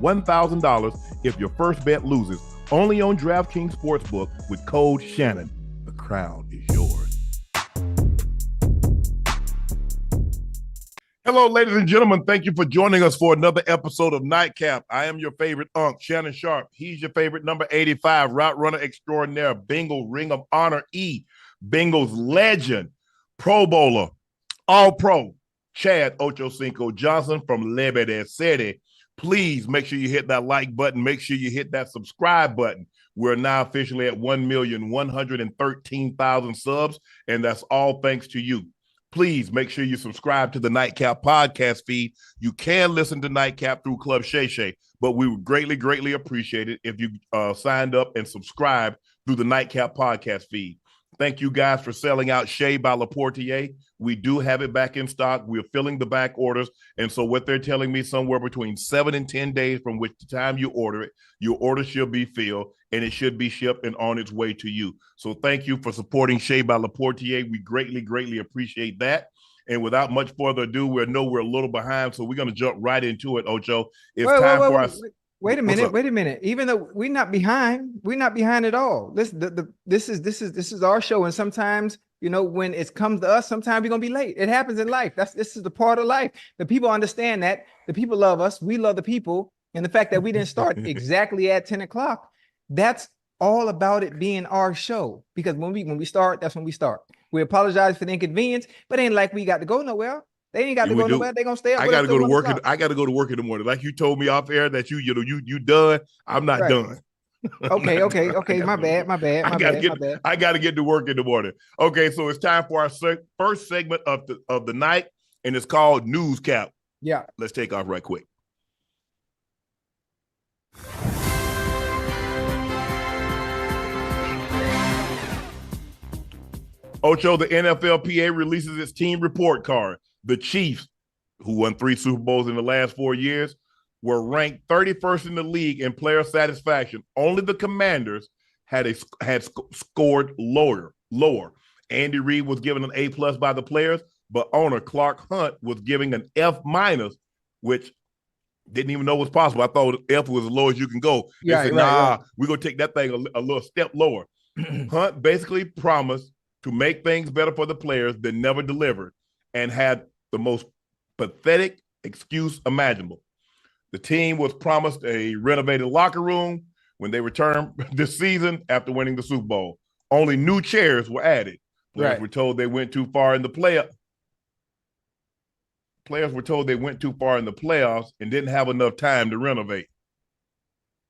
$1,000 if your first bet loses. Only on DraftKings Sportsbook with code Shannon. The crown is yours. Hello, ladies and gentlemen. Thank you for joining us for another episode of Nightcap. I am your favorite Unc, Shannon Sharpe. He's your favorite number 85, route runner extraordinaire, Bengal Ring of Honor E, Bengals legend, Pro Bowler, All-Pro, Chad Ochocinco Johnson from Liberty City. Please make sure you hit that like button. Make sure you hit that subscribe button. We're now officially at 1,113,000 subs, and that's all thanks to you. Please make sure you subscribe to the Nightcap podcast feed. You can listen to Nightcap through Club Shay Shay, but we would greatly, greatly appreciate it if you signed up and subscribed through the Nightcap podcast feed. Thank you guys for selling out Shea by Laportier. We do have it back in stock. We're filling the back orders. And so what they're telling me, somewhere between 7 and 10 days from which the time you order it, your order should be filled and it should be shipped and on its way to you. So thank you for supporting Shea by Laportier. We greatly, greatly appreciate that. And without much further ado, we're a little behind. So we're going to jump right into it, Ocho. It's time for us. Wait a minute. Even though we're not behind at all. This is our show, and sometimes, you know, when it comes to us, sometimes we're gonna be late. It happens in life. This is the part of life. The people understand that. The people love us. We love the people, and the fact that we didn't start exactly at 10 o'clock, that's all about it being our show. Because when we start, that's when we start. We apologize for the inconvenience, but it ain't like we got to go nowhere. They ain't got to go nowhere. They're gonna stay up. I gotta go to work. I gotta go to work in the morning. Like you told me off air that you done. I'm not done. Okay. My bad. I gotta get to work in the morning. Okay, so it's time for our first segment of the night, and it's called News Cap. Yeah. Let's take off right quick. Ocho, the NFLPA releases its team report card. The Chiefs, who won 3 Super Bowls in the last 4 years, were ranked 31st in the league in player satisfaction. Only the Commanders had scored lower. Andy Reid was given an A+ by the players, but owner Clark Hunt was giving an F-, which didn't even know was possible. I thought F was as low as you can go. They said, we're going to take that thing a little step lower. Hunt basically promised to make things better for the players, then never delivered, and had the most pathetic excuse imaginable. The team was promised a renovated locker room when they returned this season after winning the Super Bowl. Only new chairs were added. Players were told they went too far in the playoffs. Players were told they went too far in the playoffs and didn't have enough time to renovate.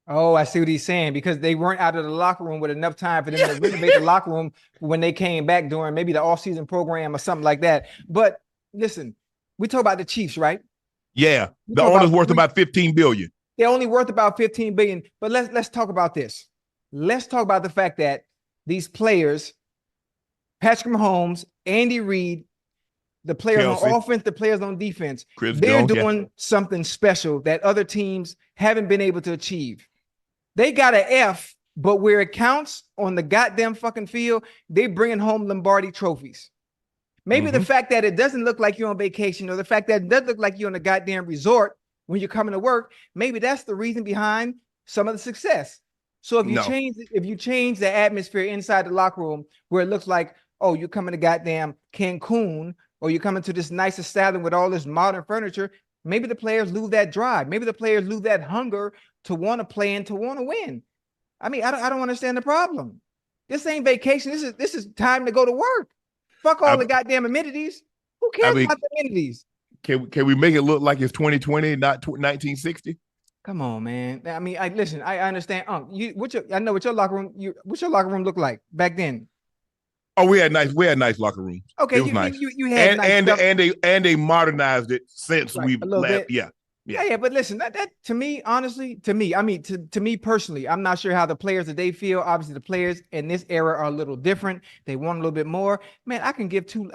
Oh, I see what he's saying, because they weren't out of the locker room with enough time for them to renovate the locker room when they came back during maybe the off-season program or something like that. But listen, we talk about the Chiefs, right? Yeah, the owner's worth about $15 billion. They're only worth about $15 billion. But let's talk about this. Let's talk about the fact that these players, Patrick Mahomes, Andy Reid, the players on offense, the players on defense, they're doing something special that other teams haven't been able to achieve. They got an F, but where it counts on the goddamn fucking field, they bringing home Lombardi trophies. Maybe the fact that it doesn't look like you're on vacation, or the fact that it doesn't look like you're on a goddamn resort when you're coming to work, maybe that's the reason behind some of the success. So if you change the atmosphere inside the locker room where it looks like, oh, you're coming to goddamn Cancun, or you're coming to this nice establishment with all this modern furniture, maybe the players lose that drive. Maybe the players lose that hunger to want to play and to want to win. I mean, I don't understand the problem. This ain't vacation. This is time to go to work. Fuck all the goddamn amenities. Who cares about the amenities? Can we make it look like it's 2020, not 1960? Come on, man. I mean, listen. I understand. I know what your locker room. What's your locker room look like back then? Oh, we had nice locker rooms. Okay, it was nice. You had and they modernized it since we've left. Yeah, but listen, that to me, honestly, to me personally, I'm not sure how the players that they feel. Obviously, the players in this era are a little different. They want a little bit more. Man, I could give two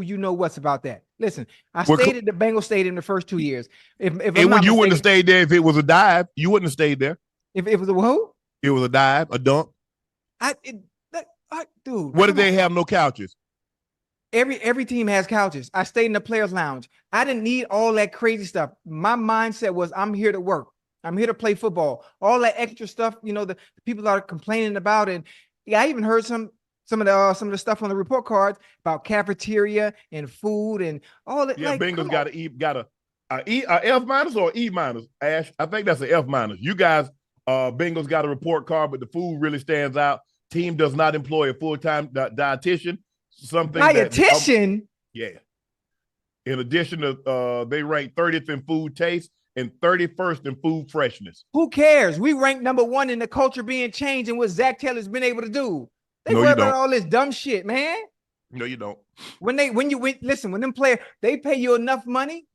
you know what's about that. Listen, I stayed at the Bengals Stadium the first 2 years. If you wouldn't have stayed there if it was a dive. You wouldn't have stayed there. If it was a who? It was a dive, a dunk. Dude. What did they have? No couches. Every team has couches. I stayed in the players' lounge. I didn't need all that crazy stuff. My mindset was, I'm here to work. I'm here to play football. All that extra stuff, the people are complaining about. And yeah, I even heard some of the stuff on the report cards about cafeteria and food and all that. Yeah, like, Bengals got a F minus or E minus. Ash, I think that's an F minus. You guys, Bengals got a report card, but the food really stands out. Team does not employ a full-time dietitian. Dietitian. Yeah. In addition to, they rank 30th in food taste and 31st in food freshness. Who cares? We rank number 1 in the culture being changed and what Zach Taylor's been able to do. They worry about all this dumb shit, man. No, you don't. When them players, they pay you enough money.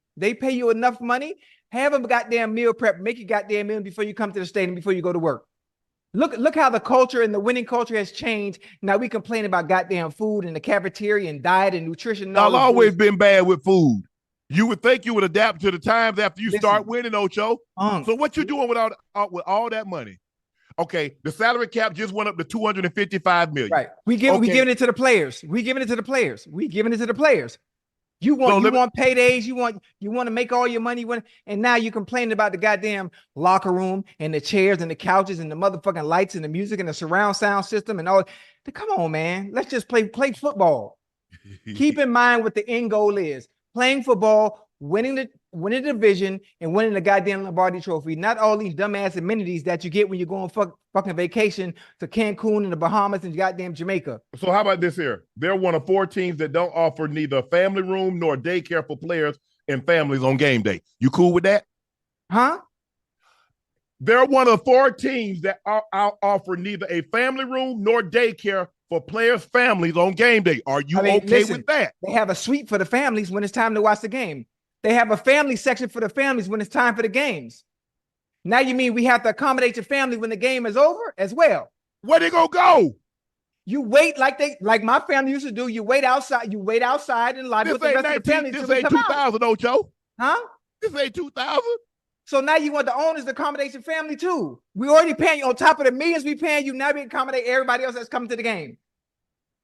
Have them goddamn meal prep. Make your goddamn meal before you come to the stadium, before you go to work. Look how the culture and the winning culture has changed. Now we complain about goddamn food and the cafeteria and diet and nutrition. I've always been bad with food. You would think you would adapt to the times after you start winning, Ocho. So what you doing with all that money? Okay, the salary cap just went up to $255 million. Right. We giving it to the players. You want paydays. You want to make all your money and now you're complaining about the goddamn locker room and the chairs and the couches and the motherfucking lights and the music and the surround sound system and all. Come on, man. Let's just play football. Keep in mind what the end goal is. Playing football, winning the division, and winning the goddamn Lombardi trophy. Not all these dumbass amenities that you get when you're going fucking vacation to Cancun and the Bahamas and goddamn Jamaica. So how about this here? They're one of 4 teams that don't offer neither a family room nor daycare for players and families on game day. You cool with that? Huh? They're one of 4 teams that offer neither a family room nor daycare for players' families on game day. Are you okay with that? They have a suite for the families when it's time to watch the game. They have a family section for the families when it's time for the games. Now you mean we have to accommodate your family when the game is over as well? Where they gonna go? You wait like my family used to do. You wait outside. You wait outside and lie with the rest of the family. This ain't 2000, Ocho. Huh? This ain't 2000. So now you want the owners to accommodate your family too. We already paying you on top of the millions we paying you. Now we accommodate everybody else that's coming to the game.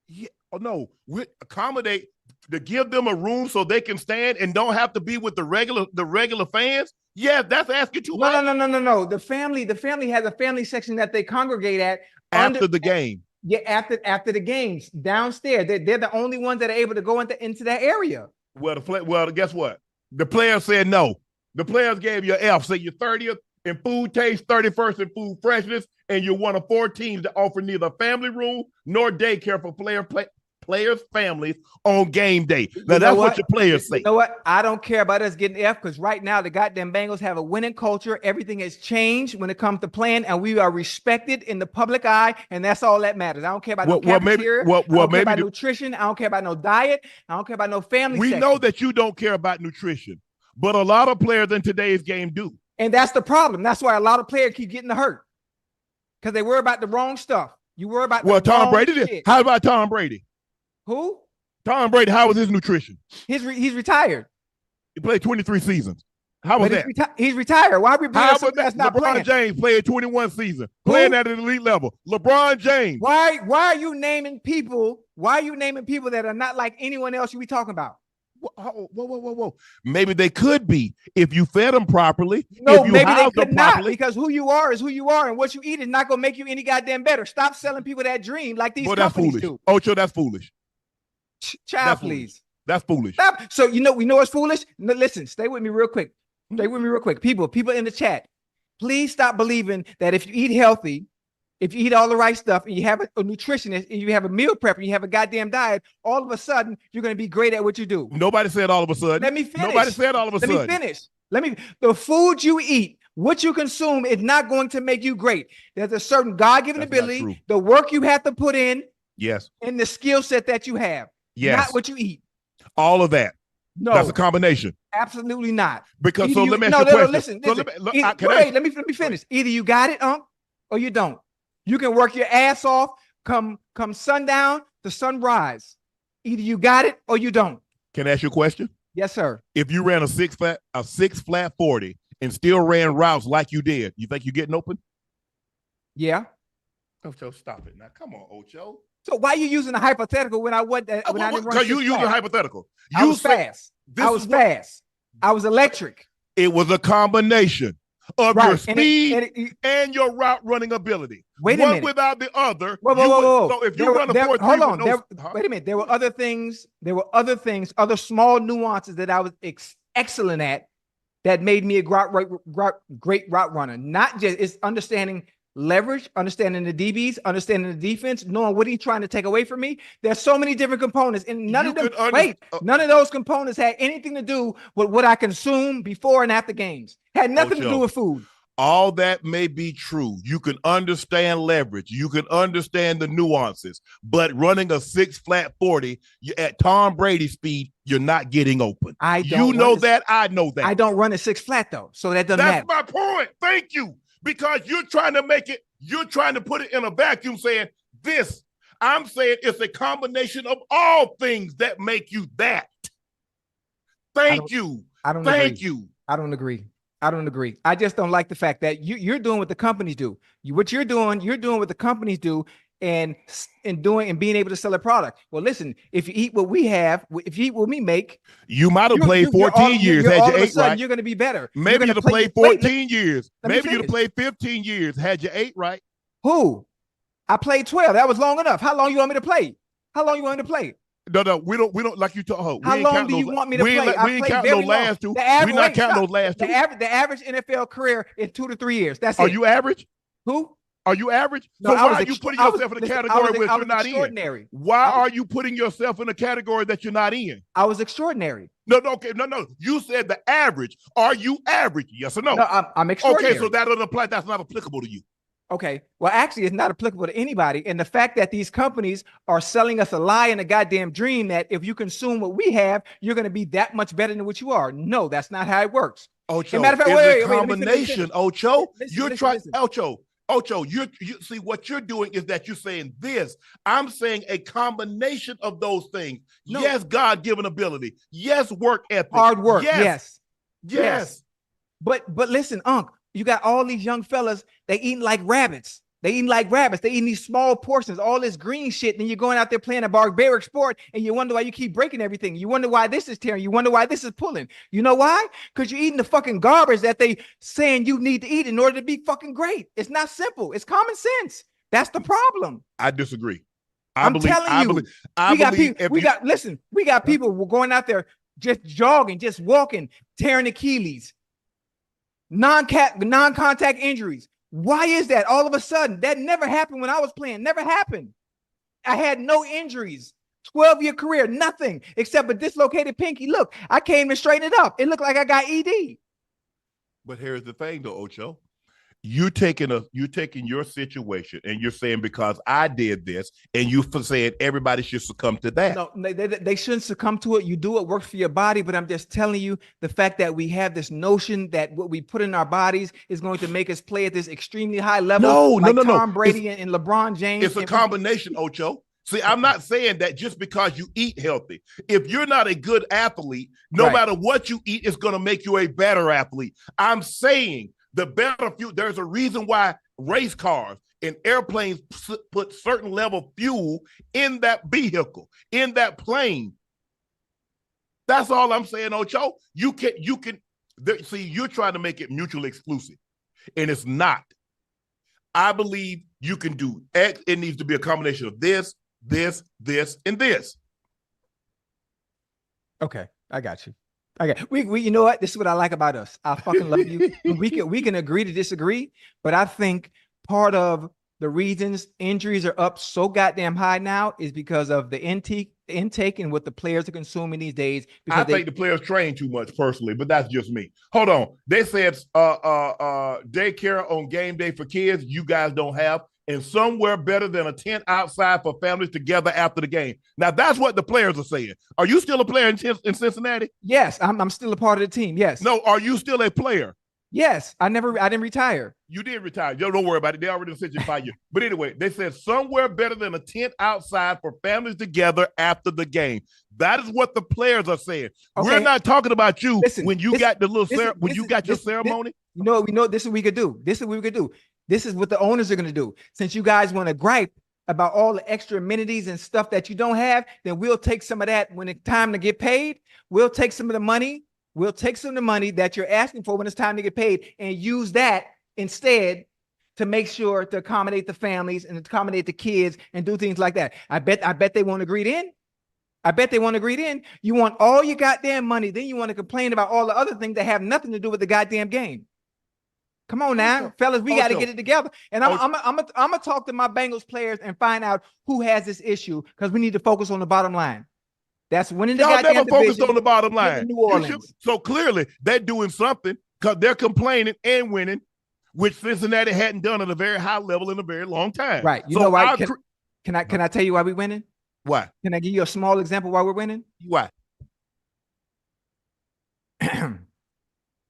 Yeah, no, we accommodate to give them a room so they can stand and don't have to be with the regular fans. Yeah, that's asking too much. No. The family has a family section that they congregate at after the game. Yeah, after the games downstairs. They're the only ones that are able to go into that area. Well, guess what? The players said no. The players gave you an F. Say you're 30th in food taste, 31st in food freshness, and you're one of 4 teams that offer neither family room nor daycare for players' families on game day. Now, that's what your players say. You know what? I don't care about us getting F because right now the goddamn Bengals have a winning culture. Everything has changed when it comes to playing, and we are respected in the public eye, and that's all that matters. I don't care about no cafeteria. I don't care about nutrition. I don't care about no diet. I don't care about no family section. We know that you don't care about nutrition, but a lot of players in today's game do. And that's the problem. That's why a lot of players keep getting hurt because they worry about the wrong stuff. You worry about Tom Brady did. How about Tom Brady? Who? Tom Brady. How was his nutrition? He's retired. He played 23 seasons. How was that? He's retired. Why are we bringing something that's not LeBron playing? James played 21 seasons, playing at an elite level. LeBron James. Why are you naming people? Why are you naming people that are not like anyone else you be talking about? Whoa. Maybe they could be if you fed them properly. No, maybe they could not because who you are is who you are, and what you eat is not going to make you any goddamn better. Stop selling people that dream like these companies do. Ocho, that's foolish. Child, please. That's foolish. Stop. So we know what's foolish? No, listen, stay with me real quick. People in the chat, please stop believing that if you eat healthy, if you eat all the right stuff and you have a nutritionist and you have a meal prep and you have a goddamn diet, all of a sudden you're going to be great at what you do. Nobody said all of a sudden. Let me finish. Nobody said all of a sudden. Let me finish. The food you eat, what you consume is not going to make you great. There's a certain God-given ability, the work you have to put in, yes, and the skill set that you have. Yes. Not what you eat. All of that. No. That's a combination. Absolutely not. Because let me ask you a question. Let me finish. Either you got it, Unc, or you don't. You can work your ass off come sundown to sunrise. Either you got it or you don't. Can I ask you a question? Yes, sir. If you ran a six flat 40 and still ran routes like you did, you think you're getting open? Yeah. Ocho, stop it now. Come on, Ocho. So why are you using a hypothetical when I didn't run? Because you using a hypothetical. I was fast. I was electric. It was a combination. of your speed and your route running ability. Wait a minute. One without the other. Whoa. So if you run a 4-3, hold on. Wait a minute. There were other things. Other small nuances that I was excellent at that made me a great route runner. Not just it's understanding leverage, understanding the DBs, understanding the defense, knowing what he's trying to take away from me. There's so many different components, and none of those components had anything to do with what I consume before and after games. Had nothing to do with food. All that may be true. You can understand leverage. You can understand the nuances. But running a 6-flat 40 at Tom Brady speed, you're not getting open. I know that. I know. I don't run a 6-flat though, so that doesn't matter. That's my point. Thank you. Because you're trying to put it in a vacuum saying this. I'm saying it's a combination of all things that make you that. Thank you. I don't agree. I just don't like the fact that you're doing what the companies do. You're doing what the companies do and being able to sell a product. Well, listen, if you eat what we have, if you eat what we make, you might have played 14 years. Had you 8 right, you're going to be better. Maybe you'd have played 14 years. Maybe you'd have played 15 years. Had you 8 right? Who? I played 12. That was long enough. How long you want me to play? No, we don't like you talk. How long do you want me to play? We ain't counting those last two. We're not counting those last two. The average NFL career is 2 to 3 years. That's it. Are you average? Who? Are you average? No, so why are you putting yourself in a category where you're not in? Why are you putting yourself in a category that you're not in? I was extraordinary. No. You said the average. Are you average? Yes or no? No, I'm extraordinary. Okay, so that doesn't apply. That's not applicable to you. Okay. Well, actually, it's not applicable to anybody. And the fact that these companies are selling us a lie and a goddamn dream that if you consume what we have, you're going to be that much better than what you are. No, that's not how it works. Ocho, matter of fact, wait, combination. Ocho, you're trying. Ocho, you see what you're doing is that you're saying this. I'm saying a combination of those things. No. Yes, God-given ability. Yes, work ethic. Hard work. Yes. But listen, Unc, you got all these young fellas, they eating like rabbits. They eating these small portions, all this green shit. And you're going out there playing a barbaric sport and you wonder why you keep breaking everything. You wonder why this is tearing. You wonder why this is pulling. You know why? Because you're eating the fucking garbage that they saying you need to eat in order to be fucking great. It's not simple. It's common sense. That's the problem. I disagree. I'm telling you, we got people going out there just jogging, just walking, tearing Achilles, non-contact injuries. Why is that all of a sudden? That never happened when I was playing. Never happened. I had no injuries. 12-year career, nothing except a dislocated pinky. Look, I came and straightened it up. It looked like I got ED. But here's the thing, though, Ocho. You're taking your situation and you're saying because I did this and you saying everybody should succumb to that. No, they shouldn't succumb to it. You do what works for your body, but I'm just telling you the fact that we have this notion that what we put in our bodies is going to make us play at this extremely high level. No. Tom Brady and LeBron James. It's a combination, Ocho. See, I'm not saying that just because you eat healthy. If you're not a good athlete, no matter what you eat, it's going to make you a better athlete. I'm saying the better fuel, there's a reason why race cars and airplanes put certain level of fuel in that vehicle, in that plane. That's all I'm saying, Ocho. You can see, you're trying to make it mutually exclusive, and it's not. I believe you can do X. It needs to be a combination of this, and this. Okay, I got you. Okay, we you know what? This is what I like about us. I fucking love you. We can agree to disagree, but I think part of the reasons injuries are up so goddamn high now is because of the intake and what the players are consuming these days. I think the players train too much personally, but that's just me. Hold on. They said daycare on game day for kids you guys don't have, and somewhere better than a tent outside for families together after the game. Now, that's what the players are saying. Are you still a player in Cincinnati? Yes, I'm still a part of the team, yes. No, are you still a player? Yes, I didn't retire. You did retire. Don't worry about it. They already sent you 5 years. But anyway, they said somewhere better than a tent outside for families together after the game. That is what the players are saying. Okay. We're not talking about you when you got the little your ceremony. You know, we know this is what we could do. This is what the owners are going to do. Since you guys want to gripe about all the extra amenities and stuff that you don't have, then we'll take some of that when it's time to get paid. We'll take some of the money We'll take some of the money that you're asking for when it's time to get paid and use that instead to make sure to accommodate the families and accommodate the kids and do things like that. I bet they won't agree then. I bet they won't agree then. You want all your goddamn money, then you want to complain about all the other things that have nothing to do with the goddamn game. Come on now, fellas, we got to get it together. And I'm gonna talk to my Bengals players and find out who has this issue because we need to focus on the bottom line. That's winning the goddamn division. Y'all never focused on the bottom line. New Orleans. So clearly they're doing something because they're complaining and winning, which Cincinnati hadn't done at a very high level in a very long time. Right. You know why? Can I tell you why we're winning? Why? Can I give you a small example why we're winning? Why?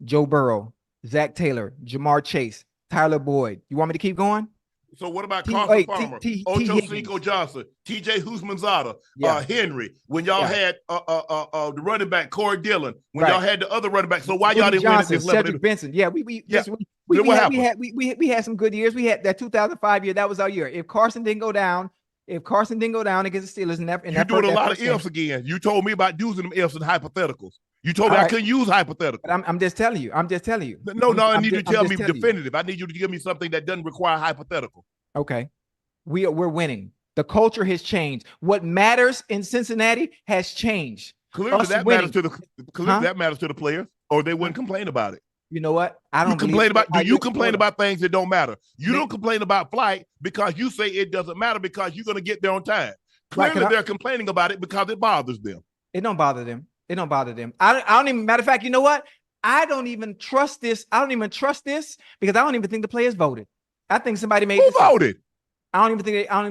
Joe Burrow, Zach Taylor, Jamar Chase, Tyler Boyd. You want me to keep going? So what about Carson Palmer, Ochocinco Johnson, TJ Husmanzada, Henry? When y'all had the running back Corey Dillon, when y'all had the other running back, so why y'all didn't win at this level? Cedric Benson, we had some good years. We had that 2005 year. That was our year. If Carson didn't go down against the Steelers, you're doing a lot of ifs again. You told me about using them ifs and hypotheticals. You told me I couldn't use hypotheticals. But I'm just telling you. No, I need you to tell me definitive. I need you to give me something that doesn't require hypothetical. Okay. We're winning. The culture has changed. What matters in Cincinnati has changed. Clearly that matters to the players, or they wouldn't complain about it. You know what? I don't complain about. Do you complain about things that don't matter? You don't complain about flight because you say it doesn't matter because you're going to get there on time. Clearly, they're complaining about it because it bothers them. It don't bother them. I don't even. Matter of fact, you know what? I don't even trust this. I don't even trust this because I don't even think the players voted. I think somebody made. Who voted? I don't even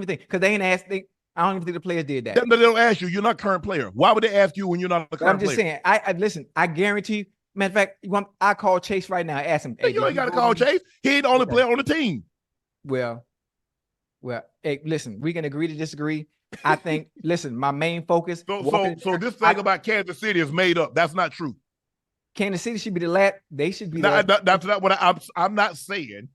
think because they ain't asked. I don't even think the players did that. They don't ask you. You're not a current player. Why would they ask you when you're not a current player? I'm just saying. I listen. I guarantee you. Matter of fact, I call Chase right now. Ask him. Hey, you ain't got to call Chase. He ain't the only player on the team. Well. Hey, listen. We can agree to disagree. I think. Listen, my main focus. So this thing about Kansas City is made up. That's not true. Kansas City should be the last. They should be. That's not what I'm not saying.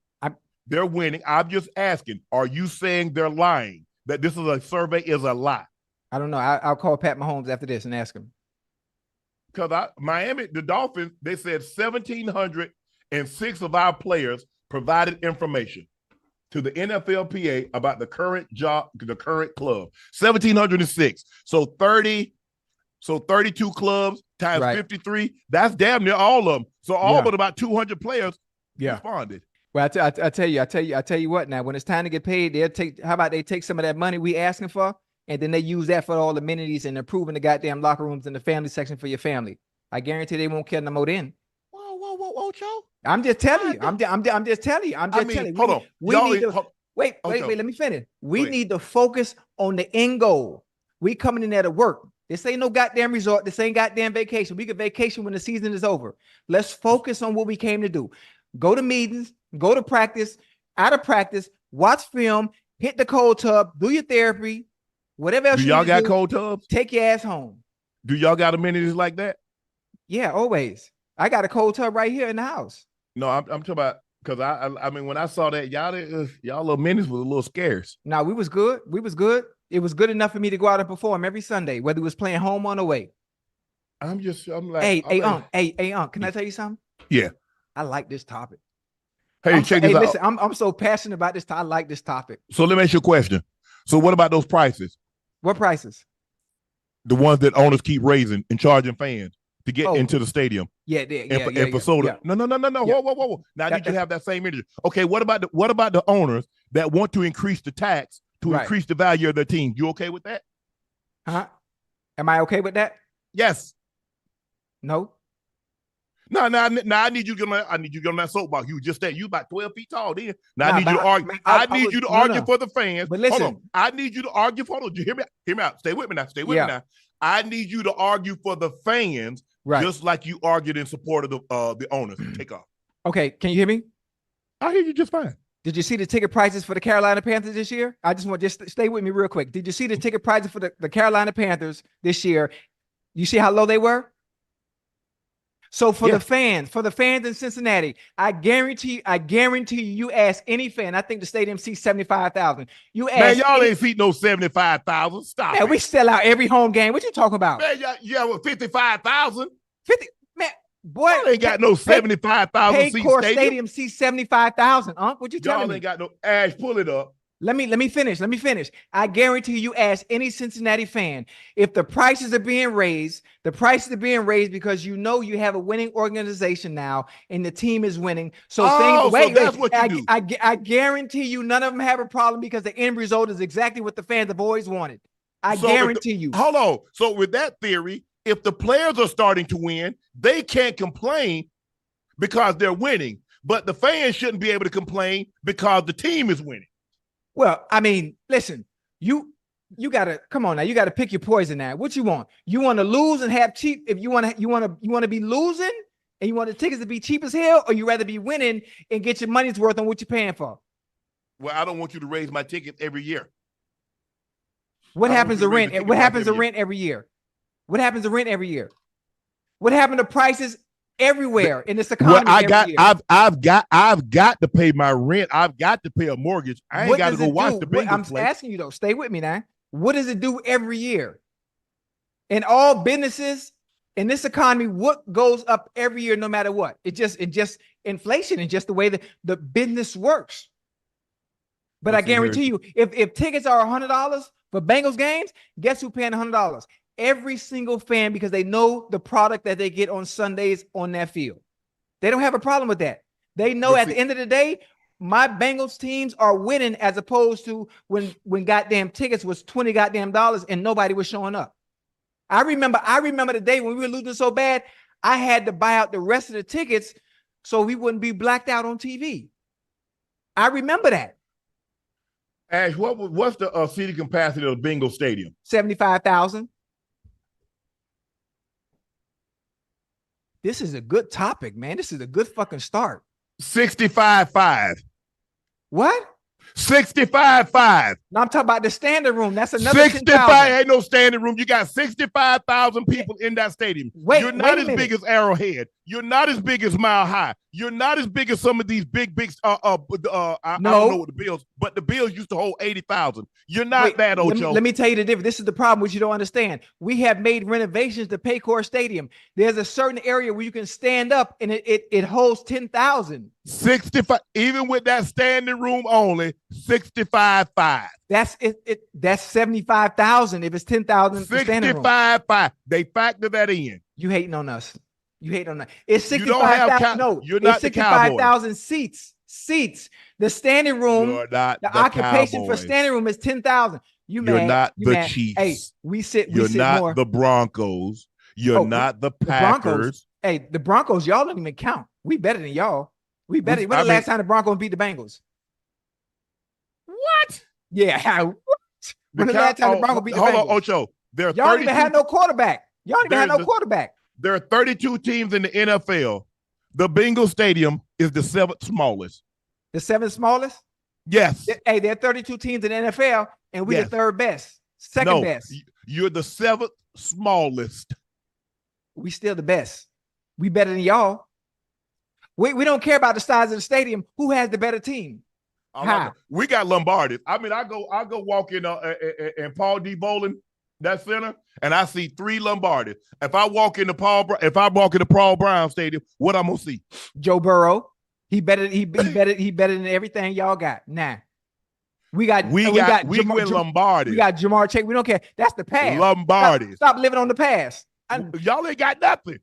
They're winning. I'm just asking. Are you saying they're lying? That this is a survey is a lie? I don't know. I'll call Pat Mahomes after this and ask him. Because Miami, the Dolphins, they said 1,706 of our players provided information to the NFLPA about the current club. 1,706. So 32 clubs times 53. That's damn near all of them. So all but about 200 players responded. Well, I tell you what. Now, when it's time to get paid, how about they take some of that money we asking for, and then they use that for all the amenities and improving the goddamn locker rooms and the family section for your family. I guarantee they won't care no more then. Whoa, Ocho. I'm just telling you. I'm just telling you. Hold on. Wait. Let me finish. We need to focus on the end goal. We coming in there to work. This ain't no goddamn resort. This ain't goddamn vacation. We can vacation when the season is over. Let's focus on what we came to do. Go to meetings, go to practice, out of practice, watch film, hit the cold tub, do your therapy, whatever else. Do y'all got cold tubs? Take your ass home. Do y'all got amenities like that? Yeah, always. I got a cold tub right here in the house. No, I'm talking about because I mean when I saw that y'all little amenities was a little scarce. No, we was good. It was good enough for me to go out and perform every Sunday, whether it was playing home or away. I'm like, hey, Unc, can I tell you something? Yeah. I like this topic. Hey, check this out. Listen, I'm so passionate about this. I like this topic. So let me ask you a question. So what about those prices? What prices? The ones that owners keep raising and charging fans to get into the stadium. Yeah. For soda. Yeah. No. Yeah. Whoa. Now I need you to have that same energy. Okay, what about the owners that want to increase the tax to increase the value of their team? You okay with that? Am I okay with that? Yes. No. No, I need you to get on that soapbox. You just that you about 12 feet tall. Then now I need you to argue. I need you to argue for the fans. But listen, hold on. I need you to argue for. Hold on. Hear me out. Stay with me now. I need you to argue for the fans, just like you argued in support of the owners. Take off. Okay, can you hear me? I hear you just fine. Did you see the ticket prices for the Carolina Panthers this year? I just want stay with me real quick. Did you see the ticket prices for the Carolina Panthers this year? You see how low they were? So for the fans in Cincinnati, I guarantee you ask any fan. I think the stadium seats 75,000. You ask, man, y'all ain't seat no 75,000. Stop. Man, we sell out every home game. What you talking about? Man, yeah, with 55,000. 50. Man, Boy, y'all ain't got no 75,000 seat stadium seats 75,000. Unc, what you telling me? Y'all ain't got no. Ash, pull it up. Let me finish. I guarantee you ask any Cincinnati fan if the prices are being raised. The prices are being raised because you know you have a winning organization now and the team is winning. So that's what you do. I guarantee you none of them have a problem because the end result is exactly what the fans have always wanted. I guarantee you. Hold on. So with that theory, if the players are starting to win, they can't complain because they're winning. But the fans shouldn't be able to complain because the team is winning. Well, I mean, listen, you gotta come on now. You gotta pick your poison now. What you want? You want to lose and have cheap? If you want to be losing and you want the tickets to be cheap as hell, or you rather be winning and get your money's worth on what you're paying for? Well, I don't want you to raise my ticket every year. What happens to rent? What happens to rent every year? What happens to rent every year? What happened to prices everywhere in this economy? Well, I've got to pay my rent. I've got to pay a mortgage. I ain't got to go watch the Bengals play. I'm asking you though. Stay with me now. What does it do every year? In all businesses in this economy, what goes up every year, no matter what? It just inflation and just the way that the business works. But I guarantee you, if tickets are $100 for Bengals games, guess who's paying $100? Every single fan, because they know the product that they get on Sundays on that field. They don't have a problem with that. They know at the end of the day, my Bengals teams are winning as opposed to when goddamn tickets was $20 goddamn dollars and nobody was showing up. I remember the day when we were losing so bad, I had to buy out the rest of the tickets so we wouldn't be blacked out on TV. I remember that. Ash, what's the seating capacity of the Bengals Stadium? 75,000. This is a good topic, man. This is a good fucking start. 65.5. What? 65.5. No, I'm talking about the standing room. That's another 65. Ain't no standing room. You got 65,000 people in that stadium. You're not as big as Arrowhead. You're not as big as Mile High. You're not as big as some of these big. I don't know what the Bills, but the Bills used to hold 80,000. You're not that, Ocho. Let me tell you the difference. This is the problem which you don't understand. We have made renovations to Paycor Stadium. There's a certain area where you can stand up and it holds 10,000. 65, even with that standing room only, 65.5. That's it. That's 75,000 if it's 10,000. 65.5. They factor that in. You hating on us. You hate on that. It's 65,000. No, you're not it's 65,000 seats. Seats. The standing room, the occupation for standing room is 10,000. You're not the Chiefs. Hey, we sit not more. The Broncos. You're not the Packers. The Broncos, y'all don't even count. We better than y'all. We better. When the last time the Broncos beat the Bengals? What? Yeah. What? When the last time the Broncos beat the Bengals? Hold on, Ocho. Y'all don't even have no quarterback. Y'all don't even have no quarterback. There are 32 teams in the NFL. The Bengals Stadium is the 7th smallest. The 7th smallest? Yes. Hey, there are 32 teams in the NFL, and we're the third best. Second best. You're the 7th smallest. We still the best. We better than y'all. We don't care about the size of the stadium. Who has the better team? We got Lombardi. I mean, I go walk in Paul D. Bowling, that center, and I see 3 Lombardi. If I walk into Paul Brown Stadium, what I'm gonna see? Joe Burrow. He better than everything y'all got. Nah. We went Lombardi. We got Jamar Chase. We don't care. That's the past. Lombardi. Stop living on the past. Y'all ain't got nothing.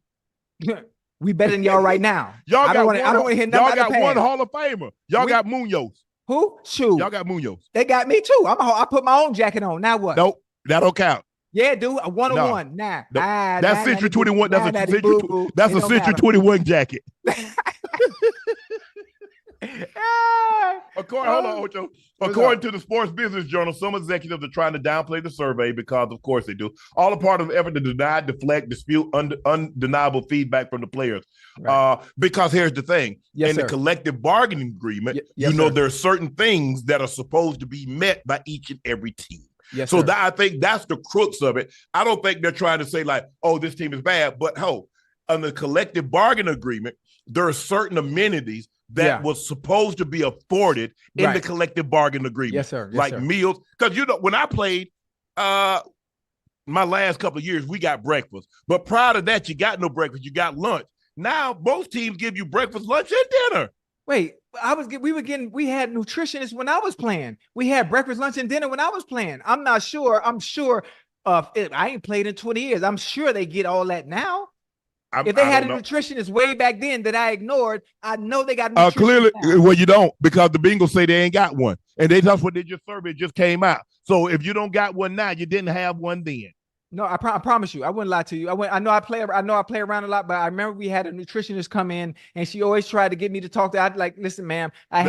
We better than y'all right now. I don't want to hear nothing. Y'all got one Hall of Famer. Y'all got Munoz. Who? Shoot. Y'all got Munoz. They got me too. I put my own jacket on. Now what? Nope. That don't count. Yeah, dude. A 101. Nah. That's Century 21. That's a Century 21 jacket. According to the Sports Business Journal, some executives are trying to downplay the survey because, of course, they do. All a part of the effort to deny, deflect, dispute undeniable feedback from the players. Right. Because here's the thing: the collective bargaining agreement, there are certain things that are supposed to be met by each and every team. Yes, so I think that's the crux of it. I don't think they're trying to say like, "Oh, this team is bad," but on the collective bargaining agreement, there are certain amenities that was supposed to be afforded in the collective bargaining agreement. Yes, sir. Meals. Because, when I played my last couple of years, we got breakfast. But prior to that, you got no breakfast. You got lunch. Now most teams give you breakfast, lunch, and dinner. Wait, we had nutritionists when I was playing. We had breakfast, lunch, and dinner when I was playing. I'm not sure. I'm sure I ain't played in 20 years. I'm sure they get all that now. If they had a nutritionist way back then that I ignored, I know they got nutrition clearly now. Well, you don't, because the Bengals say they ain't got one. And that's what they just survey just came out. So if you don't got one now, you didn't have one then. No, I promise you, I wouldn't lie to you. I know I play around a lot, but I remember we had a nutritionist come in, and she always tried to get me to talk to. I'd like, listen, ma'am, I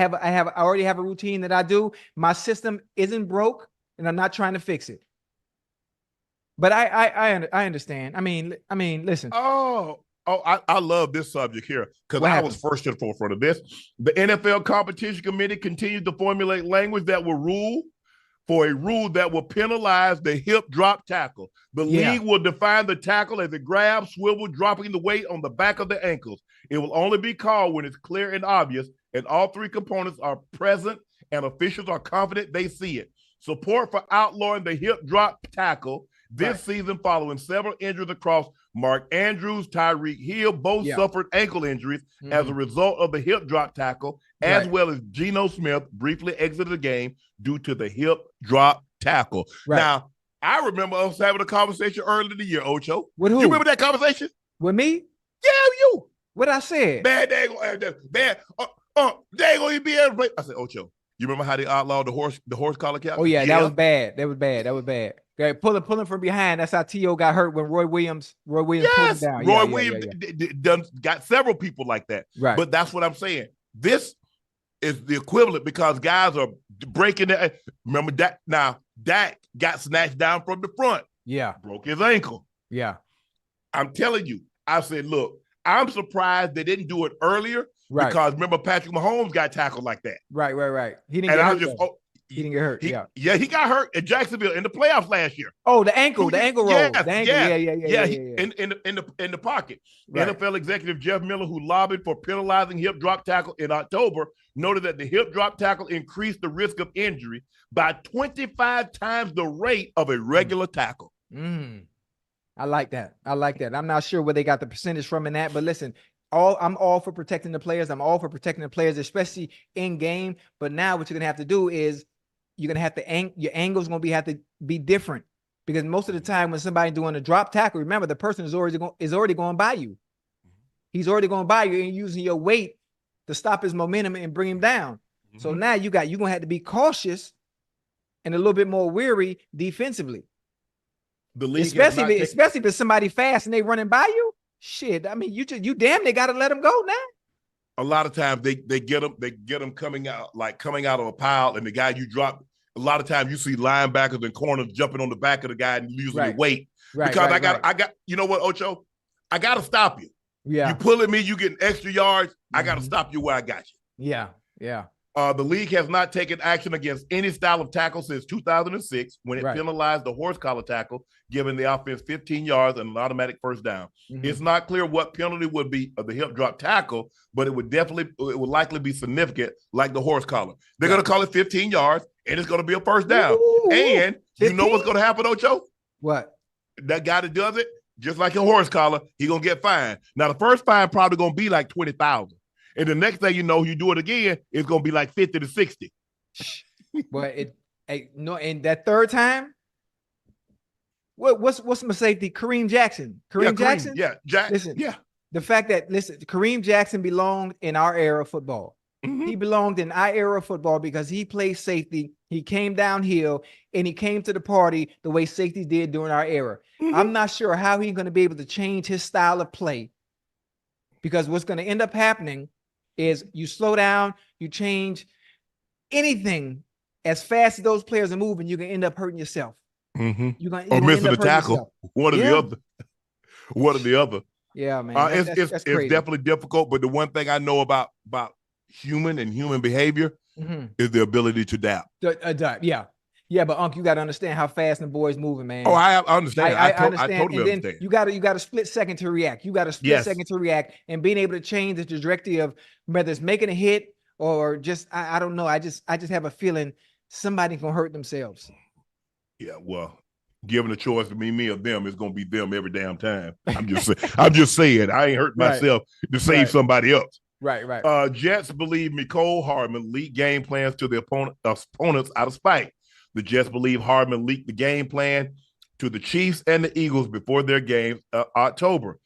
already have a routine that I do. My system isn't broke, and I'm not trying to fix it. But I understand. I mean, listen. I love this subject here because I was first to the forefront of this. The NFL Competition Committee continues to formulate language that will rule that will penalize the hip drop tackle. The league will define the tackle as a grab, swivel, dropping the weight on the back of the ankles. It will only be called when it's clear and obvious, and all three components are present and officials are confident they see it. Support for outlawing the hip drop tackle this season following several injuries across Mark Andrews, Tyreek Hill, both suffered ankle injuries as a result of the hip drop tackle, as well as Geno Smith briefly exited the game due to the hip drop tackle. Now, I remember us having a conversation earlier in the year, Ocho. With who? You remember that conversation? With me? Yeah, you. What I said? Man, they ain't gonna even be able to play. I said, Ocho, you remember how they outlawed the horse collar cap? Oh yeah, that was bad. That was bad. Okay, pulling from behind. That's how T.O. got hurt when Roy Williams pulled him down. Roy Williams got several people like that. Right. But that's what I'm saying. This is the equivalent because guys are breaking it. Remember that? Now, Dak got snatched down from the front. Yeah. Broke his ankle. Yeah. I'm telling you, I said, look, I'm surprised they didn't do it earlier because remember Patrick Mahomes got tackled like that. Right. He didn't get hurt. He didn't get hurt. He got hurt at Jacksonville in the playoffs last year. Oh, the ankle roll. Yeah. In the pocket. Right. NFL executive Jeff Miller, who lobbied for penalizing hip drop tackle in October, noted that the hip drop tackle increased the risk of injury by 25 times the rate of a regular tackle. I like that. I'm not sure where they got the percentage from in that, but listen, I'm all for protecting the players. I'm all for protecting the players, especially in game. But now what you're gonna have to do is you're gonna have to your angle's gonna have to be different, because most of the time when somebody's doing a drop tackle, remember the person is already going by you. He's already going by you and using your weight to stop his momentum and bring him down. So now you're gonna have to be cautious and a little bit more wary defensively. The league especially if it's somebody fast and they running by you. Shit, I mean, you damn, they gotta let them go now. A lot of times they get them coming out of a pile, and the guy you drop. A lot of times you see linebackers and corners jumping on the back of the guy and using the weight. Because I got you know what, Ocho? I gotta stop you. Yeah. You pulling me, you getting extra yards. I gotta stop you where I got you. Yeah. The league has not taken action against any style of tackle since 2006 when it penalized the horse collar tackle, giving the offense 15 yards and an automatic first down. It's not clear what penalty would be of the hip drop tackle, but it would likely be significant, like the horse collar. They're going to call it 15 yards, and it's going to be a first down. And 15? You know what's going to happen, Ocho? What? That guy that does it, just like a horse collar, he's going to get fined. Now, the first fine probably going to be like $20,000. And the next thing you know, you do it again, it's going to be like 50 to 60. But and that third time, what's my safety? Kareem Jackson. Jackson? The fact that, Kareem Jackson belonged in our era of football. He belonged in our era of football because he played safety. He came downhill and he came to the party the way safety did during our era. I'm not sure how he's going to be able to change his style of play, because what's going to end up happening is you slow down, you change anything as fast as those players are moving, you can end up hurting yourself. You're gonna missing the tackle. One or the other. Yeah, man. That's it's definitely difficult. But the one thing I know about human behavior is the ability to adapt. Yeah, but Unc, you got to understand how fast the boy's moving, man. Oh, I understand. I totally and then understand. You got a split second to react. And being able to change the trajectory of whether it's making a hit or just I don't know. I just have a feeling somebody's gonna hurt themselves. Yeah, well, Given a choice to be me or them, it's gonna be them every damn time. I'm just saying. I ain't hurt myself to save somebody else. Right. Jets believe Mecole Hardman leaked game plans to the opponents out of spite. The Jets believe Hardman leaked the game plan to the Chiefs and the Eagles before their game October.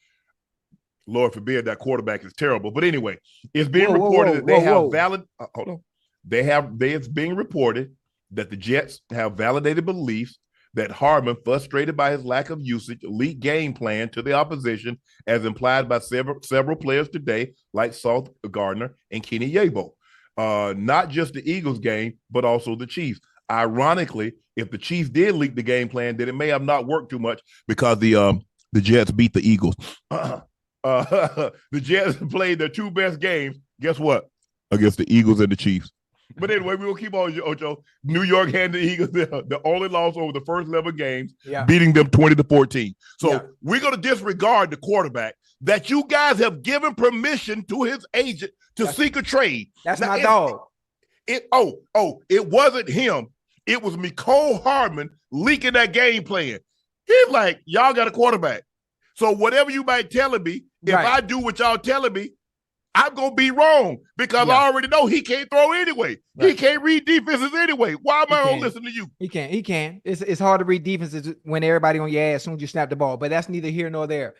Lord forbid that quarterback is terrible. But anyway, it's being reported that they have valid. Hold on. It's being reported that the Jets have validated beliefs that Hardman, frustrated by his lack of usage, leaked game plan to the opposition, as implied by several players today, like Sauce Gardner and Kenny Yeboah. Not just the Eagles game, but also the Chiefs. Ironically, if the Chiefs did leak the game plan, then it may have not worked too much because the Jets beat the Eagles. The Jets played their two best games. Guess what? Against the Eagles and the Chiefs. But anyway, we will keep on, Ocho. New York handed the Eagles the only loss over the first 11 games, beating them 20-14. So we're going to disregard the quarterback that you guys have given permission to his agent to seek a trade. That's now, my dog. It wasn't him. It was Mecole Hardman leaking that game plan. He's like, y'all got a quarterback. So whatever you might telling me, if I do what y'all telling me, I'm going to be wrong because I already know he can't throw anyway. He can't read defenses anyway. Why am I going to listen to you? He can. It's hard to read defenses when everybody on your ass as soon as you snap the ball, but that's neither here nor there.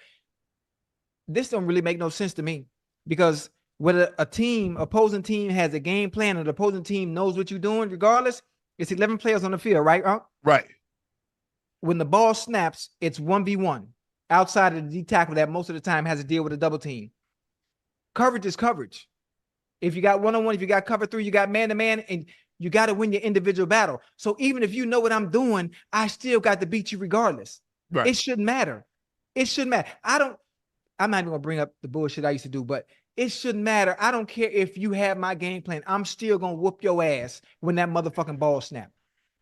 This don't really make no sense to me because whether opposing team has a game plan and the opposing team knows what you're doing, regardless, it's 11 players on the field, right? Right. When the ball snaps, it's 1v1 outside of the D tackle that most of the time has to deal with a double team. Coverage is coverage. If you got one-on-one, if you got cover 3, you got man-to-man, and you got to win your individual battle. So even if you know what I'm doing, I still got to beat you regardless. Right. It shouldn't matter. I'm not even going to bring up the bullshit I used to do, but it shouldn't matter. I don't care if you have my game plan. I'm still going to whoop your ass when that motherfucking ball snaps.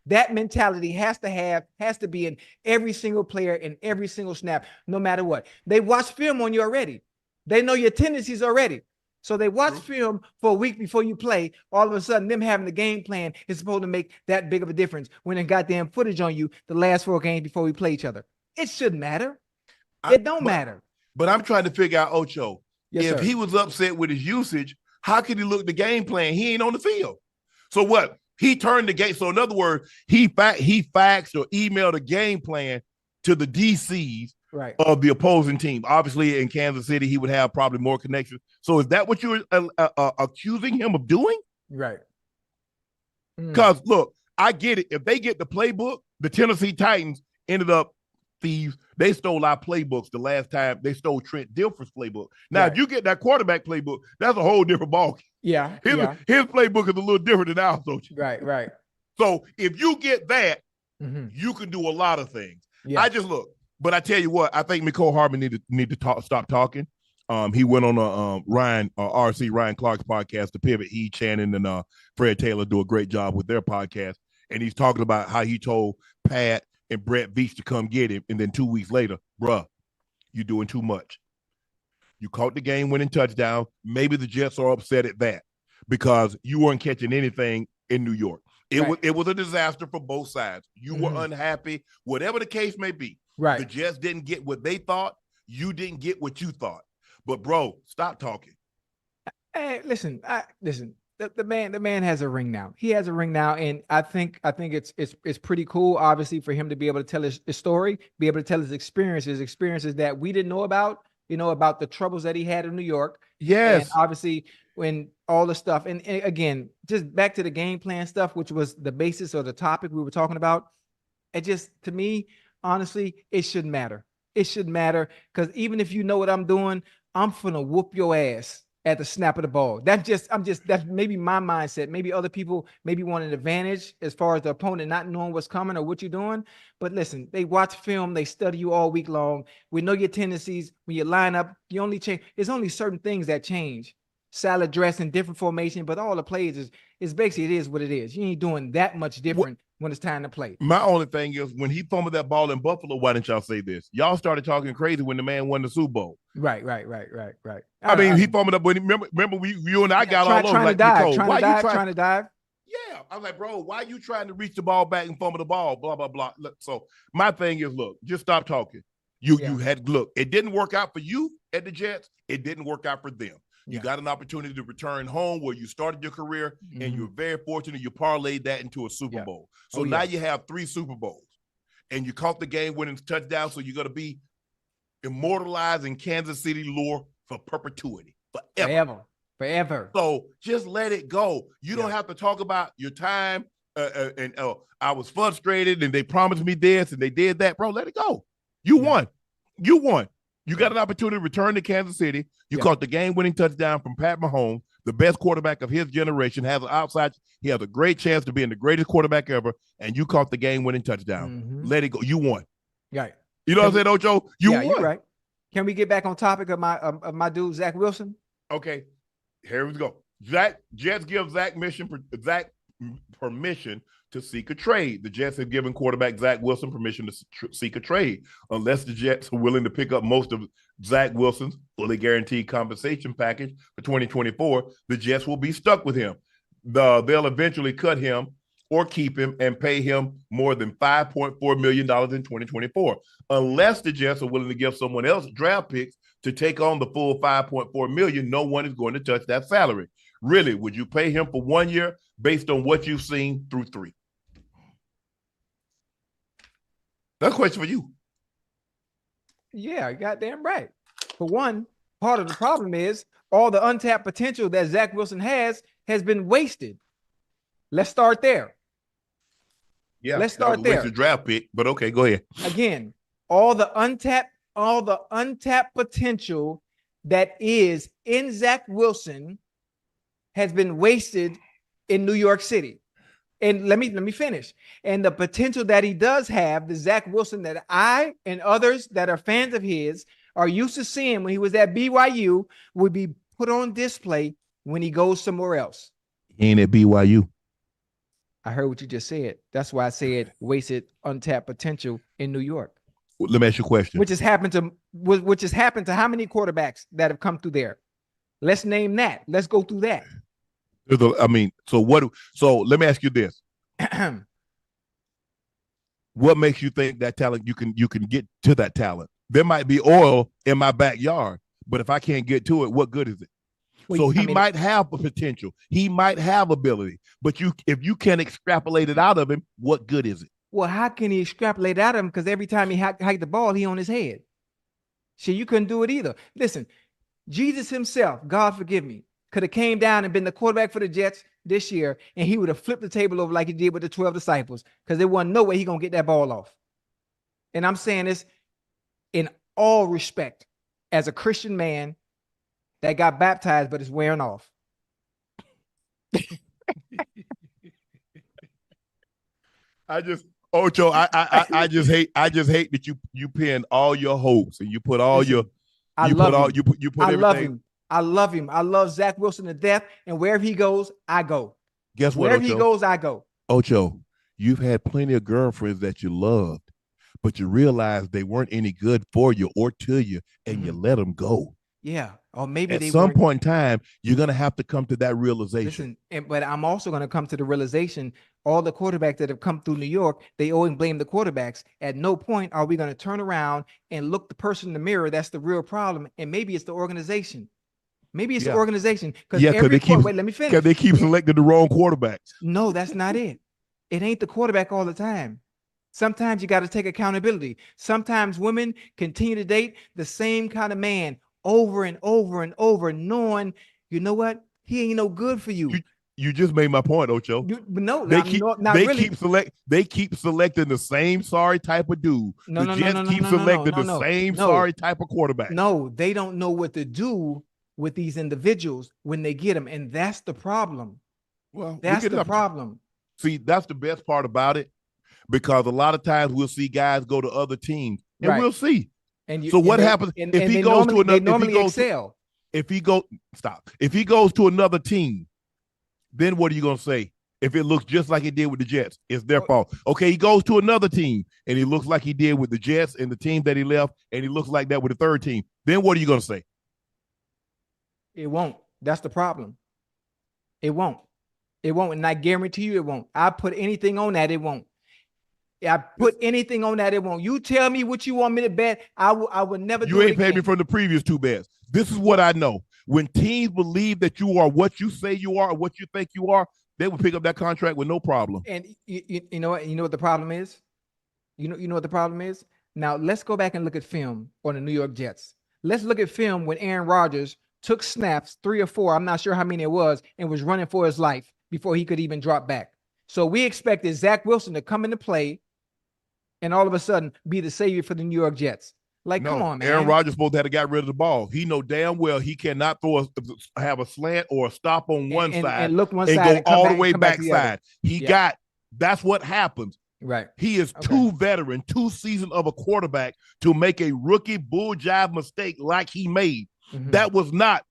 That mentality has to be in every single player in every single snap, no matter what. They watch film on you already. They know your tendencies already. So they watch film for a week before you play. All of a sudden, them having the game plan is supposed to make that big of a difference when they got damn footage on you the last 4 games before we play each other. It shouldn't matter. It don't matter. But I'm trying to figure out, Ocho, if he was upset with his usage, how could he look the game plan? He ain't on the field. So what? He turned the game. So in other words, he faxed or emailed a game plan to the DCs of the opposing team. Obviously, in Kansas City, he would have probably more connections. So is that what you're accusing him of doing? Right. Because, look, I get it. If they get the playbook, the Tennessee Titans ended up thieves. They stole our playbooks the last time. They stole Trent Dilfer's playbook. Now, if you get that quarterback playbook, that's a whole different ballgame. Yeah. His playbook is a little different than ours, don't you? Right. So if you get that, you can do a lot of things. I just look. But I tell you what, I think Mecole Hardman need to stop talking. He went on a Ryan Clark's podcast, The Pivot. He, Shannon, and Fred Taylor do a great job with their podcast. And he's talking about how he told Pat and Brett Veach to come get him. And then 2 weeks later, bruh, you're doing too much. You caught the game-winning touchdown. Maybe the Jets are upset at that because you weren't catching anything in New York. It was a disaster for both sides. You were unhappy, whatever the case may be. Right. The Jets didn't get what they thought. You didn't get what you thought. But bro, stop talking. Hey, listen. The man has a ring now. He has a ring now, and I think it's pretty cool, obviously, for him to be able to tell his story, be able to tell his experiences that we didn't know about. About the troubles that he had in New York. Yes. And obviously, when all the stuff, and again, just back to the game plan stuff, which was the basis or the topic we were talking about. It just, to me, honestly, it shouldn't matter. It shouldn't matter because even if you know what I'm doing, I'm finna whoop your ass at the snap of the ball. That's maybe my mindset. Maybe other people maybe want an advantage as far as the opponent not knowing what's coming or what you're doing. But listen, they watch film, they study you all week long. We know your tendencies. When you line up, you only change. There's only certain things that change. Salad dressing, different formation, but all the plays is basically it is what it is. You ain't doing that much different when it's time to play. My only thing is when he fumbled that ball in Buffalo, why didn't y'all say this? Y'all started talking crazy when the man won the Super Bowl. Right. I mean, he fumbled up when remember you and I got all over trying like to dive, Nicole. trying to dive. Yeah. I was like, bro, why are you trying to reach the ball back and fumble the ball? Blah, blah, blah. Look, so my thing is, look, just stop talking. You had, look, it didn't work out for you at the Jets. It didn't work out for them. You got an opportunity to return home where you started your career, and you're very fortunate you parlayed that into a Super Bowl. So now you have 3 Super Bowls, and you caught the game-winning touchdown, so you're going to be immortalized in Kansas City lore for perpetuity, forever. So just let it go. You don't have to talk about your time and I was frustrated and they promised me this and they did that. Bro, let it go. You won. You got an opportunity to return to Kansas City. You caught the game-winning touchdown from Pat Mahomes, the best quarterback of his generation, he has a great chance to be the greatest quarterback ever, and you caught the game-winning touchdown. Let it go. You won. Right. You know what I'm saying, Ocho? You won. You're right. Can we get back on topic of my dude, Zach Wilson? Okay. Here we go. Jets give Zach permission to seek a trade. The Jets have given quarterback Zach Wilson permission to seek a trade. Unless the Jets are willing to pick up most of Zach Wilson's fully guaranteed compensation package for 2024, the Jets will be stuck with him. They'll eventually cut him or keep him and pay him more than $5.4 million in 2024. Unless the Jets are willing to give someone else draft picks to take on the full $5.4 million, no one is going to touch that salary. Really, would you pay him for 1 year based on what you've seen through 3? That's a question for you. Yeah, goddamn right. For one, part of the problem is all the untapped potential that Zach Wilson has been wasted. Let's start there. Yeah, let's start there. Wasted draft pick, but okay, go ahead. Again, all the untapped potential that is in Zach Wilson has been wasted in New York City. And let me finish. And the potential that he does have, the Zach Wilson that I and others that are fans of his are used to seeing when he was at BYU, would be put on display when he goes somewhere else. He ain't at BYU. I heard what you just said. That's why I said wasted untapped potential in New York. Let me ask you a question. Which has happened to how many quarterbacks that have come through there? Let's name that. Let's go through that. So let me ask you this. What makes you think that talent you can get to that talent? There might be oil in my backyard, but if I can't get to it, what good is it? Well, he might have a potential. He might have ability, but if you can't extrapolate it out of him, what good is it? Well, how can he extrapolate out of him? Because every time he hiked the ball, he on his head. Shit, you couldn't do it either. Listen, Jesus himself, God forgive me, could have came down and been the quarterback for the Jets this year, and he would have flipped the table over like he did with the 12 disciples, because there wasn't no way he gonna get that ball off. And I'm saying this in all respect as a Christian man that got baptized but is wearing off. Ocho, I just hate that you pinned all your hopes and you put all you put everything. I love him. I love Zach Wilson to death, and wherever he goes, I go. Guess what? Wherever he goes, I go. Ocho, you've had plenty of girlfriends that you loved, but you realized they weren't any good for you or to you, and you let them go. Yeah, or maybe at some point in time, you're gonna have to come to that realization. Listen, but I'm also gonna come to the realization: all the quarterbacks that have come through New York, they always blame the quarterbacks. At no point are we gonna turn around and look the person in the mirror. That's the real problem, and maybe it's the organization. Maybe it's the organization. Because wait, let me finish. Because they keep selecting the wrong quarterbacks. No, that's not it. It ain't the quarterback all the time. Sometimes you got to take accountability. Sometimes women continue to date the same kind of man over and over and over, knowing, you know what, he ain't no good for you. You just made my point, Ocho. They keep selecting the same sorry type of dude. Keep selecting the same sorry type of quarterback. No, they don't know what to do with these individuals when they get them, and that's the problem. Well, that's the problem. See, that's the best part about it, because a lot of times we'll see guys go to other teams, and we'll see. So what happens if he goes to another? If he goes to another team, then what are you gonna say? If it looks just like it did with the Jets, it's their fault. Okay, he goes to another team and he looks like he did with the Jets and the team that he left, and he looks like that with the third team. Then what are you gonna say? It won't. That's the problem. It won't. It won't, and I guarantee you it won't. I put anything on that, it won't. I put anything on that, it won't. You tell me what you want me to bet. I will never do it again. You ain't paid me from the previous 2 bets. This is what I know. When teams believe that you are what you say you are or what you think you are, they will pick up that contract with no problem. And you know what? You know what the problem is? You know what the problem is? Now, let's go back and look at film on the New York Jets. Let's look at film when Aaron Rodgers took snaps, 3 or 4, I'm not sure how many it was, and was running for his life before he could even drop back. So we expected Zach Wilson to come into play and all of a sudden be the savior for the New York Jets. Like, come on, man. Aaron Rodgers supposed to have got rid of the ball. He know damn well he cannot have a slant or a stop on one side and look one and side go all the way backside. That's what happens. Right. He is too veteran, 2 seasons of a quarterback to make a rookie bull jive mistake like he made. Mm-hmm. That was not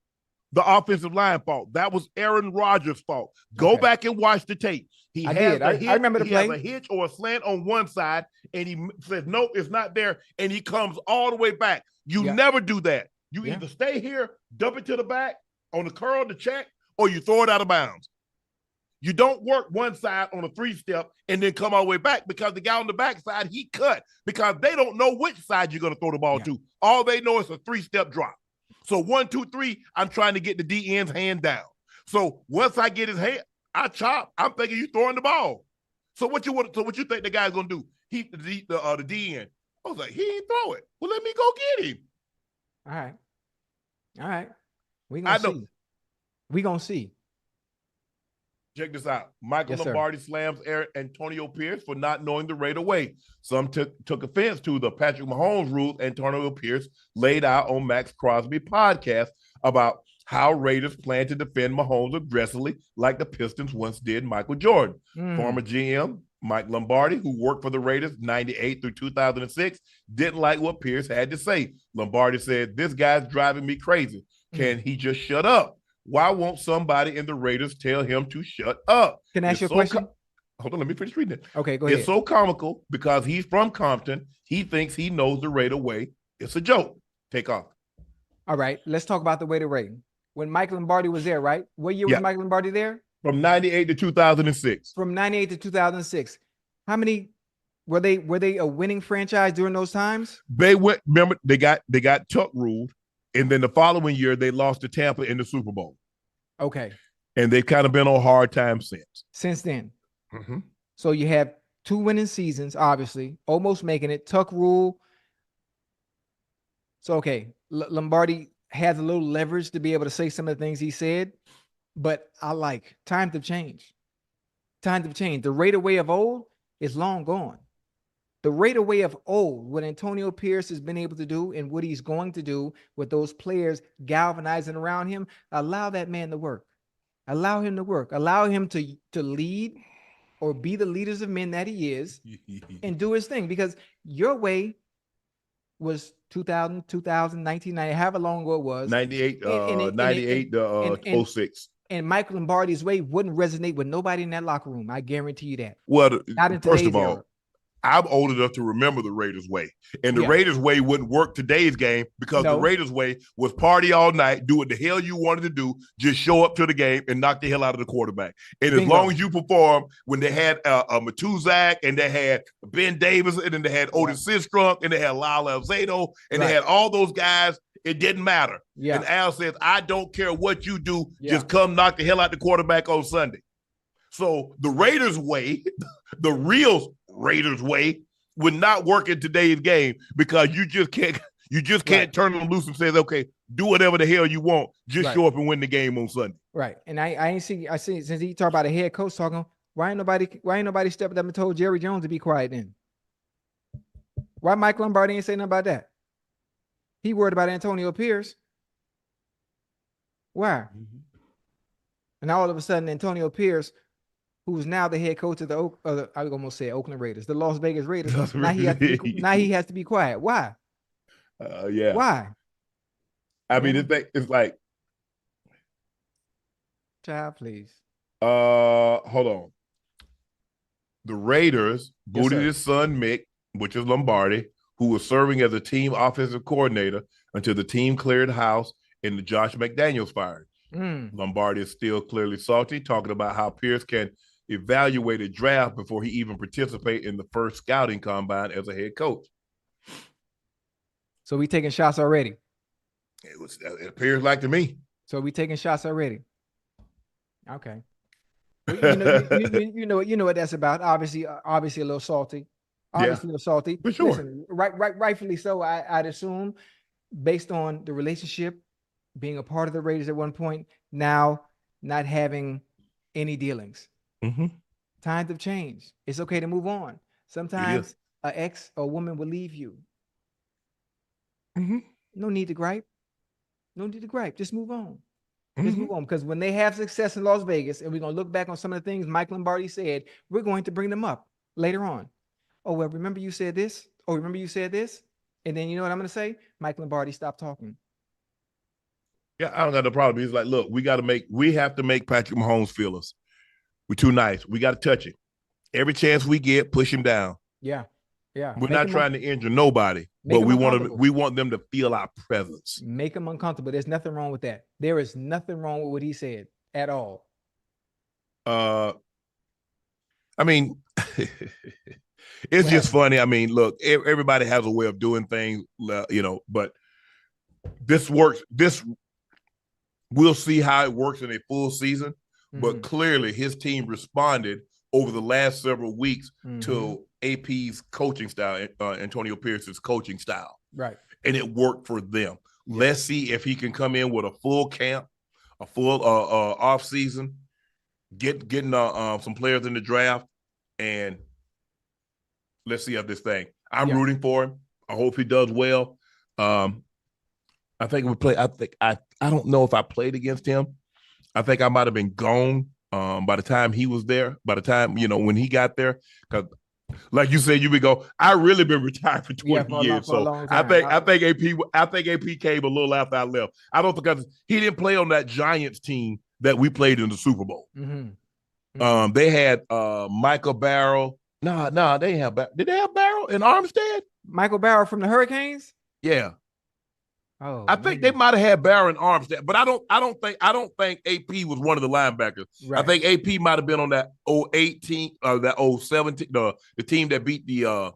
the offensive line fault. That was Aaron Rodgers' fault. Go back and watch the tape. I remember the play. He has a hitch or a slant on one side, and he says, nope, it's not there, and he comes all the way back. You never do that. You either stay here, dump it to the back on the curl, the check, or you throw it out of bounds. You don't work one side on a 3-step and then come all the way back, because the guy on the backside, he cut, because they don't know which side you're going to throw the ball to. All they know is a 3-step drop. So 1, 2, 3, I'm trying to get the DN's hand down. So once I get his hand, I chop. I'm thinking you throwing the ball. So what you think the guy's gonna do? The DN. I was like, he ain't throw it. Well, let me go get him. All right. We gonna see. Check this out. Michael Lombardi slams Antonio Pierce for not knowing the Raider way. Some took offense to the Patrick Mahomes rules Antonio Pierce laid out on Max Crosby podcast about how Raiders plan to defend Mahomes aggressively like the Pistons once did Michael Jordan. Former GM Mike Lombardi, who worked for the Raiders 98 through 2006, didn't like what Pierce had to say. Lombardi said, "This guy's driving me crazy. Can he just shut up? Why won't somebody in the Raiders tell him to shut up?" Can I ask you a question? Hold on, let me finish reading it. Okay, go ahead. It's so comical because he's from Compton. He thinks he knows the Raider way. It's a joke. Take off. All right, let's talk about the Raider way. When Mike Lombardi was there, right? What year was Mike Lombardi there? From 98 to 2006. From 98 to 2006. How many were they a winning franchise during those times? They went, remember, they got tuck ruled, and then the following year they lost to Tampa in the Super Bowl. Okay. And they've kind of been on hard times since. Since then. Mm-hmm. So you have 2 winning seasons, obviously, almost making it, tuck rule. So, okay, Lombardi has a little leverage to be able to say some of the things he said, but I like times have changed. Times have changed. The Raider way of old is long gone. The Raider way of old, what Antonio Pierce has been able to do and what he's going to do with those players galvanizing around him, allow that man to work. Allow him to work. Allow him to lead or be the leaders of men that he is and do his thing, because your way was 2000, 1990, however long ago it was. 98, 06. And Michael Lombardi's way wouldn't resonate with nobody in that locker room. I guarantee you that. Well, not in first of all, era. I'm old enough to remember the Raiders way. And the Raiders way wouldn't work today's game because the Raiders way was party all night, do what the hell you wanted to do, just show up to the game and knock the hell out of the quarterback. And as long as you perform, when they had Matuzak and they had Ben Davis and then they had Otis Sistrunk and they had Lyle Alzado and they had all those guys, it didn't matter. Yeah. And Al says, I don't care what you do, just come knock the hell out the quarterback on Sunday. So the Raiders way, the real Raiders way, would not work in today's game because you just can't turn them loose and say, okay, do whatever the hell you want, just show up and win the game on Sunday. Right. And I see since he talked about a head coach talking, why ain't nobody stepped up and told Jerry Jones to be quiet then? Why Mike Lombardi ain't say nothing about that? He worried about Antonio Pierce. Why? Mm-hmm. And all of a sudden, Antonio Pierce, who's now the head coach of I was almost say Oakland Raiders, the Las Vegas Raiders. Now he has to be quiet. Why? Why? I mean, it's like, child, please. Hold on. The Raiders booted his son Mick, which is Lombardi, who was serving as a team offensive coordinator until the team cleared house and the Josh McDaniels fired. Lombardi is still clearly salty, talking about how Pierce can evaluate a draft before he even participate in the first scouting combine as a head coach. So we taking shots already. It appears like to me. So we taking shots already. Okay. Well, you know what that's about. Obviously a little salty. Obviously a little salty. For sure. Listen, rightfully so. I'd assume, based on the relationship, being a part of the Raiders at one point, now not having any dealings. Mm-hmm. Times have changed. It's okay to move on. Sometimes an ex or woman will leave you. Mm-hmm. No need to gripe. Just move on. Just move on. Because when they have success in Las Vegas, and we're going to look back on some of the things Mike Lombardi said, we're going to bring them up later on. Oh, well, remember you said this? Oh, remember you said this? And then you know what I'm going to say? Mike Lombardi, stop talking. Yeah, I don't got no problem. He's like, look, we have to make Patrick Mahomes feel us. We're too nice. We got to touch it. Every chance we get, push him down. Yeah. We're not trying to injure nobody, but we want them to feel our presence. Make them uncomfortable. There's nothing wrong with that. There is nothing wrong with what he said at all. I mean, it's just funny. I mean, look, everybody has a way of doing things, but this works. We'll see how it works in a full season, but clearly his team responded over the last several weeks to AP's coaching style, Antonio Pierce's coaching style. Right. And it worked for them. Yeah. Let's see if he can come in with a full camp, a full off season, getting some players in the draft, and let's see how this thing. I'm rooting for him. I hope he does well. I think I don't know if I played against him. I think I might have been gone by the time he was there, by the time, when he got there, because like you said, you would go, I really been retired for 20 years. So I think AP came a little after I left. I don't, because he didn't play on that Giants team that we played in the Super Bowl. They had Michael Barrow. No, they didn't have Barrow. Did they have Barrow in Armstead? Michael Barrow from the Hurricanes? Yeah. Oh, I think they might have had Barrow and Armstead, but I don't think AP was one of the linebackers. Right. I think AP might have been on that 018, that 017, the team that beat the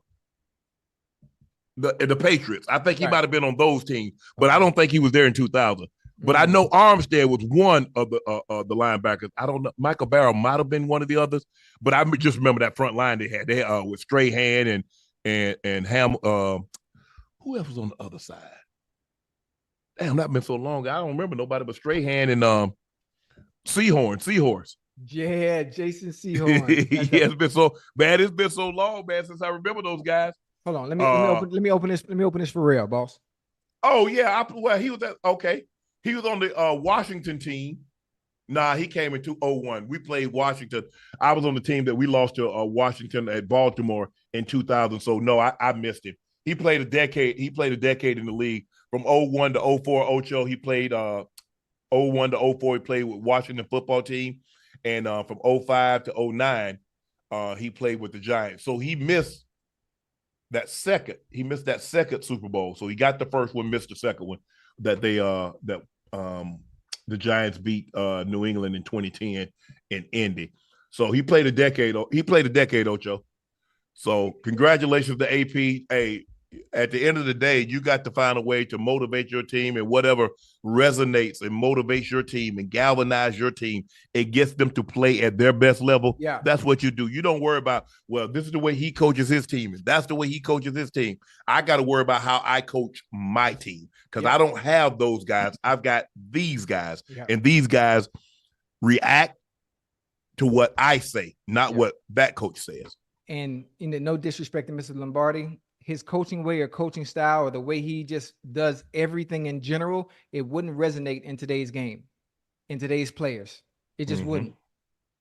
Patriots. I think he might have been on those teams, but I don't think he was there in 2000. But I know Armstead was one of the linebackers. I don't know. Michael Barrow might have been one of the others, but I just remember that front line they had. They had with Strahan and Ham. Who else was on the other side? Damn, that been so long. I don't remember nobody but Strahan and Seahorse. Yeah, Jason Seahorse. It's been so bad. It's been so long, man, since I remember those guys. Hold on, let me open this. Let me open this for real, boss. Oh yeah, he was okay. He was on the Washington team. Nah, he came in 2001. We played Washington. I was on the team that we lost to Washington at Baltimore in 2000. So no, I missed him. He played a decade. He played a decade in the league. From 01 to 04, Ocho, he played 01 to 04, he played with Washington football team. And from 05 to 09, he played with the Giants. So he missed that second. He missed that second Super Bowl. So he got the first one, missed the second one that the Giants beat New England in 2010 in Indy. So he played a decade. He played a decade, Ocho. So congratulations to AP. Hey, at the end of the day, you got to find a way to motivate your team, and whatever resonates and motivates your team and galvanize your team, it gets them to play at their best level. Yeah. That's what you do. You don't worry about, well, this is the way he coaches his team, and that's the way he coaches his team. I got to worry about how I coach my team, because I don't have those guys. I've got these guys, and these guys react to what I say, not what that coach says. And no disrespect to Mr. Lombardi, his coaching way or coaching style, or the way he just does everything in general, it wouldn't resonate in today's game, in today's players. It just wouldn't.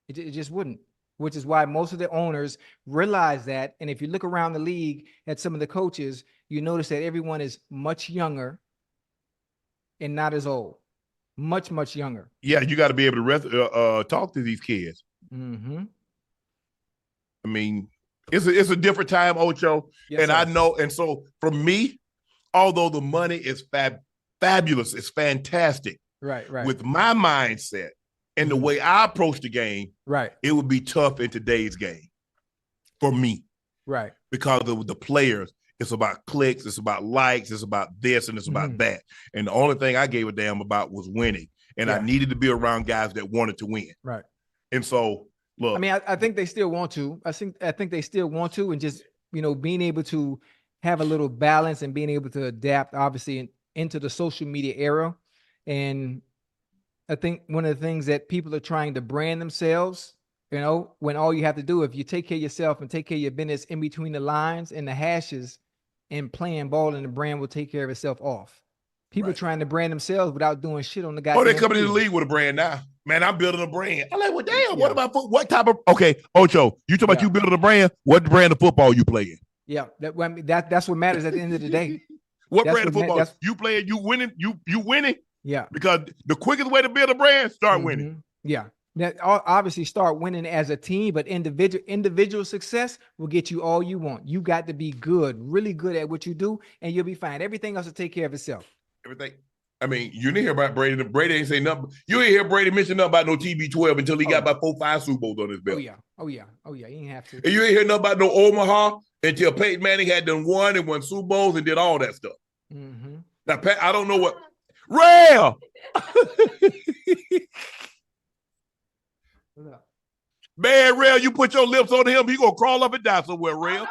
It just wouldn't, which is why most of the owners realize that. And if you look around the league at some of the coaches, you notice that everyone is much younger and not as old. Much, much younger. Yeah, you got to be able to talk to these kids. I mean, it's a different time, Ocho. Yes, and sir. I know, and so for me, although the money is fabulous, it's fantastic. Right. With my mindset and the way I approach the game, it would be tough in today's game for me. Right. Because of the players, it's about clicks, it's about likes, it's about this, and it's about that. And the only thing I gave a damn about was winning. And I needed to be around guys that wanted to win. Right. And so, look. I mean, I think they still want to. I think they still want to, and just, being able to have a little balance and being able to adapt, obviously, into the social media era. And I think one of the things that people are trying to brand themselves, when all you have to do, if you take care of yourself and take care of your business in between the lines and the hashes and playing ball, and the brand will take care of itself off. People trying to brand themselves without doing shit on the guy. Oh, they're coming in the league with a brand now. Man, I'm building a brand. I'm like, well, damn, what about what type of okay, Ocho, you talking about you building a brand? What brand of football you playing? Yeah, that's what matters at the end of the day. What brand of football you playing? You winning? You winning? Yeah. Because the quickest way to build a brand, start winning. Yeah. That obviously start winning as a team, but individual success will get you all you want. You got to be good, really good at what you do, and you'll be fine. Everything else will take care of itself. Everything. I mean, you didn't hear about Brady. Brady ain't say nothing. You ain't hear Brady mention nothing about no TB12 until he got about 4-5 Super Bowls on his belt. Oh yeah. You ain't have to. And you ain't hear nothing about no Omaha until Peyton Manning had done won and won Super Bowls and did all that stuff. Now, Pat, I don't know what. Rail! Man, Rail, you put your lips on him, he gonna crawl up and down somewhere, Rail.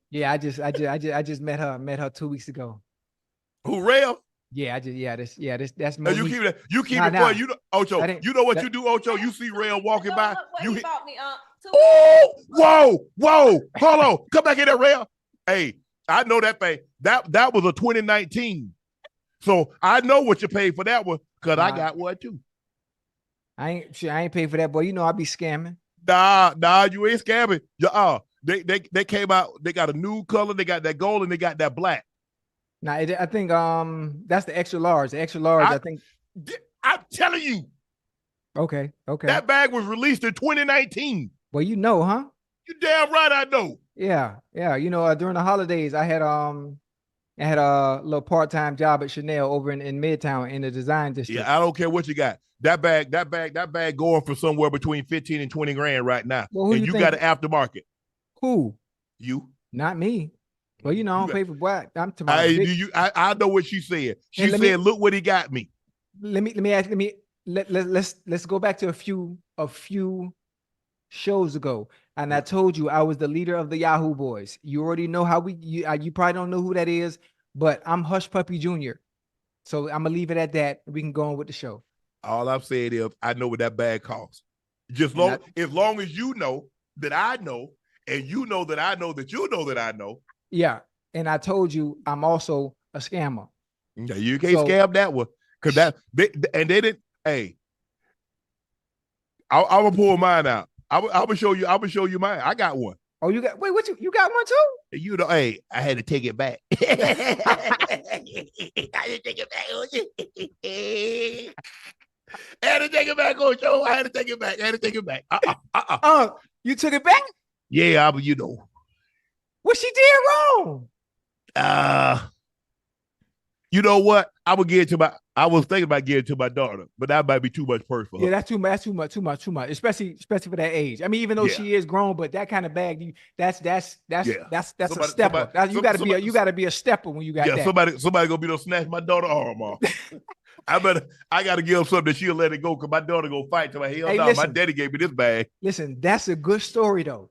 Yeah, I just met her 2 weeks ago. Who, Rail? Yeah, that's my. You keep it fun. You know, Ocho. You know what you do, Ocho? You see Rail walking by. You hit. Oh, whoa! Hold on, come back in there, Rail. Hey, I know that thing. That was a 2019. So I know what you paid for that one because I got one too. I ain't paid for that, boy. I be scamming. Nah, you ain't scamming. They came out. They got a new color. They got that gold and they got that black. Nah, I think that's the extra large. The extra large, I think. I'm telling you. Okay. That bag was released in 2019. Well, huh? You damn right I know. Yeah. During the holidays, I had a little part-time job at Chanel over in Midtown in the design district. Yeah, I don't care what you got. That bag going for somewhere between 15 and 20 grand right now. Well, and you got an aftermarket. Who? You. Not me. Well, I don't pay for what. I'm to I know what she said. She said, "Look what he got me." Let's go back to a few shows ago, and I told you I was the leader of the Yahoo Boys. You already know how you probably don't know who that is, but I'm Hush Puppy Jr. So I'm gonna leave it at that. We can go on with the show. All I'm saying is I know what that bag costs. As long as you know that I know, and you know that I know that you know that I know. Yeah, and I told you I'm also a scammer. Yeah, you can't scam that one because they didn't. Hey, I'm gonna pull mine out. I will show you. I will show you mine. I got one. Oh, you got? Wait, what? You got one too? Hey, I had to take it back. I had to take it back. I had to take it back, Ocho. I had to take it back. You took it back? Yeah, What she did wrong? You know what? I was thinking about giving it to my daughter, but that might be too much purse for her. Yeah, that's too much. Especially for that age. I mean, even though she is grown, but that kind of bag, that's a stepper. You gotta be a stepper when you got that. Somebody gonna be able to snatch my daughter's arm off. I gotta give her something that she'll let it go because my daughter gonna fight till my daddy gave me this bag. Listen, that's a good story though.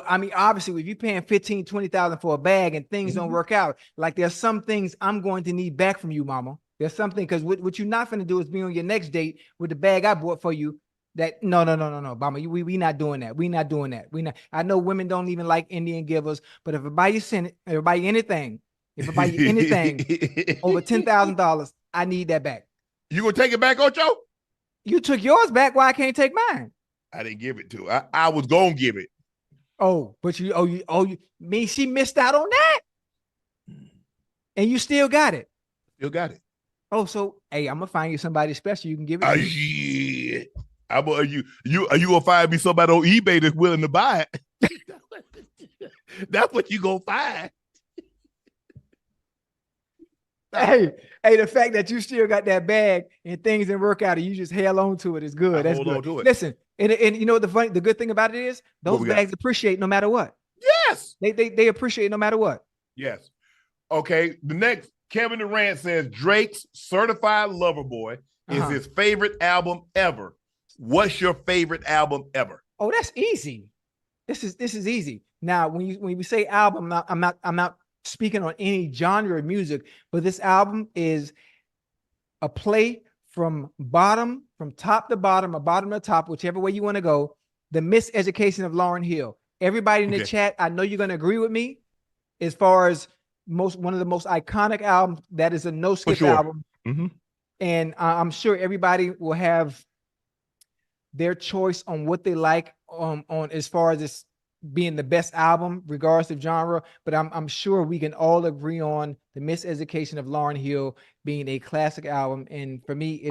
I mean, obviously, if you're paying $15,000, $20,000 for a bag and things don't work out, like there's some things I'm going to need back from you, mama. There's something because what you're not going to do is be on your next date with the bag I bought for you. That no, mama, we not doing that. We not doing that. We not. I know women don't even like Indian givers, but if I buy you anything over $10,000, I need that back. You gonna take it back, Ocho? You took yours back. Why I can't take mine? I didn't give it to her. I was gonna give it. Oh, but she missed out on that, and you still got it. Still got it. Oh, so hey, I'm gonna find you somebody special you can give it to. Shit. Are you gonna find me somebody on eBay that's willing to buy it? That's what you gonna find. Hey, the fact that you still got that bag and things didn't work out and you just held on to it is good. That's hold good. on to it. Listen, and you know the good thing about it is those bags appreciate no matter what. Yes. They appreciate no matter what. Yes. Okay. The next, Kevin Durant says Drake's Certified Lover Boy is his favorite album ever. What's your favorite album ever? Oh, that's easy. This is easy. Now, when we say album, I'm not speaking on any genre of music, but this album is a play from top to bottom, or bottom to top, whichever way you want to go. The Miseducation of Lauryn Hill. Everybody in the chat, I know you're going to agree with me as far as one of the most iconic albums. That is a no skip album. And I'm sure everybody will have their choice on what they like on as far as this being the best album, regardless of genre. But I'm sure we can all agree on the Miseducation of Lauryn Hill being a classic album. And for me,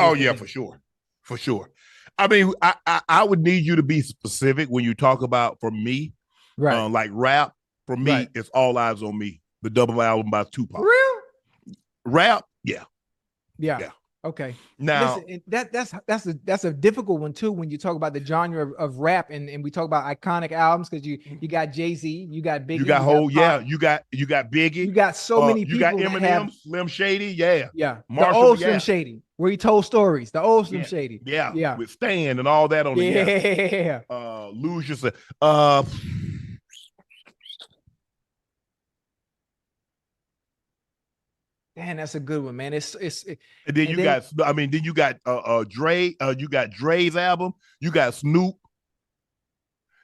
for sure. I mean, I would need you to be specific when you talk about, for me, right? Like rap. For me, it's All Eyes on Me, the double album by Tupac. Real rap, yeah. Okay. Now listen, that's a difficult one too when you talk about the genre of rap and we talk about iconic albums, because you got Jay-Z, you got Biggie, you got you got Biggie, you got so many people. You got Eminem, Slim Shady, Marshall, the old Slim Shady, where he told stories, the old Slim Shady, with Stan and all that on the Lose Yourself. Man, that's a good one, man. And then you got Dre, you got Dre's album, you got Snoop,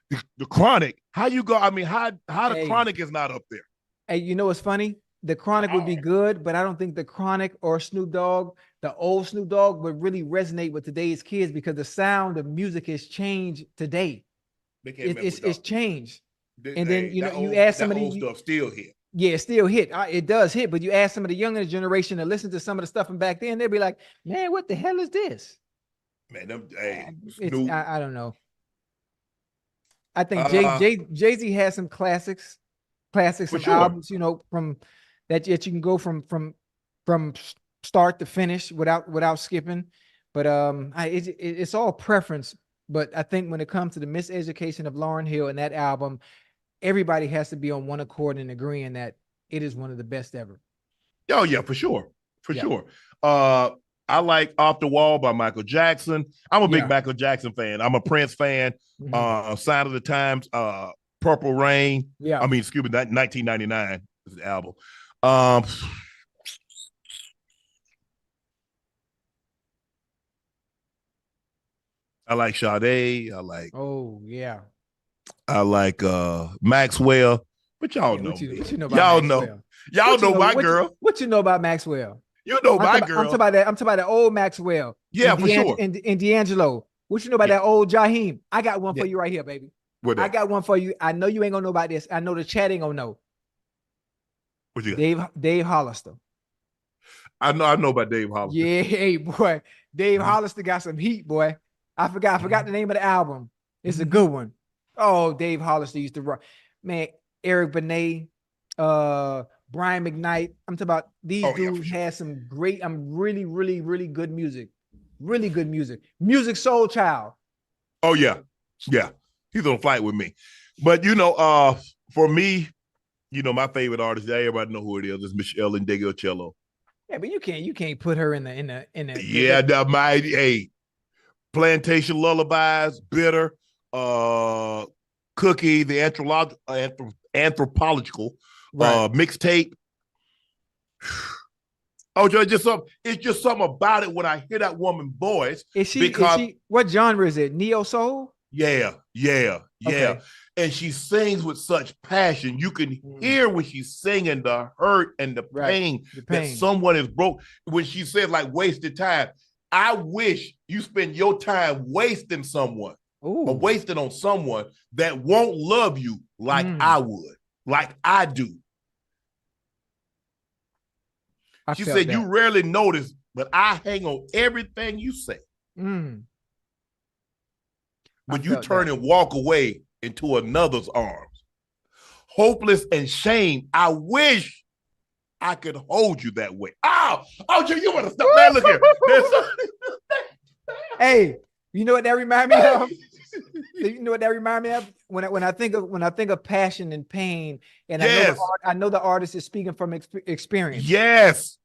the Chronic. How you go? I mean, how the Chronic is not up there? Hey, you know what's funny? The Chronic would be good, but I don't think the Chronic or Snoop Dogg, the old Snoop Dogg, would really resonate with today's kids, because the sound of music has changed today. It's changed. And then you ask somebody, old stuff still hit. Yeah, it still hit. It does hit, but you ask some of the younger generation to listen to some of the stuff from back then, they'll be like, "Man, what the hell is this?" Man, I don't know. I think Jay-Z has some classics, some albums, from that you can go from start to finish without skipping. But it's all preference. But I think when it comes to the Miseducation of Lauryn Hill and that album, everybody has to be on one accord and agreeing that it is one of the best ever. Oh yeah, for sure. Sure. I like Off the Wall by Michael Jackson. I'm a big Michael Jackson fan. I'm a Prince fan. Sign of the Times, Purple Rain. Yeah. I mean, excuse me, 1999 is the album. I like Sade. I like Maxwell. But y'all know me. Y'all know my girl. What you know about Maxwell? You know my girl. I'm talking about the old Maxwell. Yeah, for sure. And D'Angelo. What you know about that old Jaheim? I got one for you right here, baby. I got one for you. I know you ain't gonna know about this. I know the chat ain't gonna know. What you got? Dave Hollister. I know about Dave Hollister. Yeah, hey boy. Dave Hollister got some heat, boy. I forgot the name of the album. It's a good one. Oh, Dave Hollister used to rock. Man, Eric Benet, Brian McKnight. I'm talking about these dudes had some great, really, really, really good music. Really good music. Music Soul Child. Oh, yeah. Yeah. He's on flight with me. But, for me, my favorite artist, everybody know who it is Michelle Ndegeocello. Yeah, but you can't put her in the Yeah, Plantation Lullabies, Bitter, Cookie, the anthropological mixtape. Oh, it's just something about it when I hear that woman's voice. Is she what genre is it? Neo soul? Yeah. Okay. And she sings with such passion. You can hear when she's singing the hurt and the pain that someone is broke. When she says like wasted time, I wish you spend your time wasting someone or wasting on someone that won't love you like I would, like I do. She said, you rarely notice, but I hang on everything you say. When you turn and walk away into another's arms, hopeless and shame, I wish I could hold you that way. Oh, Ocho, you want to stop, man? Look here. Hey, you know what that remind me of? You know what that remind me of? When I think of passion and pain, and yes. I know the artist is speaking from experience. Yes.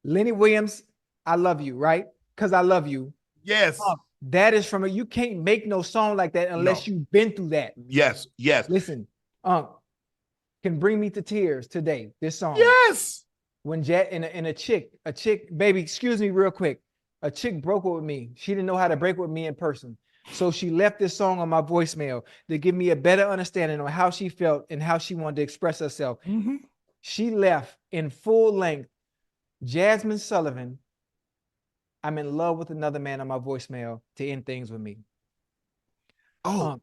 Lenny Williams, I love you, right? Because I love you. Yes. That is from you can't make no song like that unless you've been through that. Yes. Yes. Listen, can bring me to tears today. This song. Yes. When Jet and a chick, baby, excuse me real quick. A chick broke up with me. She didn't know how to break with me in person. So she left this song on my voicemail to give me a better understanding on how she felt and how she wanted to express herself. Mm-hmm. She left in full length. Jasmine Sullivan, I'm in love with another man on my voicemail to end things with me. Oh,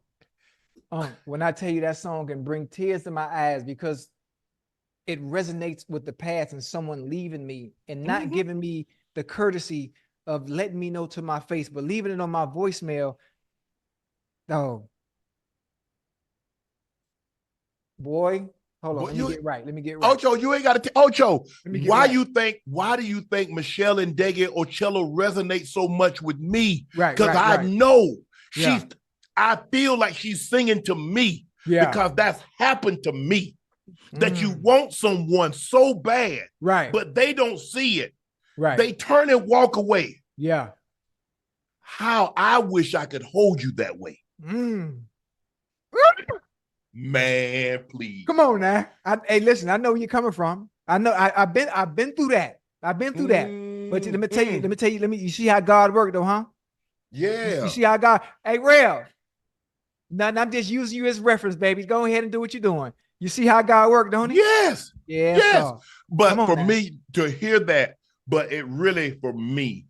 when I tell you that song can bring tears to my eyes because it resonates with the past and someone leaving me and not giving me the courtesy of letting me know to my face, but leaving it on my voicemail. Oh, boy, hold on. Let me get right. Ocho, you ain't got to. Ocho, why do you think Mecole and Drea Ochocinco resonate so much with me? Right. Because I know I feel like she's singing to me. Yeah. Because that's happened to me. That you want someone so bad, right? But they don't see it. Right. They turn and walk away. Yeah. How I wish I could hold you that way. Man, please. Come on now. Hey, listen, I know where you're coming from. I know I've been through that. But let me tell you, you see how God worked though, huh? Yeah. You see how God, hey, Real. Now I'm just using you as reference, baby. Go ahead and do what you're doing. You see how God worked, don't he? Yes. Yeah. Yes. But for me to hear that, but it really, for me,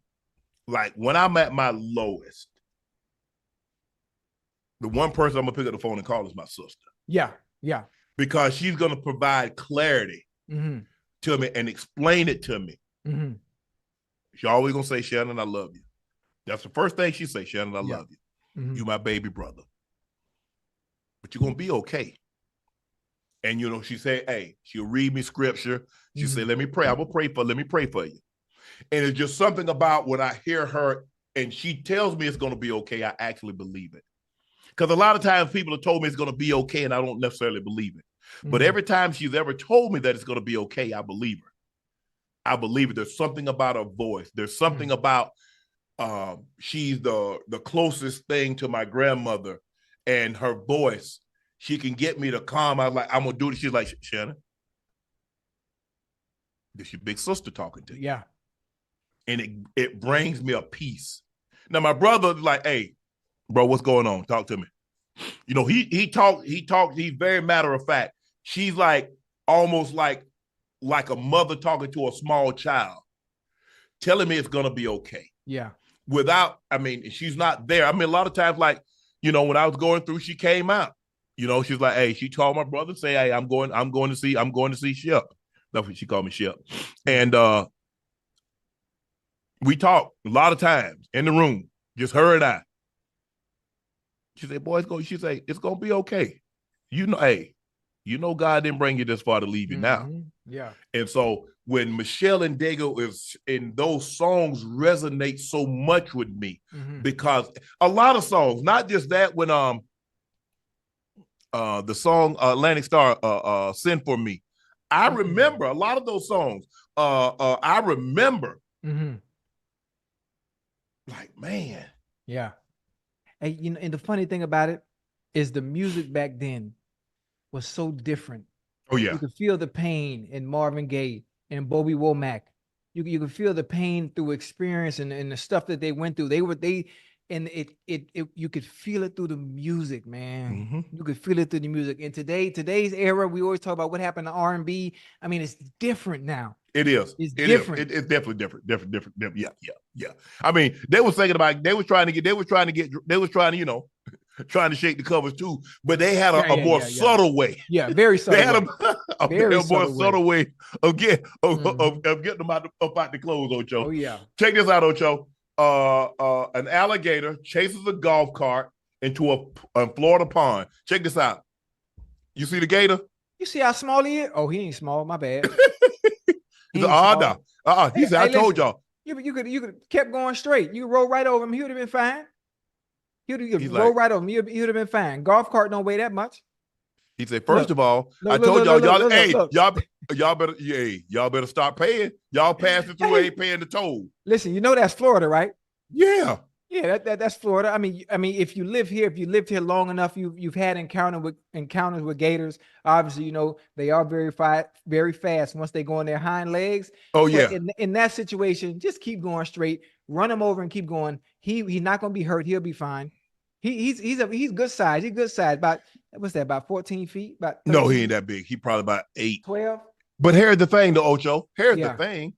like when I'm at my lowest, the one person I'm gonna pick up the phone and call is my sister. Yeah. Yeah. Because she's gonna provide clarity to me and explain it to me. She always gonna say, Shannon, I love you. That's the first thing she say, Shannon, I love you. You my baby brother. But you're gonna be okay. And you know, she said, hey, she'll read me scripture. She said, let me pray. Let me pray for you. And it's just something about when I hear her and she tells me it's gonna be okay, I actually believe it. Because a lot of times people have told me it's gonna be okay and I don't necessarily believe it. But every time she's ever told me that it's gonna be okay, I believe her. I believe it. There's something about her voice. There's something about she's the closest thing to my grandmother, and her voice, she can get me to calm. I was like, I'm gonna do this. She's like, Shannon, this your big sister talking to you. Yeah. And it brings me a peace. Now my brother's like, hey, bro, what's going on? Talk to me. You know, he talks, he's very matter of fact. She's like almost like a mother talking to a small child, telling me it's gonna be okay. Yeah. Without, I mean, she's not there. I mean, a lot of times, like, you know, when I was going through, she came out. You know, she's like, hey, she called my brother and say, hey, I'm going to see Shep. That's what she called me, Shep. And we talked a lot of times in the room, just her and I. She said, boy, she said, it's gonna be okay. You know, hey, you know God didn't bring you this far to leave you now. Yeah. And so when Mecole and Drea is in those songs resonate so much with me because a lot of songs, not just that, when the song Atlantic Star Send For Me. I remember a lot of those songs. I remember like, man. Yeah. And you know, and the funny thing about it is the music back then was so different. Oh yeah. You could feel the pain in Marvin Gaye and Bobby Womack. You could feel the pain through experience and the stuff that they went through. You could feel it through the music, man. You could feel it through the music. And today's era, we always talk about what happened to R&B. I mean, it's different now. It is. It's different. It's definitely different. Different. Yeah. I mean, they were trying to, you know, trying to shake the covers too, but they had a more subtle way. Yeah, very subtle. They had a more subtle way of getting them up out the clothes, Ocho. Oh yeah. Check this out, Ocho. An alligator chases a golf cart into a Florida pond. Check this out. You see the gator? You see how small he is? Oh, he ain't small. My bad. He said, "Oh no, he said, I told listen, y'all." You could kept going straight. You roll right over him. He would have been fine. He'd roll right over him. He would have been fine. Golf cart don't weigh that much. He said, first of all, I look, told y'all, look. y'all better start paying. Y'all passing through ain't paying the toll. Listen, you know that's Florida, right? Yeah. Yeah, that's Florida. I mean, if you lived here long enough, you've had encounters with gators. Obviously, you know they are very fast once they go on their hind legs. Oh But yeah. in that situation, just keep going straight, run him over and keep going. He's not gonna be hurt. He'll be fine. He's good size. He's good size. About what's that? About 14 feet. About 13, no, he ain't that big. He probably about 8, 12. But here's the thing, though, Ocho. Here's the thing,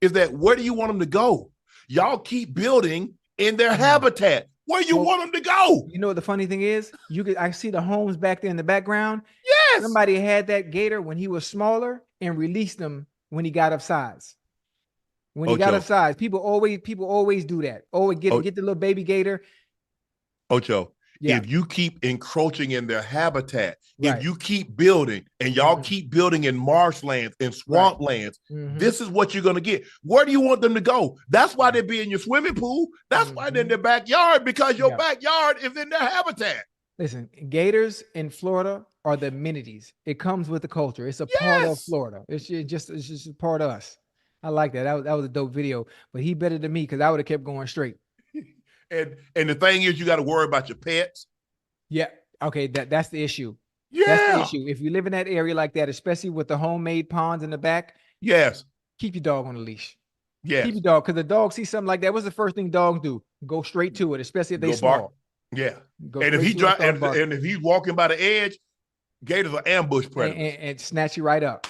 is that where do you want them to go? Y'all keep building in their habitat. Where you want them to go? You know what the funny thing is? I see the homes back there in the background. Yes. Somebody had that gator when he was smaller and released him when he got up size. When he got up size, people always do that. Always get the little baby gator. Ocho, if you keep encroaching in their habitat, if you keep building and y'all keep building in marshlands and swamplands, this is what you're going to get. Where do you want them to go? That's why they're in your swimming pool. That's why they're in their backyard, because your backyard is in their habitat. Listen, gators in Florida are the amenities. It comes with the culture. It's a part of Florida. It's just a part of us. I like that. That was a dope video, but he better than me because I would have kept going straight. And the thing is, you got to worry about your pets. Yeah. Okay. That's the issue. Yeah. That's the issue. If you live in that area like that, especially with the homemade ponds in the back. Yes. Keep your dog on the leash. Yes. Keep your dog, because the dog sees something like that. What's the first thing dogs do? Go straight to it, especially if they small. Bark. Yeah. And if he's walking by the edge, gators are ambush predators and snatch you right up.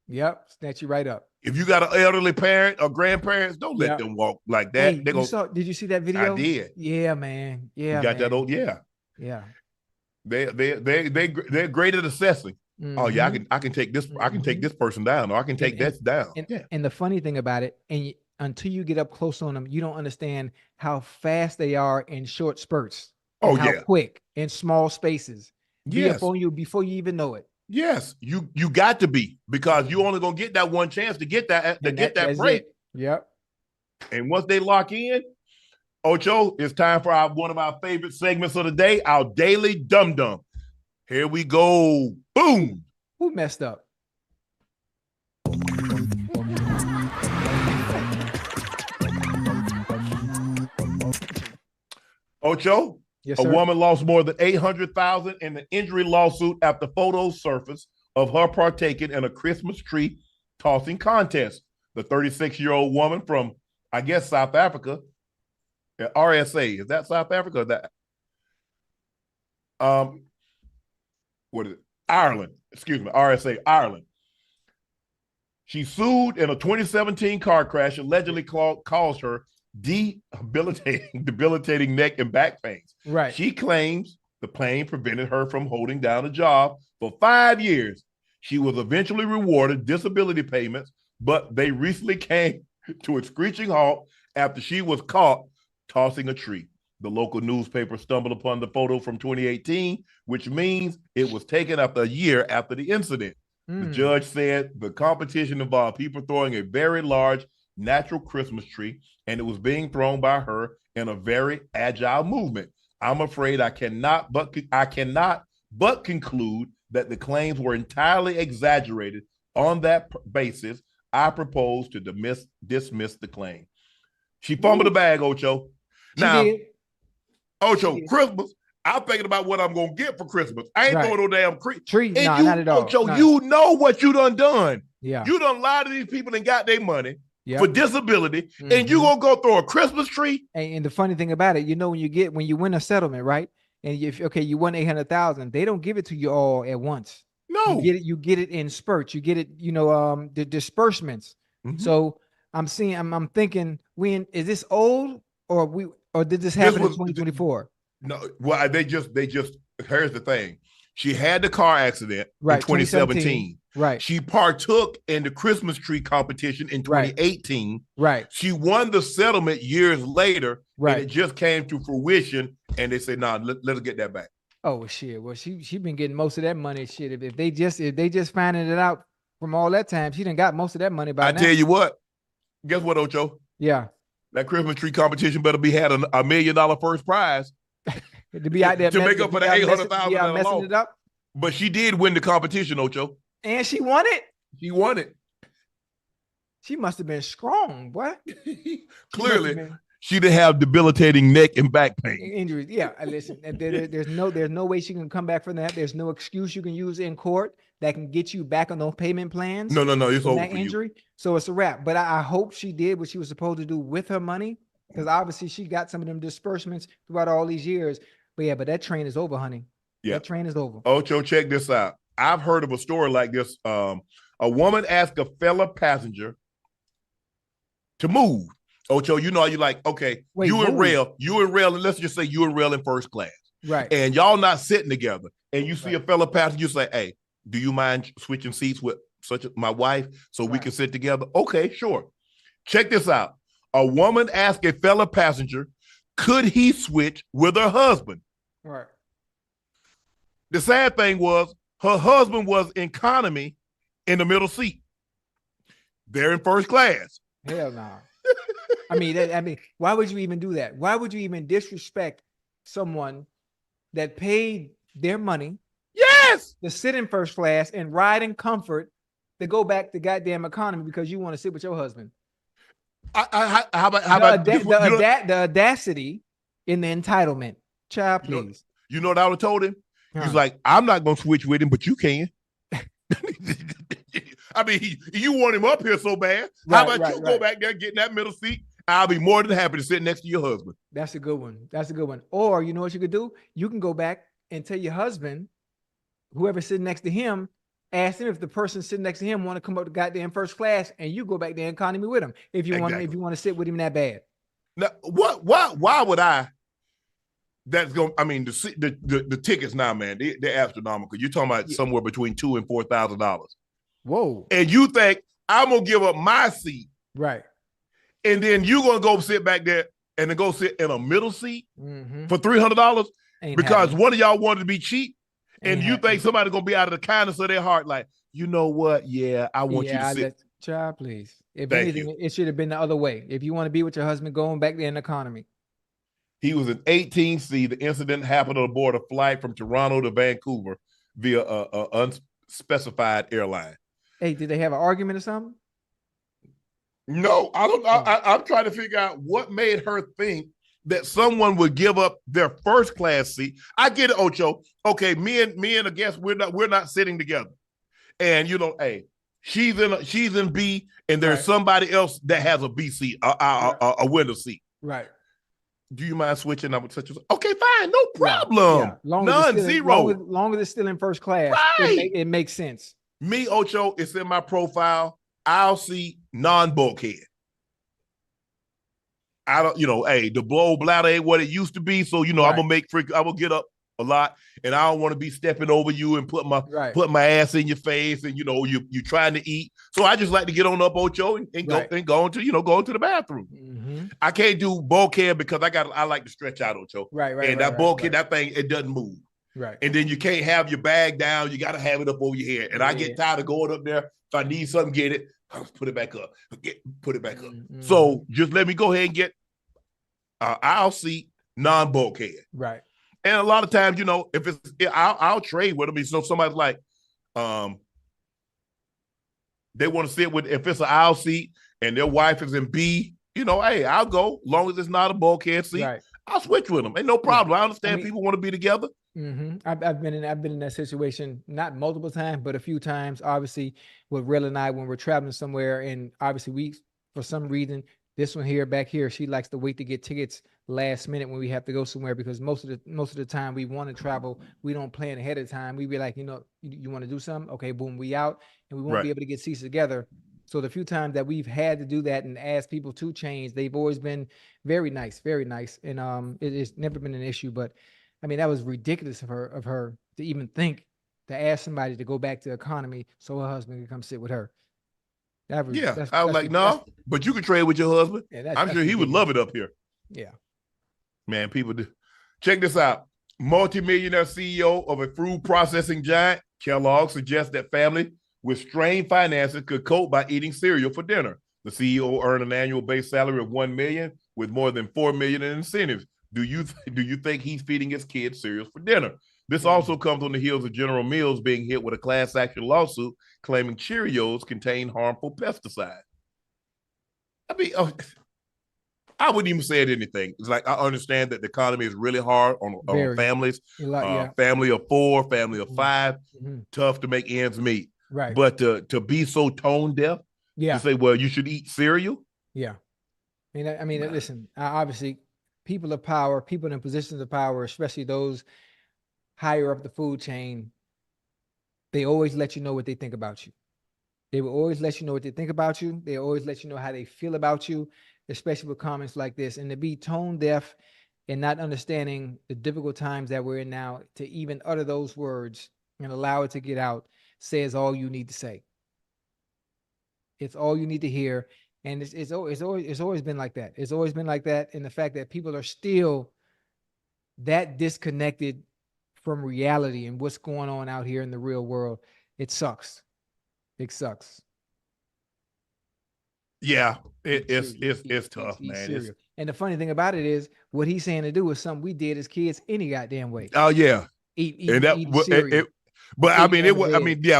Yep. Snatch you right up. If you got an elderly parent or grandparents, don't let them walk like that. Hey, did you see that video? I did. Yeah, man. Yeah, you got that old. Yeah. They're great at assessing. Oh yeah, I can take this. I can take this person down, or I can take this down. And the funny thing about it, until you get up close on them, you don't understand how fast they are in short spurts. How quick in small spaces. Be up on you before you even know it. Yes, you got to be, because you only gonna get that one chance to get that break. Yep. And once they lock in, Ocho, it's time for one of our favorite segments of the day, our daily dum dum. Here we go. Boom. Who messed up? Ocho. Yes, a woman lost more than $800,000 in an injury lawsuit after photos surfaced of her partaking in a Christmas tree tossing contest. The 36-year-old woman from, I guess, South Africa, RSA. Is that South Africa or that? What is it? Ireland. Excuse me, RSA, Ireland. She sued in a 2017 car crash, allegedly caused her debilitating neck and back pains. Right. She claims the pain prevented her from holding down a job for 5 years. She was eventually rewarded disability payments, but they recently came to a screeching halt after she was caught tossing a tree. The local newspaper stumbled upon the photo from 2018, which means it was taken after a year after the incident. The judge said the competition involved people throwing a very large natural Christmas tree, and it was being thrown by her in a very agile movement. I'm afraid I cannot but conclude that the claims were entirely exaggerated. On that basis, I propose to dismiss the claim. She fumbled the bag, Ocho. Now, Ocho, Christmas, I'm thinking about what I'm going to get for Christmas. I ain't throwing no damn tree. No, not at all. Ocho, you know what you done. Yeah. You done lied to these people and got their money for disability, and you going to go throw a Christmas tree? And the funny thing about it, you know, when you win a settlement, right? And you won 800,000, they don't give it to you all at once. No. You get it in spurts. You get it, the disbursements. So I'm thinking, is this old or did this happen in 2024? No, well, they just here's the thing. She had the car accident in 2017. Right. She partook in the Christmas tree competition in 2018. Right. She won the settlement years later. Right. And it just came to fruition, and they said, "Nah, let us get that back." Oh shit. Well, she been getting most of that money. Shit. If they just finding it out from all that time, she done got most of that money by now. I tell you what, guess what, Ocho? Yeah. That Christmas tree competition better be had $1 million first prize To be out there to make up for the $800,000 messing loss. it up. But she did win the competition, Ocho. And she won it. She won it. She must have been strong, boy. Clearly, she didn't have debilitating neck and back pain. Injuries. Yeah, listen. There's no way she can come back from that. There's no excuse you can use in court that can get you back on those payment plans. No. It's over that for injury. You. So it's a wrap. But I hope she did what she was supposed to do with her money, because obviously she got some of them disbursements throughout all these years. But that train is over, honey. Yeah, that train is over. Ocho, check this out. I've heard of a story like this. A woman asked a fellow passenger to move. Ocho, you know, you like, okay, you and Rail, and let's just say you and Rail in first class. Right. And y'all not sitting together. And you see a fellow passenger, you say, hey, do you mind switching seats with my wife so we can sit together? Okay, sure. Check this out. A woman asked a fellow passenger, could he switch with her husband? Right. The sad thing was her husband was economy in the middle seat. They're in first class. Hell no. I mean, why would you even do that? Why would you even disrespect someone that paid their money? Yes. To sit in first class and ride in comfort to go back to goddamn economy because you want to sit with your husband. How about the audacity in the entitlement? Child, please. You know what I would have told him? He's like, I'm not going to switch with him, but you can. I mean, you want him up here so bad. How about you go back there, get in that middle seat? I'll be more than happy to sit next to your husband. That's a good one. Or you know what you could do? You can go back and tell your husband, whoever's sitting next to him, ask him if the person sitting next to him want to come up to goddamn first class, and you go back there economy with him if you want to sit with him that bad. Now, why would I? That's going. I mean, the tickets now, man, they're astronomical. You're talking about somewhere between $2,000 and $4,000. Whoa! And you think I'm gonna give up my seat, right? And then you're gonna go sit back there and then go sit in a middle seat for $300 because one of y'all wanted to be cheap, and you think somebody's gonna be out of the kindness of their heart, like, you know what? Yeah, I want you to sit. Child, please. If anything, it should have been the other way. If you want to be with your husband, going back there in economy. He was in 18C. The incident happened on board a flight from Toronto to Vancouver via a unspecified airline. Hey, did they have an argument or something? No, I don't. I'm trying to figure out what made her think that someone would give up their first class seat. I get it, Ocho. Okay, me and a guest, we're not sitting together, and you know, hey, she's in B, and there's somebody else that has a B seat, a window seat. Right. Do you mind switching up with such a? Okay, fine, no problem. Yeah. Zero. Long as it's still in first class, it makes sense. Me, Ocho, it's in my profile. I'll see non-bulkhead. I don't, the blow bladder ain't what it used to be. So, I'm gonna get up a lot, and I don't want to be stepping over you and put my ass in your face, and you trying to eat. So I just like to get on up, Ocho, and go into the bathroom. Mm-hmm. I can't do bulkhead because I like to stretch out, Ocho. Right. And that bulkhead, that thing, it doesn't move. Right. And then you can't have your bag down. You got to have it up over your head. And I get tired of going up there. If I need something, get it. Put it back up. Put it back up. Mm-hmm. So just let me go ahead and get aisle seat, non-bulkhead. Right. And a lot of times, if I'll trade with them. So somebody's like, they want to sit with, if it's an aisle seat and their wife is in B, hey, I'll go. Long as it's not a bulkhead seat, I'll switch with them. Ain't no problem. I understand people want to be together. Mm-hmm. I've been in that situation, not multiple times, but a few times. Obviously, with Real and I, when we're traveling somewhere, and obviously we, for some reason, this one here back here, she likes to wait to get tickets last minute when we have to go somewhere, because most of the time we want to travel, we don't plan ahead of time. We be like, you want to do something? Okay, boom, we out, and we won't be able to get seats together. So the few times that we've had to do that and ask people to change, they've always been very nice, and it's never been an issue. But I mean, that was ridiculous of her to even think to ask somebody to go back to economy so her husband can come sit with her. I was like, no, but you can trade with your husband. Yeah, I'm sure he would love it up here. Yeah. Man, people do. Check this out. Multi-millionaire CEO of a food processing giant, Kellogg, suggests that family with strained finances could cope by eating cereal for dinner. The CEO earned an annual base salary of $1 million with more than $4 million in incentives. Do you think he's feeding his kids cereals for dinner? This also comes on the heels of General Mills being hit with a class action lawsuit claiming Cheerios contain harmful pesticides. I mean, I wouldn't even say anything. It's like I understand that the economy is really hard on families. Family of 4, family of 5, tough to make ends meet. Right. But to be so tone deaf, to say, well, you should eat cereal. Yeah. I mean, listen, obviously, people of power, people in positions of power, especially those higher up the food chain, they always let you know what they think about you. They will always let you know what they think about you. They always let you know how they feel about you, especially with comments like this. And to be tone deaf and not understanding the difficult times that we're in now, to even utter those words and allow it to get out, says all you need to say. It's all you need to hear. And it's always been like that. It's always been like that. And the fact that people are still that disconnected from reality and what's going on out here in the real world, it sucks. It sucks. Yeah, it's tough, man. And the funny thing about it is, what he's saying to do is something we did as kids any goddamn way. Oh yeah, eat cereal. But I mean,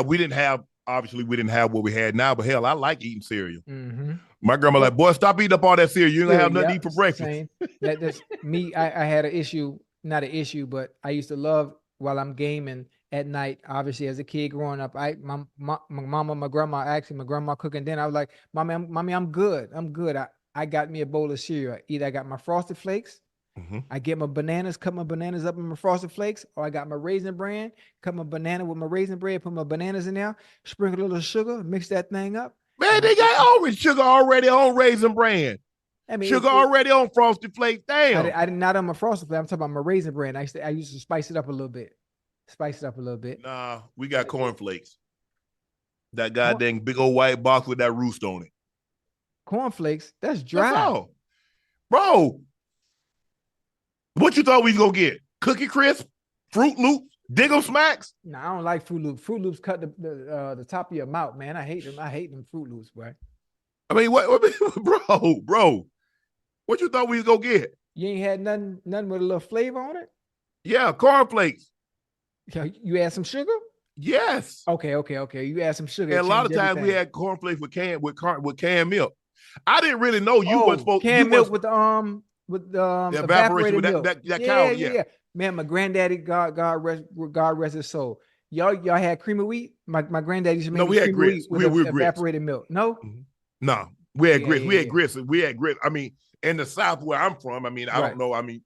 we didn't have. Obviously, we didn't have what we had now. But hell, I like eating cereal. Mm-hmm. My grandma like, boy, stop eating up all that cereal. You don't have nothing to eat for breakfast. That's me. I had an issue, not an issue, but I used to love while I'm gaming at night. Obviously, as a kid growing up, my mama, my grandma cooking dinner. I was like, mommy, I'm good. I got me a bowl of cereal. Either I got my Frosted Flakes, I get my bananas, cut my bananas up in my Frosted Flakes, or I got my Raisin Bran, cut my banana with my Raisin Bread, put my bananas in there, sprinkle a little sugar, mix that thing up. Man, they got orange sugar already on Raisin Bran. I mean, sugar already on Frosted Flakes. Damn. I did not on my Frosted Flakes. I'm talking about my Raisin Bran. I used to spice it up a little bit. Nah, we got cornflakes. That goddamn big old white box with that roost on it. Cornflakes? That's dry. That's all. Bro, what you thought we was going to get? Cookie Crisp? Fruit Loops? Dig-em Smacks? Nah, I don't like Fruit Loops. Fruit Loops cut the top of your mouth, man. I hate them. I hate them Fruit Loops, boy. I mean, what bro, what you thought we was going to get? You ain't had nothing with a little flavor on it? Yeah, cornflakes. You add some sugar? Yes. Okay. You add some sugar. And a lot of times we had cornflakes with canned milk. I didn't really know you wasn't supposed canned milk with the evaporated milk. That cow. Yeah. Man, my granddaddy, God rest his soul. Y'all had cream of wheat. My granddaddy used to make we had grits. With evaporated milk. No. Mm-hmm. No, we had grits. We had grits. We had grits. I mean, in the South where I'm from, I mean, I don't know. I mean,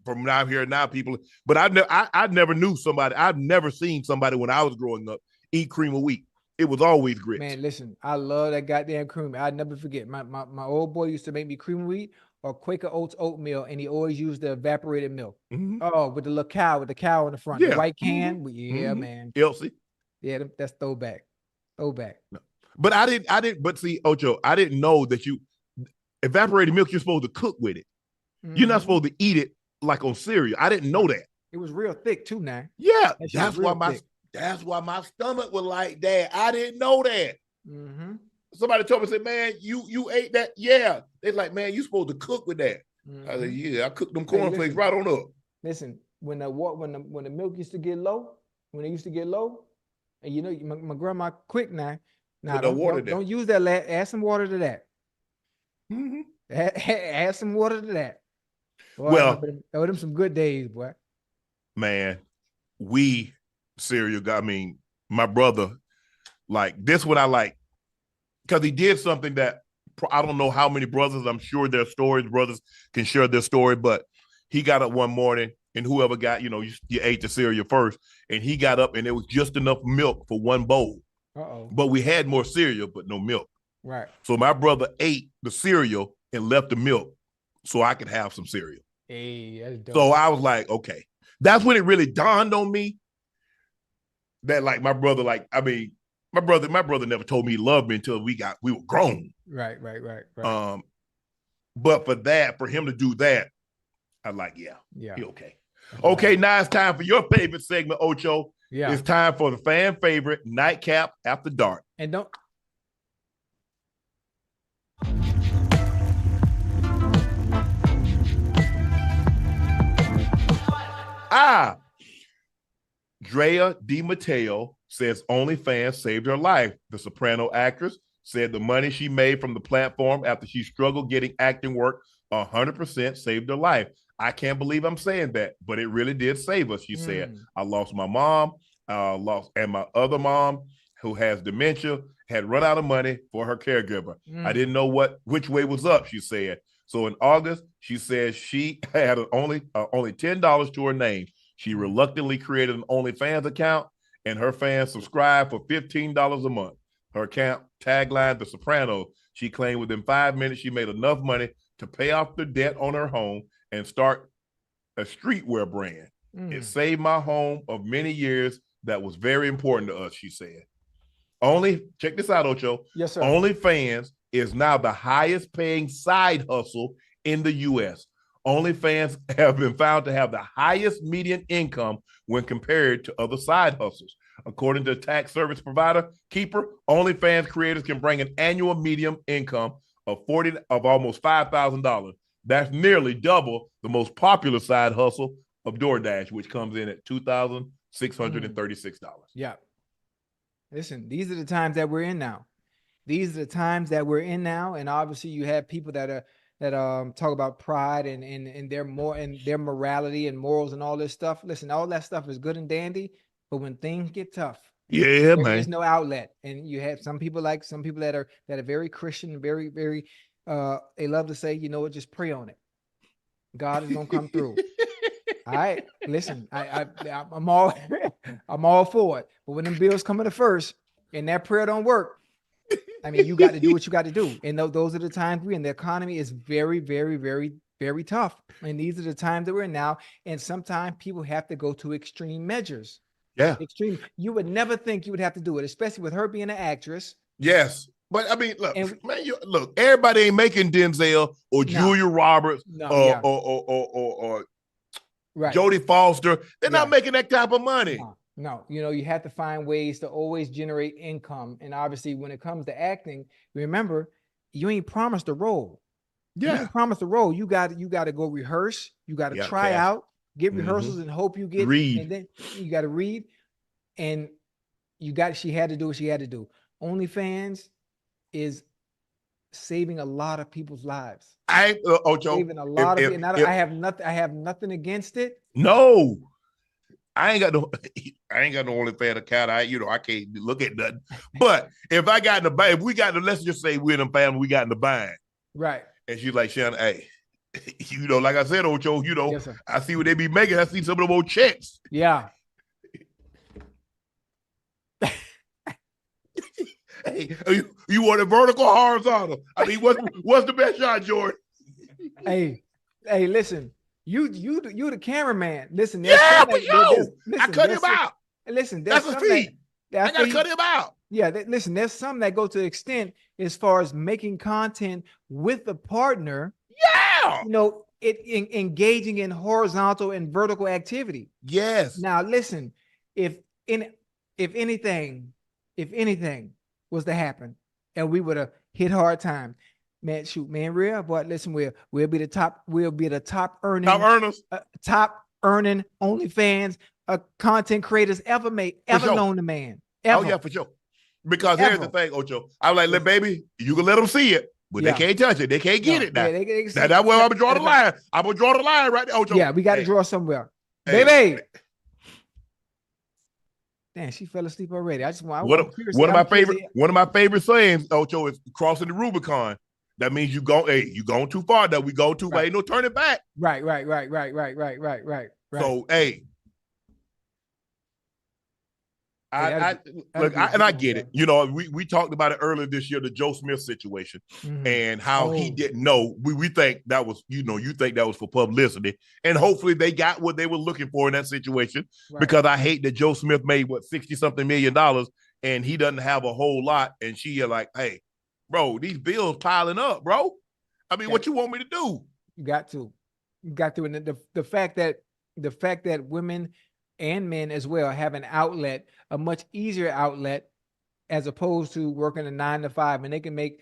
from out here now, people. But I never knew somebody. I've never seen somebody when I was growing up eat cream of wheat. It was always grits. Man, listen, I love that goddamn cream. I'd never forget. My old boy used to make me cream of wheat or Quaker Oats oatmeal, and he always used the evaporated milk. Mm-hmm. Oh, with the little cow, with the cow in the front, the white can. Mm-hmm. Man. Elsie. Yeah, that's throwback. No. But I didn't. But see, Ocho, I didn't know that evaporated milk, you're supposed to cook with it. Mm-hmm. You're not supposed to eat it like on cereal. I didn't know that. It was real thick too, now. Yeah, that's why my stomach was like that. I didn't know that. Mm-hmm. Somebody told me, said, man, you ate that? Yeah. They're like, man, you supposed to cook with that. Mm-hmm. I said, yeah, I cooked them cornflakes right on up. Listen, when the milk used to get low, and you know, my grandma quick now. Now don't use that. Add some water to that. Mm-hmm. Add some water to that. Boy, well, them some good days, boy. Man, cereal got. I mean, my brother, like this. What I like, because he did something that I don't know how many brothers. I'm sure their stories. Brothers can share their story, but he got up one morning, and whoever got, you ate the cereal first, and he got up, and there was just enough milk for one bowl. But we had more cereal, but no milk. Right. So my brother ate the cereal and left the milk so I could have some cereal. Hey, that's dope. So I was like, okay. That's when it really dawned on me that, like, my brother, my brother never told me he loved me until we were grown. Right. But for him to do that, I'm like, yeah, he okay. Okay, now it's time for your favorite segment, Ocho. Yeah. It's time for the fan favorite Nightcap After Dark. And don't. Drea de Matteo says OnlyFans saved her life. The soprano actress said the money she made from the platform after she struggled getting acting work 100% saved her life. I can't believe I'm saying that, but it really did save us, she said. I lost my mom, and my other mom, who has dementia, had run out of money for her caregiver. I didn't know which way was up, she said. So in August, she says she had only $10 to her name. She reluctantly created an OnlyFans account, and her fans subscribed for $15 a month. Her account tagline, The Sopranos. She claimed within 5 minutes she made enough money to pay off the debt on her home and start a streetwear brand. It saved my home of many years that was very important to us, she said. Check this out, Ocho. Yes, sir. OnlyFans is now the highest paying side hustle in the U.S. OnlyFans have been found to have the highest median income when compared to other side hustles. According to tax service provider Keeper, OnlyFans creators can bring an annual median income of almost $5,000. That's nearly double the most popular side hustle of DoorDash, which comes in at $2,636. Yeah. Listen, these are the times that we're in now. And obviously you have people that talk about pride and their morality and morals and all this stuff. Listen, all that stuff is good and dandy, but when things get tough, there's no outlet. And you have some people that are very Christian, very, very they love to say, you know what, just pray on it. God is gonna come through. All right, listen, I'm all I'm all for it. But when them bills come in the first and that prayer don't work, I mean, you got to do what you got to do. And those are the times we're in. The economy is very, very, very, very tough. And these are the times that we're in now. And sometimes people have to go to extreme measures. Yeah. Extreme. You would never think you would have to do it, especially with her being an actress. Yes. But I mean, look, look, everybody ain't making Denzel or Julia Roberts or Jodie Foster. They're not making that type of money. No, you have to find ways to always generate income. And obviously when it comes to acting, remember, you ain't promised a role. Yeah. You ain't promised a role. You got to go rehearse. You got to try out, get rehearsals and hope you get read. And then you got to read. And she had to do what she had to do. OnlyFans is saving a lot of people's lives. Ocho, saving a lot of it. I have nothing against it. No. I ain't got no OnlyFans account. I can't look at nothing. But if I got in the bind, let's just say we're in the family, we got in the bind. Right. And she's like, Shannon, hey, like I said, Ocho, yes, I see what they be making. I see some of them old checks. Yeah. Hey, you want it vertical or horizontal? I mean, what's the best shot, Jordan? Hey, listen. You the cameraman. Listen, I cut him out. Listen, that's a fee. I gotta cut him out. Yeah, listen, there's some that go to the extent as far as making content with the partner. Yeah, engaging in horizontal and vertical activity. Yes. Now, listen, if anything was to happen, and we would have hit hard time. Man, but listen, we'll be the top earning OnlyFans content creators ever known to man. Ever. Oh yeah, for sure. Because here's the thing, Ocho. I'm like, baby, you can let them see it, but they can't touch it. They can't get it now. That's where I'm gonna draw the line. I'm gonna draw the line right there, Ocho. Yeah, we got to draw somewhere, baby. Damn, she fell asleep already. One of my favorite sayings, Ocho, is crossing the Rubicon. That means you going too far. That we go too, but ain't no turning back. Right. So, hey, I get it. We talked about it earlier this year, the Joe Smith situation, and how he didn't know. We think that was, you think that was for publicity, and hopefully they got what they were looking for in that situation. Right. Because I hate that Joe Smith made $60-something million, and he doesn't have a whole lot, and she like, hey, bro, these bills piling up, bro. I mean, what you want me to do? You got to, and the fact that the fact that women and men as well have an outlet, a much easier outlet, as opposed to working a 9 to 5, and they can make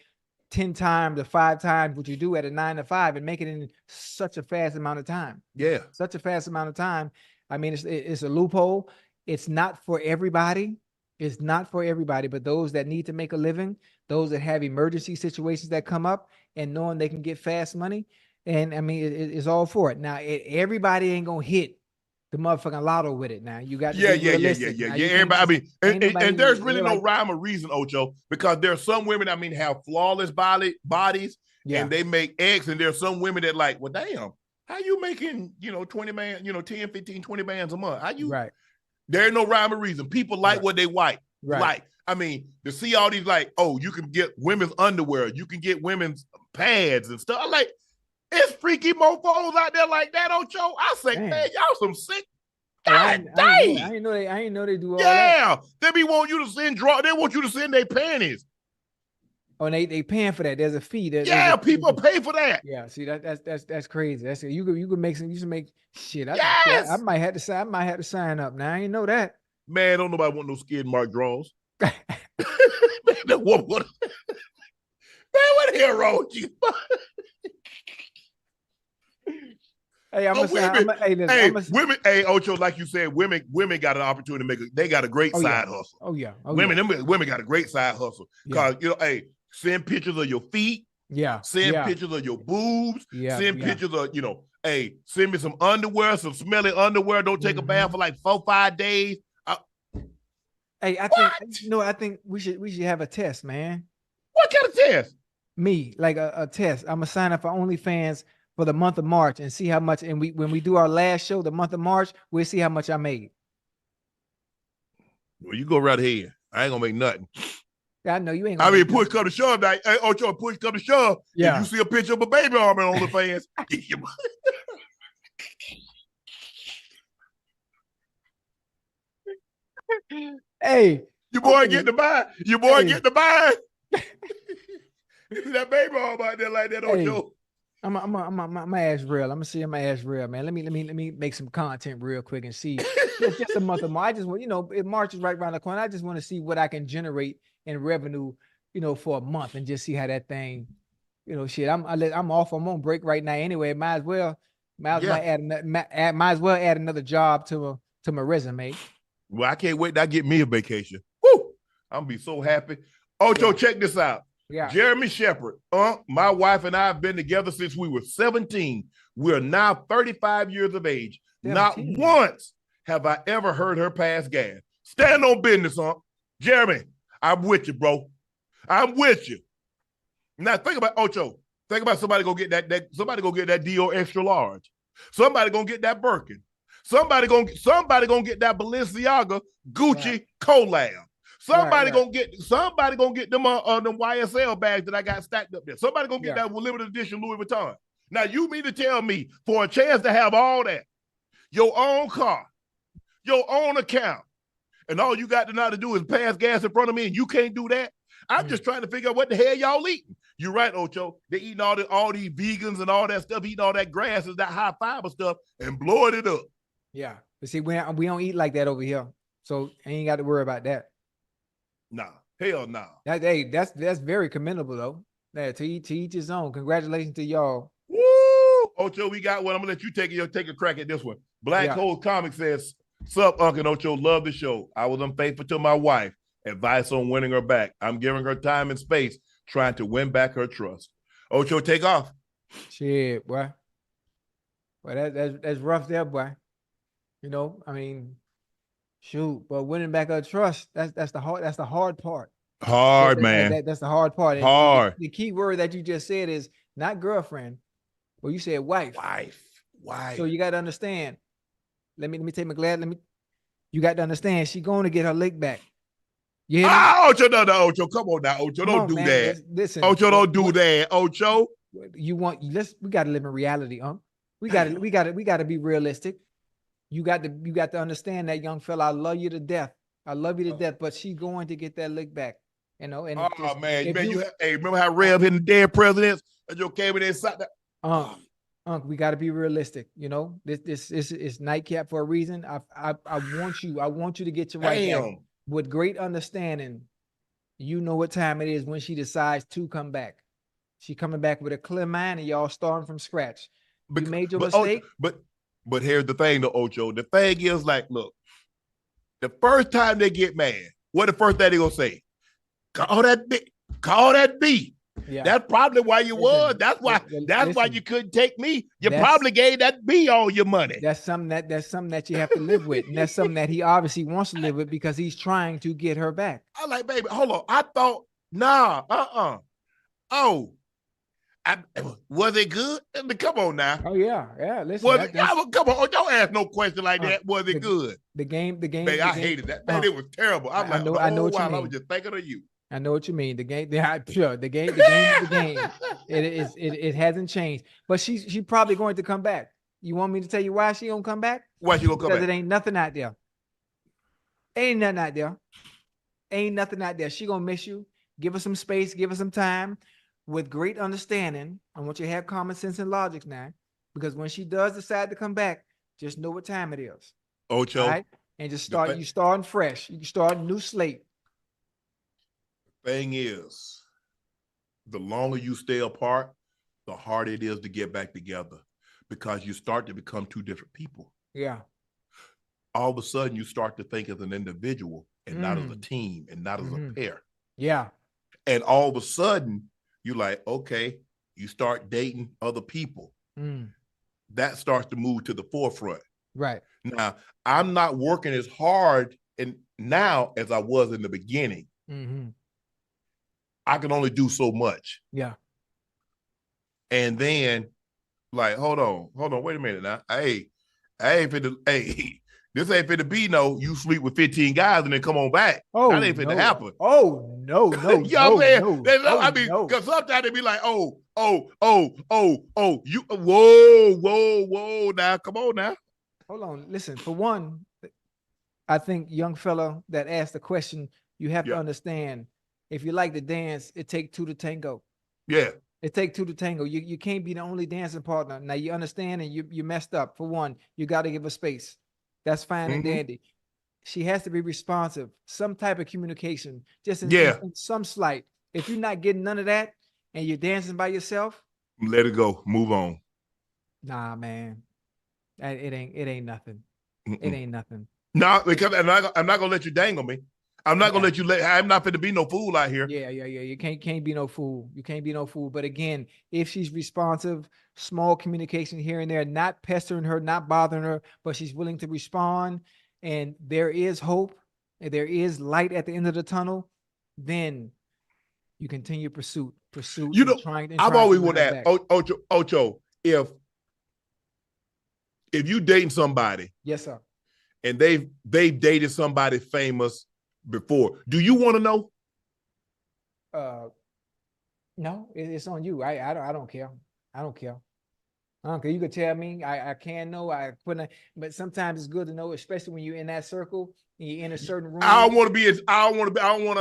10 times or 5 times what you do at a 9 to 5 and make it in such a fast amount of time. Yeah. Such a fast amount of time. I mean, it's a loophole. It's not for everybody. It's not for everybody, but those that need to make a living, those that have emergency situations that come up and knowing they can get fast money. And I mean, it's all for it. Now, everybody ain't going to hit the motherfucking lotto with it. Now you got to be realistic. Yeah. Everybody, I mean, and there's really no rhyme or reason, Ocho, because there are some women, I mean, have flawless bodies, and they make X, and there's some women that like, well, damn, how you making, 20 man, 10, 15, 20 bands a month? How you? Right. There ain't no rhyme or reason. People like what they like. Right. Like, I mean, to see all these, like, oh, you can get women's underwear, you can get women's pads and stuff. I'm like, it's freaky mofos out there like that, Ocho. I say, man, y'all some sick. God dang. I didn't know they do all that. Yeah, they want you to send They want you to send their panties. Oh, and they paying for that. There's a fee. People pay for that. Yeah, see that's crazy. That's you could make some. You should make shit. Yes. I might have to sign up now. I ain't know that. Man, don't nobody want no skid mark draws. Man, what the hell wrong with you? Hey, women. Hey, Ocho, like you said, women got an opportunity to they got a great side hustle. Oh yeah, women got a great side hustle because hey, send pictures of your feet. Yeah, send pictures of your boobs. Yeah, send pictures of hey, send me some underwear, some smelly underwear. Don't take a bath for like 4-5 days. Hey, I think we should have a test, man. What kind of test? Me, like a test. I'm gonna sign up for OnlyFans for the month of March and see how much. And when we do our last show, the month of March, we'll see how much I made. Well, you go right ahead. I ain't gonna make nothing. I know you ain't. I mean, push come to shove. Hey, Ocho, push come to shove. Yeah. If you see a picture of a baby arm on OnlyFans. Hey, your boy get to buy. Your boy get to buy. That baby arm out there like that, Ocho. I'm my ass real. I'm gonna see my ass real, man. Let me make some content real quick and see. Just a month of March. I just want, if March is right around the corner, I just want to see what I can generate in revenue, for a month and just see how that thing, shit. I'm off. I'm on break right now anyway. Might as well add another job to my resume. Well, I can't wait to get me a vacation. Woo! I'm gonna be so happy. Ocho, check this out. Yeah. Jeremy Shepard, my wife and I have been together since we were 17. We are now 35 years of age. 17. Not once have I ever heard her pass gas. Stand on business, Jeremy, I'm with you, bro. I'm with you. Now think about Ocho. Think about somebody go get that somebody go get that Dior extra large. Somebody gonna get that Birkin. Somebody gonna get that Balenciaga Gucci collab. Somebody gonna get them YSL bags that I got stacked up there. Somebody gonna get that limited edition Louis Vuitton. Now you mean to tell me for a chance to have all that, your own car, your own account, and all you got to know to do is pass gas in front of me, and you can't do that? I'm just trying to figure out what the hell y'all eating. You're right, Ocho. They eating all these vegans and all that stuff, eating all that grass and that high fiber stuff, and blowing it up. Yeah, but see, we don't eat like that over here, so I ain't got to worry about that. Nah, hell nah. That's very commendable though. Yeah, to each his own. Congratulations to y'all. Woo! Ocho, we got one. I'm gonna let you take a crack at this one. Black Hole Comic says, "Sup, Unc Ocho, love the show. I was unfaithful to my wife. Advice on winning her back. I'm giving her time and space, trying to win back her trust." Ocho, take off. Shit, boy. Well, that's rough there, boy. I mean, shoot, but winning back her trust, that's the hard part. Man. That's the hard part. Hard. The key word that you just said is not girlfriend. Well, you said wife. Wife. So you got to understand. Let me take my glass. You got to understand. She going to get her lick back. Ocho, no, Ocho, come on now, Ocho, don't do that. Listen, Ocho, don't do that, Ocho. We got to live in reality, We got to be realistic. You got to understand that, young fella. I love you to death. But she going to get that lick back. And man, remember how Rev hitting the dead presidents? And you came in there and sat there. Unc, we got to be realistic. You know, this is Nightcap for a reason. I want you to get your right back Damn. with great understanding. You know what time it is when she decides to come back. She coming back with a clear mind, and y'all starting from scratch. You made your mistake. But here's the thing, though, Ocho. The thing is, like, look, the first time they get mad, what the first thing they gonna say? Call that B. Yeah. That's probably why you was. That's why you couldn't take me. You probably gave that B all your money. That's something that you have to live with. And that's something that he obviously wants to live with because he's trying to get her back. I'm like, baby, hold on. I thought, nah, Oh, was it good? Come on now. Oh yeah. Listen, come on, don't ask no question like that. Was it good? The game. Man, I hated that. Man, it was terrible. I'm like, I know what you mean. I was just thinking of you. I know what you mean. The game. The game. It hasn't changed. But she's probably going to come back. You want me to tell you why she gonna come back? Why she gonna come back? Because it ain't nothing out there. Ain't nothing out there. She gonna miss you. Give her some space. Give her some time. With great understanding. I want you to have common sense and logic now. Because when she does decide to come back, just know what time it is. Ocho. Right? And just start. You starting fresh. You can start a new slate. Thing is, the longer you stay apart, the harder it is to get back together because you start to become two different people. Yeah. All of a sudden, you start to think as an individual and not as a team and not as a pair. Yeah. And all of a sudden, you're like, okay, you start dating other people. That starts to move to the forefront. Right. Now, I'm not working as hard now as I was in the beginning. I can only do so much. Yeah. And then, like, hold on, wait a minute now. This ain't finna be no, you sleep with 15 guys and then come on back. That ain't finna happen. Oh, no. You know what I'm saying? Because sometimes they be like, you, whoa, now, come on now. Hold on, listen, for one, I think young fella that asked the question, you have to understand, if you like to dance, it takes two to tango. Yeah. It takes two to tango. You can't be the only dancing partner. Now you understand and you messed up. For one, you got to give her space. That's fine and dandy. She has to be responsive. Some type of communication. Just in some slight. If you're not getting none of that and you're dancing by yourself, let it go. Move on. Nah, man. It ain't nothing. It ain't nothing. No, because I'm not gonna let you dangle me. I'm not gonna let you I'm not gonna be no fool out here. Yeah. You can't be no fool. You can't be no fool. But again, if she's responsive, small communication here and there, not pestering her, not bothering her, but she's willing to respond, and there is hope, and there is light at the end of the tunnel, then you continue pursuit. You know, I've always wanted to ask Ocho, if you dating somebody, yes, sir, and they've dated somebody famous before, do you want to know? No, it's on you. I don't care. I don't care. You could tell me. I can know. But sometimes it's good to know, especially when you're in that circle and you're in a certain room. I don't want to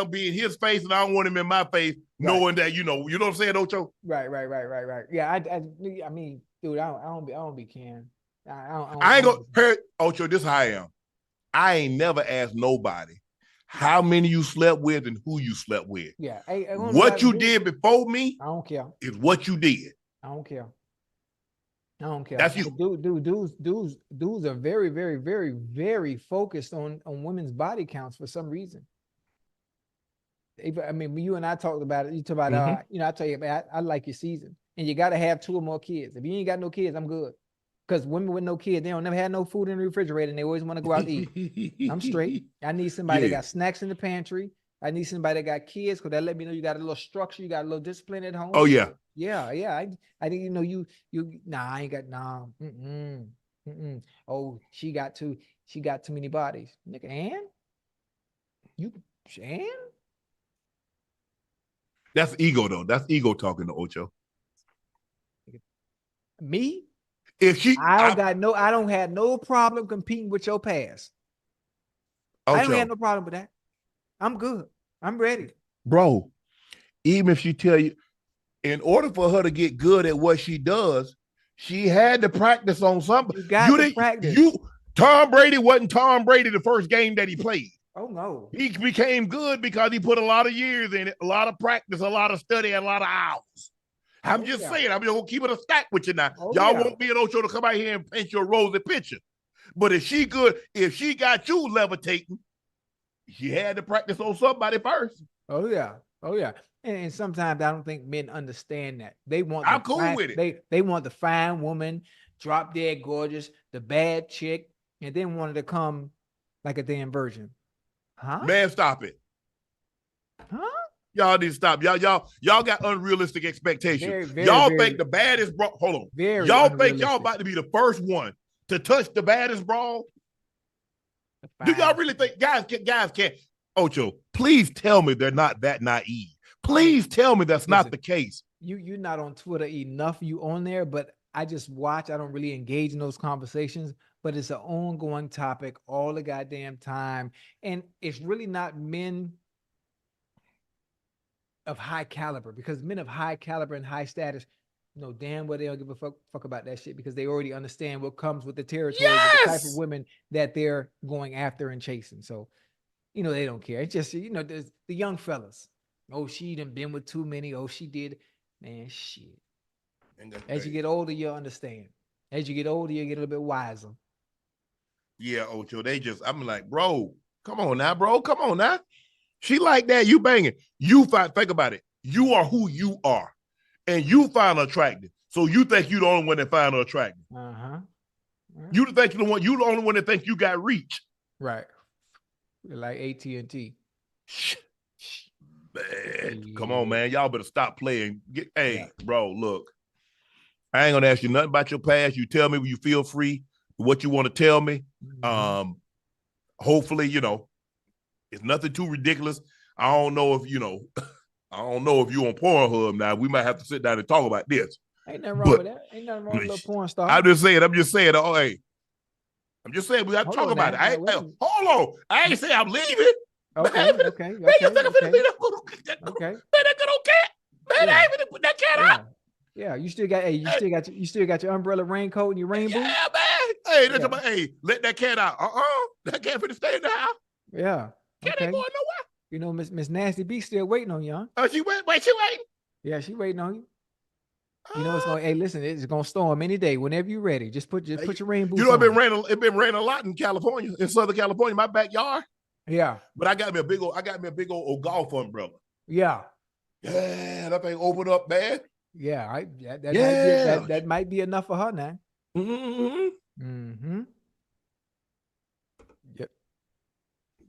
be in his face, and I don't want him in my face, knowing that you know what I'm saying, Ocho. Right. Yeah, I mean, dude, I don't be caring. I ain't gonna hurt Ocho. This is how I am. I ain't never asked nobody how many you slept with and who you slept with. Yeah. What you did before me, I don't care. Is what you did. I don't care. That's you. Dudes are very, very, very, very focused on women's body counts for some reason. I mean, you and I talked about it. You talk about, I tell you about, I like your season, and you got to have 2 or more kids. If you ain't got no kids, I'm good. Because women with no kids, they don't never had no food in the refrigerator, and they always want to go out and eat. I'm straight. I need somebody that got snacks in the pantry. I need somebody that got kids, because that let me know you got a little structure, you got a little discipline at home. Oh yeah. Yeah. I think you I ain't got Oh, she got too many bodies. Nigga, and that's ego though. That's ego talking to Ocho. Me? If she, I don't have no problem competing with your past. Ocho. I don't have no problem with that. I'm good. I'm ready. Bro, even if she tell you, in order for her to get good at what she does, She had to practice on something. You got to practice. Tom Brady wasn't Tom Brady the first game that he played. Oh, no. He became good because he put a lot of years in it, a lot of practice, a lot of study, and a lot of hours. I'm just saying, I'm just going to keep it a stack with you now. Y'all won't be an Ocho to come out here and paint your rosy picture. But if she got you levitating, she had to practice on somebody first. Oh, yeah. Oh, yeah. And sometimes I don't think men understand that. They want I'm cool with it. They want the fine woman, drop dead gorgeous, the bad chick, and then wanted to come like a damn virgin. Huh? Man, stop it. Huh? Y'all need to stop. Y'all got unrealistic expectations. Very, think the baddest bra. Hold on. Very y'all think y'all about to be the first one to touch the baddest brawl? Do y'all really think guys can't? Ocho, please tell me they're not that naive. Please tell me that's not the case. You're not on Twitter enough. You on there, but I just watch. I don't really engage in those conversations, but it's an ongoing topic all the goddamn time. And it's really not men of high caliber, because men of high caliber and high status know damn well they don't give a fuck about that shit, because they already understand what comes with the territory, with the type of women that they're going after and chasing. So, they don't care. It's just, there's the young fellas. Oh, she done been with too many. Oh, she did. Man, shit. As you get older, you'll understand. As you get older, you get a little bit wiser. Yeah, Ocho, I'm like, bro, come on now, bro. Come on now. She like that, you banging. Think about it. You are who you are. And you find her attractive. So you think you're the only one that find her attractive. Uh-huh. You think you're the only one that think you got reach. Right. Like AT&T. Man, come on, man. Y'all better stop playing. Bro, look. I ain't gonna ask you nothing about your past. You tell me when you feel free, what you want to tell me. Mm-hmm. Hopefully, it's nothing too ridiculous. I don't know if you on Pornhub now. We might have to sit down and talk about this. Ain't nothing wrong with that. Ain't nothing wrong with a little porn star. I'm just saying. Oh, hey. I'm just saying we got to talk about it. Hold on. I ain't saying I'm leaving. Okay. Man, you think I'm gonna leave that? Okay. Man, that good old cat. Man, I ain't gonna put that cat out. Yeah, you still got your umbrella raincoat and your rain boots. Yeah, man. Hey, let that cat out. That cat finna stay in the house. Yeah. Cat ain't going nowhere. Miss Nasty B still waiting on you, huh? Oh, she waiting? Yeah, she waiting on you. It's going. Hey, listen, it's gonna storm any day. Whenever you're ready, just put your rain boots. It's been raining a lot in California, in Southern California, my backyard. Yeah. But I got me a big old golf umbrella. Yeah. Yeah, that thing opened up, man. Yeah, that might be enough for her now. Mm-hmm. Mm-hmm. Yep.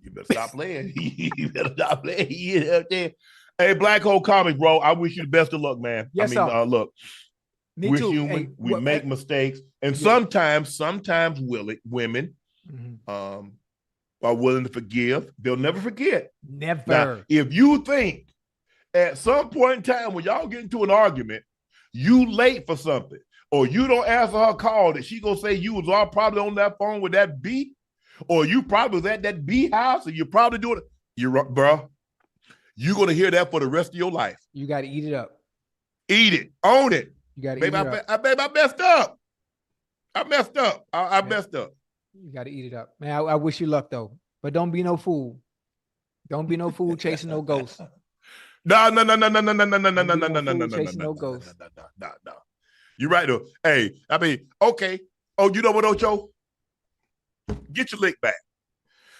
You better stop playing. You better stop playing. Hey, Black Hole Comics, bro. I wish you the best of luck, man. Yes, sir. Look. Me we're too. human. We make mistakes, and sometimes women are willing to forgive. They'll never forget. Never. Now, if you think at some point in time when y'all get into an argument, you late for something, or you don't answer her call, that she gonna say you was all probably on that phone with that B, or you probably was at that B house, and you're probably doing it. Bro, you're gonna hear that for the rest of your life. You got to eat it up. Eat it. Own it. You got to eat it up. I messed up. I messed up. You got to eat it up, man. I wish you luck though, but don't be no fool. Don't be no fool chasing no ghosts. No. Chasing no ghosts. No. You're right though. Hey, I mean, okay. Oh, you know what, Ocho? Get your lick back.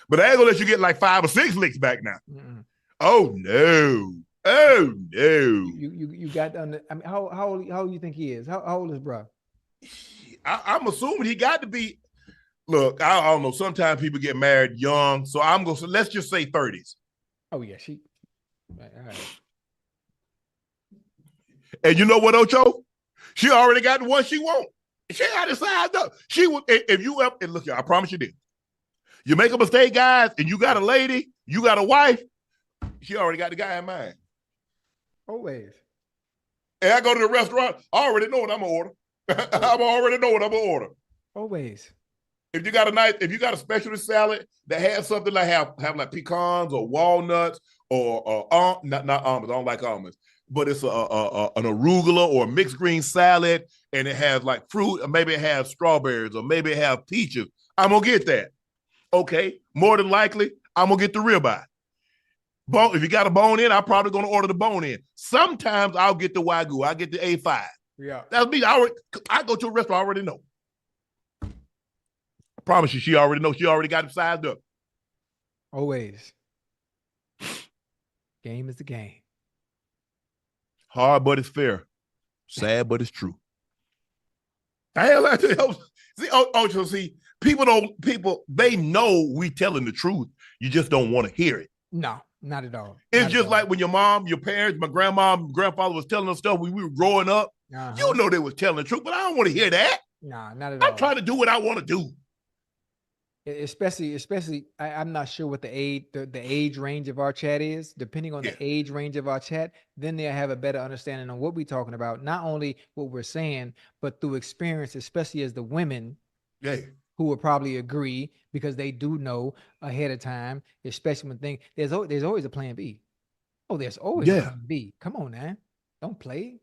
But I ain't gonna let you get like 5 or 6 licks back now. Mm-mm. Oh no. You got under. I mean, how old you think he is? How old is bro? I'm assuming he got to be. Look, I don't know. Sometimes people get married young, so let's just say 30s. Oh yeah, all right. And you know what, Ocho? She already got the one she want. She had it sized up. She would. If you ever look, I promise you this. You make a mistake, guys, and you got a lady, you got a wife. She already got the guy in mind. Always. And I go to the restaurant, I already know what I'm gonna order. I already know what I'm gonna order. Always. If you got a specialty salad that has something like have like pecans or walnuts or not almonds, I don't like almonds. but it's an arugula or a mixed green salad, and it has like fruit, or maybe it has strawberries, or maybe it has peaches, I'm gonna get that. Okay, more than likely, I'm gonna get the ribeye. Bone, if you got a bone in, I'm probably gonna order the bone in. Sometimes I'll get the Wagyu, I get the A5. Yeah, That's me. I go to a restaurant, I already know. I promise you, she already knows. She already got it sized up. always. Game is the game. Hard, but it's fair. Sad, but it's true. See, Ocho, see, people, they know we telling the truth. You just don't want to hear it. No, not at all. It's Not just like when your mom, your parents, my grandma, and grandfather was telling us stuff when we were growing up. You know they was telling the truth, but I don't want to hear that. Nah, not at all. I'm trying to do what I want to do. Especially, I'm not sure what the age range of our chat is. Depending on the age range of our chat, then they'll have a better understanding on what we're talking about. Not only what we're saying, but through experience, especially as the women, who will probably agree because they do know ahead of time. Especially when there's always a plan B. Oh, there's always a plan B. Come on, man, don't play.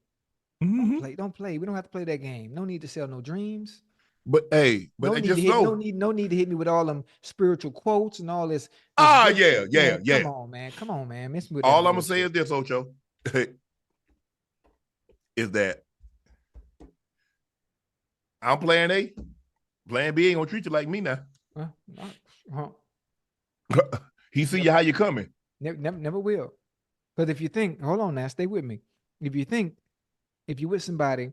Don't play. We don't have to play that game. No need to sell no dreams. But hey, no need to hit me with all them spiritual quotes and all this. Yeah. Come on, man. All I'm gonna say is this, Ocho, is that I'm plan A. Plan B ain't gonna treat you like me now. He see you how you coming. Never will. Because if you think, hold on now, stay with me. If you're with somebody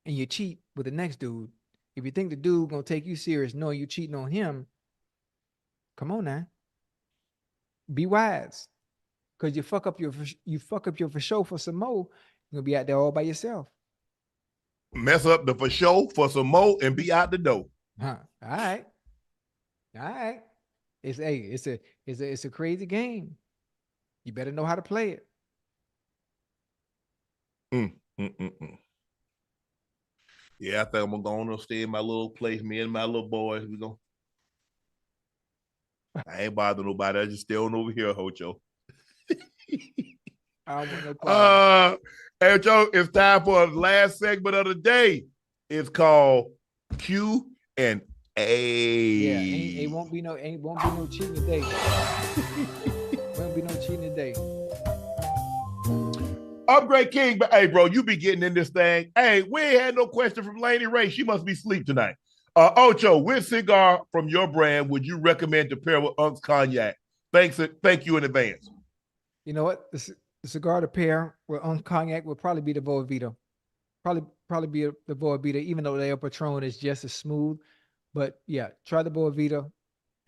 and you cheat with the next dude, if you think the dude gonna take you serious, knowing you cheating on him, come on now. Be wise. Because you fuck up your for sure for some more, you're gonna be out there all by yourself. Mess up the for sure for some more and be out the door. All right. It's a crazy game. You better know how to play it. Yeah, I think I'm gonna stay in my little place. Me and my little boys, I ain't bothering nobody. I just stay on over here, Ocho. I don't want no problem. Ocho, it's time for the last segment of the day. It's called Q and A. Yeah, ain't won't be no cheating today. Won't be no cheating today. Upgrade King, but hey, bro, you be getting in this thing. Hey, we ain't had no question from Lainey Ray. She must be asleep tonight. Ocho, which cigar from your brand would you recommend to pair with Unc's cognac? Thank you in advance. You know what? The cigar to pair with Unc cognac would probably be the Boa Vita. Probably be the Boa Vita, even though the El Patron is just as smooth. But yeah, try the Boa Vita.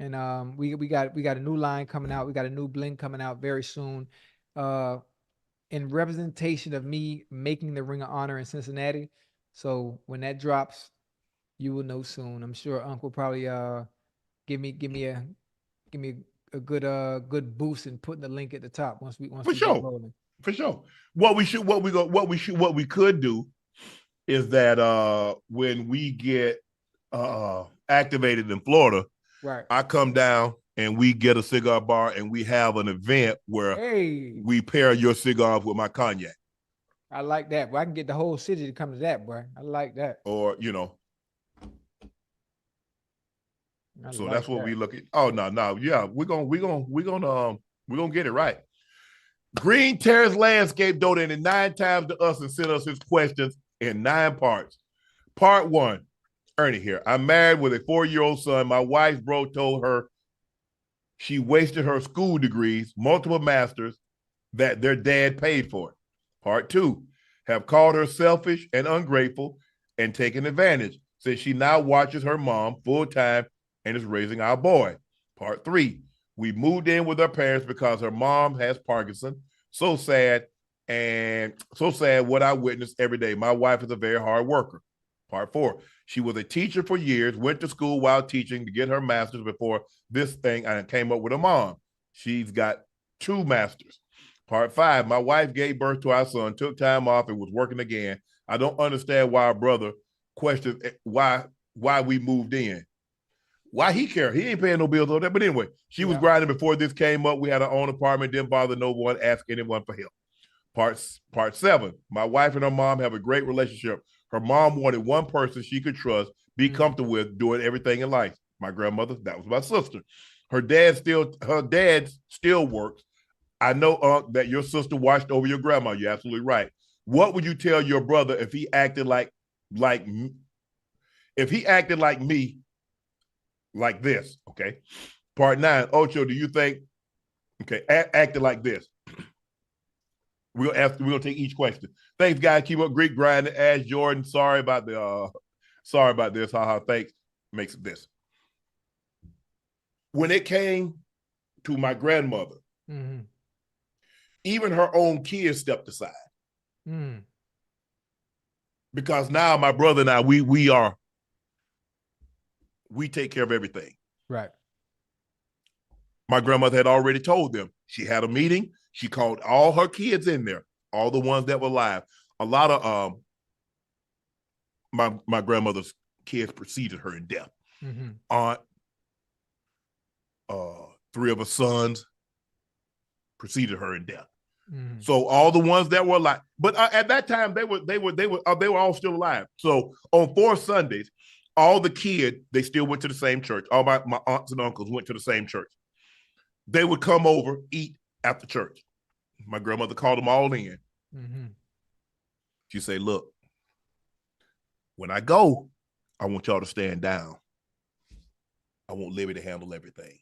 And we got a new line coming out. We got a new blend coming out very soon. In representation of me making the Ring of Honor in Cincinnati. So when that drops, you will know soon. I'm sure Unc will probably give me a good boost and putting the link at the top once we get rolling. For sure. What we could do is that when we get activated in Florida, right, I come down and we get a cigar bar and we have an event where we pair your cigars with my cognac. I like that. Well, I can get the whole city to come to that, boy. I like that. Or, so that's what we look at. Oh, no. Yeah, we're gonna get it right. Green Terrace Landscape donated 9 times to us and sent us his questions in 9 parts. Part 1, Ernie here. I'm married with a 4-year-old son. My wife's bro told her she wasted her school degrees, multiple masters, that their dad paid for. Part 2, have called her selfish and ungrateful and taken advantage since she now watches her mom full-time and is raising our boy. Part 3, we moved in with her parents because her mom has Parkinson. So sad what I witnessed every day. My wife is a very hard worker. Part 4, she was a teacher for years, went to school while teaching to get her master's before this thing and came up with a mom. She's got 2 masters. Part 5, my wife gave birth to our son, took time off and was working again. I don't understand why our brother questions why we moved in. Why he care? He ain't paying no bills on that. But anyway, she was grinding before this came up. We had our own apartment, didn't bother no one, ask anyone for help. Part 7. My wife and her mom have a great relationship. Her mom wanted one person she could trust, be comfortable with, doing everything in life. My grandmother, that was my sister. Her dad still works. I know, Unc, that your sister watched over your grandma. You're absolutely right. What would you tell your brother if he acted like me, like this? Okay. Part 9. Ocho, do you think? Okay, acted like this. We're gonna take each question. Thanks, guys. Keep up Greek grinding. Ask Jordan. Sorry about this. Haha. Thanks. Makes this. When it came to my grandmother, even her own kids stepped aside. Because now my brother and I, we take care of everything. Right. My grandmother had already told them. She had a meeting. She called all her kids in there, all the ones that were alive. A lot of my grandmother's kids preceded her in death. Aunt, 3 of her sons preceded her in death. So all the ones that were alive, but at that time they were all still alive. So on 4 Sundays, all the kids, they still went to the same church. All my aunts and uncles went to the same church. They would come over, eat after church. My grandmother called them all in. She said, look, when I go, I want y'all to stand down. I want Libby to handle everything.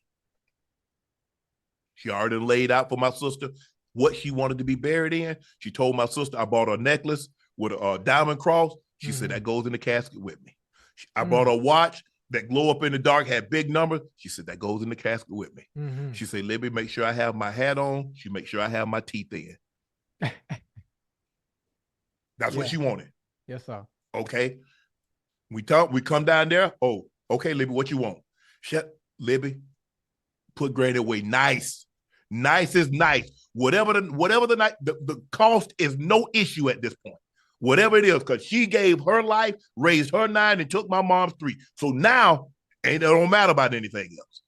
She already laid out for my sister what she wanted to be buried in. She told my sister, I bought her a necklace with a diamond cross. She said, that goes in the casket with me. I bought her a watch that glow up in the dark, had big numbers. She said, that goes in the casket with me. She said, Libby, make sure I have my hat on. She make sure I have my teeth in. That's what she wanted. Yes, sir. Okay. We come down there. Oh, okay, Libby, what you want? Libby, put Granny away nice. Nice is nice. Whatever the cost is no issue at this point. Whatever it is, because she gave her life, raised her 9, and took my mom's 3. So now, it don't matter about anything else.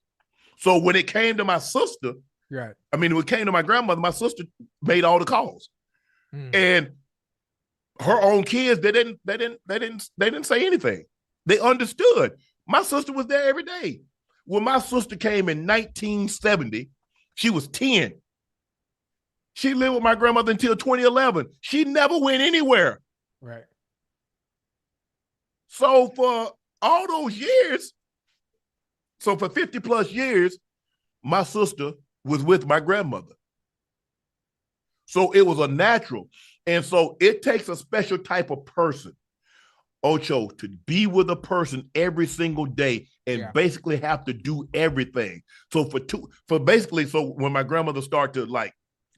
So when it came to my sister, when it came to my grandmother, my sister made all the calls, and her own kids, they didn't say anything. They understood. My sister was there every day. When my sister came in 1970, she was 10. She lived with my grandmother until 2011. She never went anywhere. Right. So for all those years, so for 50 plus years, my sister was with my grandmother. So it was a natural. And so it takes a special type of person, Ocho, to be with a person every single day and basically have to do everything. So so when my grandmother started to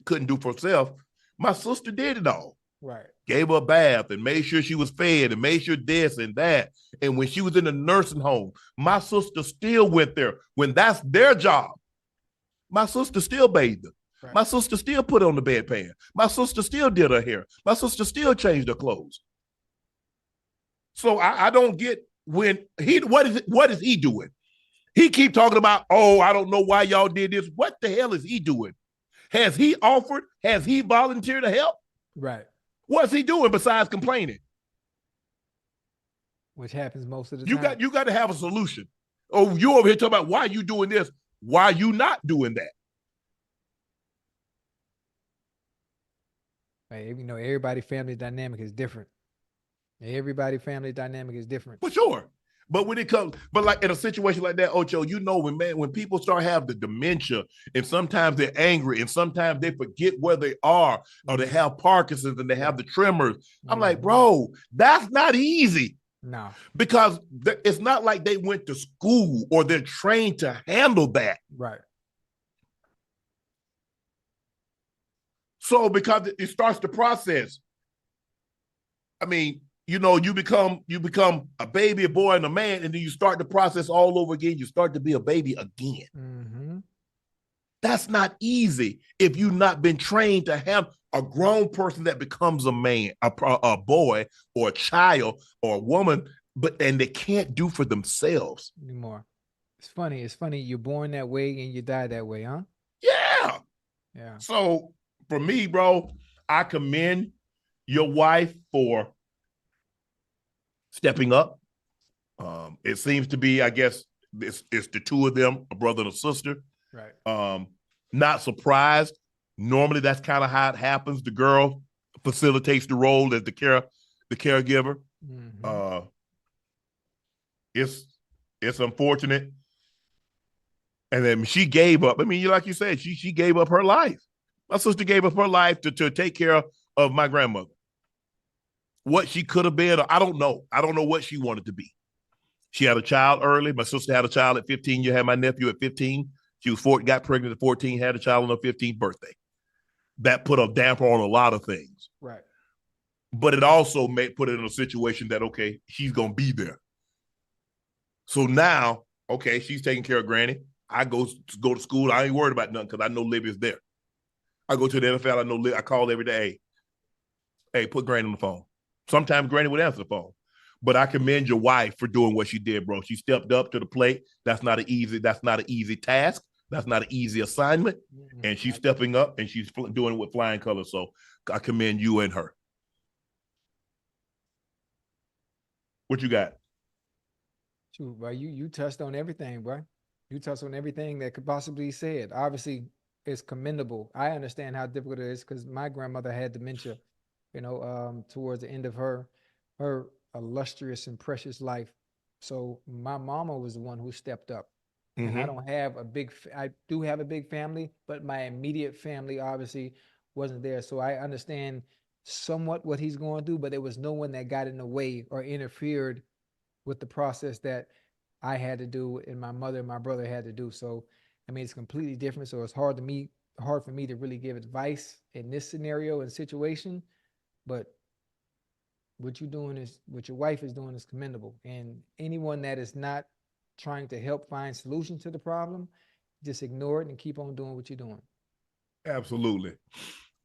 couldn't do for herself, my sister did it all. Right. Gave her a bath and made sure she was fed and made sure this and that. And when she was in a nursing home, my sister still went there. When that's their job, my sister still bathed her. Right. My sister still put on the bedpan. My sister still did her hair. My sister still changed her clothes. So I don't get what is he doing? He keep talking about, oh, I don't know why y'all did this. What the hell is he doing? Has he offered? Has he volunteered to help? Right. What's he doing besides complaining? Which happens most of the time. You got to have a solution. Oh, you over here talking about why you doing this? Why you not doing that? Hey, everybody family dynamic is different. Everybody family dynamic is different. For sure. But when it comes, like in a situation like that, Ocho, when people start having the dementia, and sometimes they're angry, and sometimes they forget where they are, or they have Parkinson's and they have the tremors. I'm like, bro, that's not easy. No. Because it's not like they went to school or they're trained to handle that. Right. So because it starts the process. I mean, you become a baby, a boy, and a man, and then you start the process all over again. You start to be a baby again. Mm-hmm. That's not easy if you've not been trained to have a grown person that becomes a man, a boy, or a child, or a woman, and they can't do for themselves anymore. It's funny. You're born that way and you die that way, huh? Yeah. Yeah. So for me, bro, I commend your wife for stepping up. It seems to be, I guess, it's the two of them, a brother and a sister. Right. Not surprised. Normally, that's kind of how it happens. The girl facilitates the role as the caregiver. Mm-hmm. It's unfortunate. And then she gave up. I mean, like you said, she gave up her life. My sister gave up her life to take care of my grandmother. What she could have been, I don't know. I don't know what she wanted to be. She had a child early. My sister had a child at 15. You had my nephew at 15. She was got pregnant at 14, had a child on her 15th birthday. That put a damper on a lot of things. Right. But it also put it in a situation that, okay, she's going to be there. So now, okay, she's taking care of Granny. I go to school. I ain't worried about nothing because I know Libby's there. I go to the NFL. I know I call every day. Hey, put Granny on the phone. Sometimes Granny would answer the phone. But I commend your wife for doing what she did, bro. She stepped up to the plate. That's not an easy task. That's not an easy assignment. And she's stepping up and she's doing it with flying colors. So I commend you and her. What you got? Shoot, bro, you touched on everything, bro. You touched on everything that could possibly be said. Obviously, it's commendable. I understand how difficult it is because my grandmother had dementia, towards the end of her illustrious and precious life. So my mama was the one who stepped up. And I don't have I do have a big family, but my immediate family obviously wasn't there. So I understand somewhat what he's going through, but there was no one that got in the way or interfered with the process that I had to do and my mother and my brother had to do. So, I mean, it's completely different. So it's hard for me to really give advice in this scenario and situation, but what your wife is doing is commendable. And anyone that is not trying to help find solution to the problem, just ignore it and keep on doing what you're doing. Absolutely.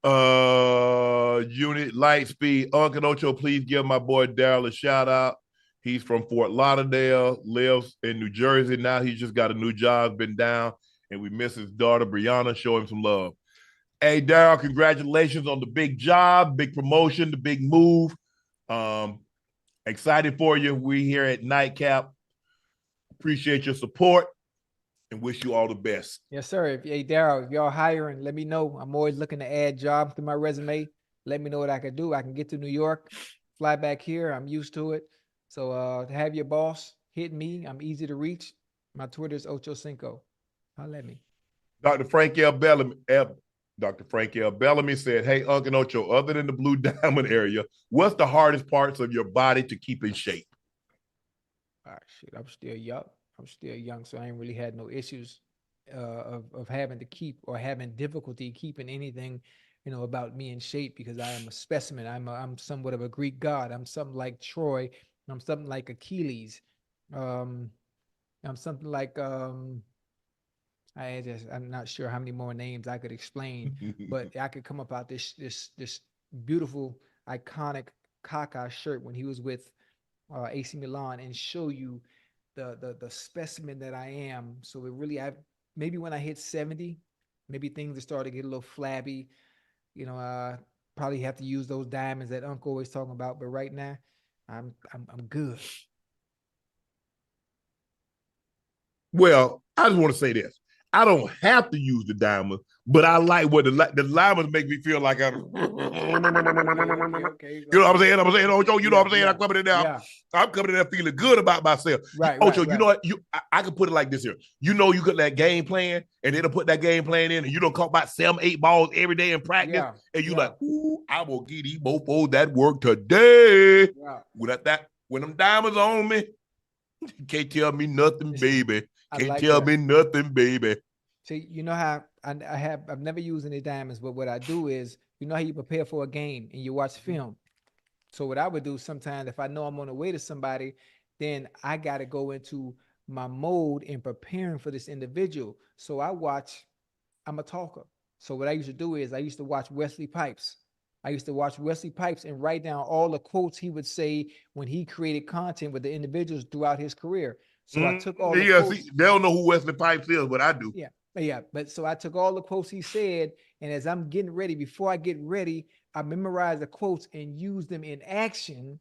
Unit Lightspeed, Unc Ocho, please give my boy Daryl a shout out. He's from Fort Lauderdale, lives in New Jersey. Now he's just got a new job, been down, and we miss his daughter, Brianna. Show him some love. Hey, Daryl, congratulations on the big job, big promotion, the big move. Excited for you. We here at Nightcap appreciate your support and wish you all the best. Yes, sir. Hey, Daryl, if y'all hiring, let me know. I'm always looking to add jobs to my resume. Let me know what I can do. I can get to New York, fly back here. I'm used to it. So to have your boss hit me, I'm easy to reach. My Twitter is Ochocinco. Holla at me. Dr. Frank L. Bellamy said, hey, Unc Ocho, other than the Blue Diamond area, what's the hardest parts of your body to keep in shape? Shit, I'm still young, so I ain't really had no issues of having to keep or having difficulty keeping anything, about me in shape because I am a specimen. I'm somewhat of a Greek god. I'm something like Troy. I'm something like Achilles. I'm something like I'm not sure how many more names I could explain, but I could come up out this beautiful iconic Kaka shirt when he was with AC Milan and show you the specimen that I am. So it really, maybe when I hit 70, maybe things are starting to get a little flabby. Probably have to use those diamonds that Uncle always talking about. But right now, I'm good. Well, I just want to say this. I don't have to use the diamonds, but I like what the diamonds make me feel like I'm. Okay. You know what I'm saying? Ocho, you know what I'm saying? Yeah, I'm coming in there. yeah. I'm coming in there feeling good about myself. Right, Ocho, right. You know what? I can put it like this here. You got that game plan, and they'll put that game plan in, and you don't caught about 7-8 balls every day in practice, and you like, ooh, I will get these mofos that work today. Yeah. When them diamonds on me, you can't tell me nothing, baby. Can't tell me nothing, baby. See, you know how I've never used any diamonds, but what I do is, how you prepare for a game and you watch film. So what I would do sometimes, if I know I'm on the way to somebody, then I got to go into my mode in preparing for this individual. So I'm a talker. So what I used to do is I used to watch Wesley Pipes. And write down all the quotes he would say when he created content with the individuals throughout his career. So I took all the quotes. They don't know who Wesley Pipes is, but I do. Yeah. But so I took all the quotes he said, and as I'm getting ready, before I get ready, I memorize the quotes and use them in action.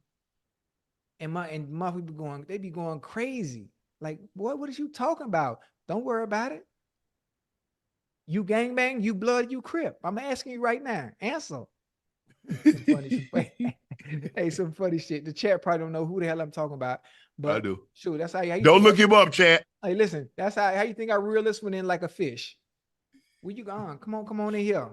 And my people they be going crazy. Like, boy, what is you talking about? Don't worry about it. You gangbang, you blood, you crip. I'm asking you right now. Answer. Hey, some funny shit. The chat probably don't know who the hell I'm talking about. But I do. Sure, that's how you don't look him up, chat. Hey, listen, that's how you think I reel this one in like a fish. Where you going? Come on in here.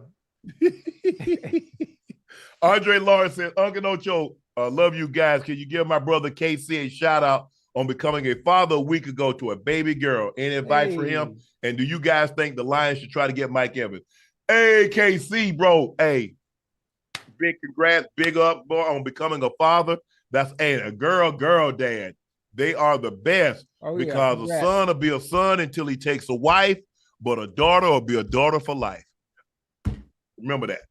Andre Lawrence said, Unc Ocho, love you guys. Can you give my brother KC a shout out on becoming a father a week ago to a baby girl? Any advice for him? And do you guys think the Lions should try to get Mike Evans? Hey, KC, bro. Hey, big congrats, big up, boy, on becoming a father. That's a girl dad. They are the best because a son will be a son until he takes a wife, but a daughter will be a daughter for life. Remember that.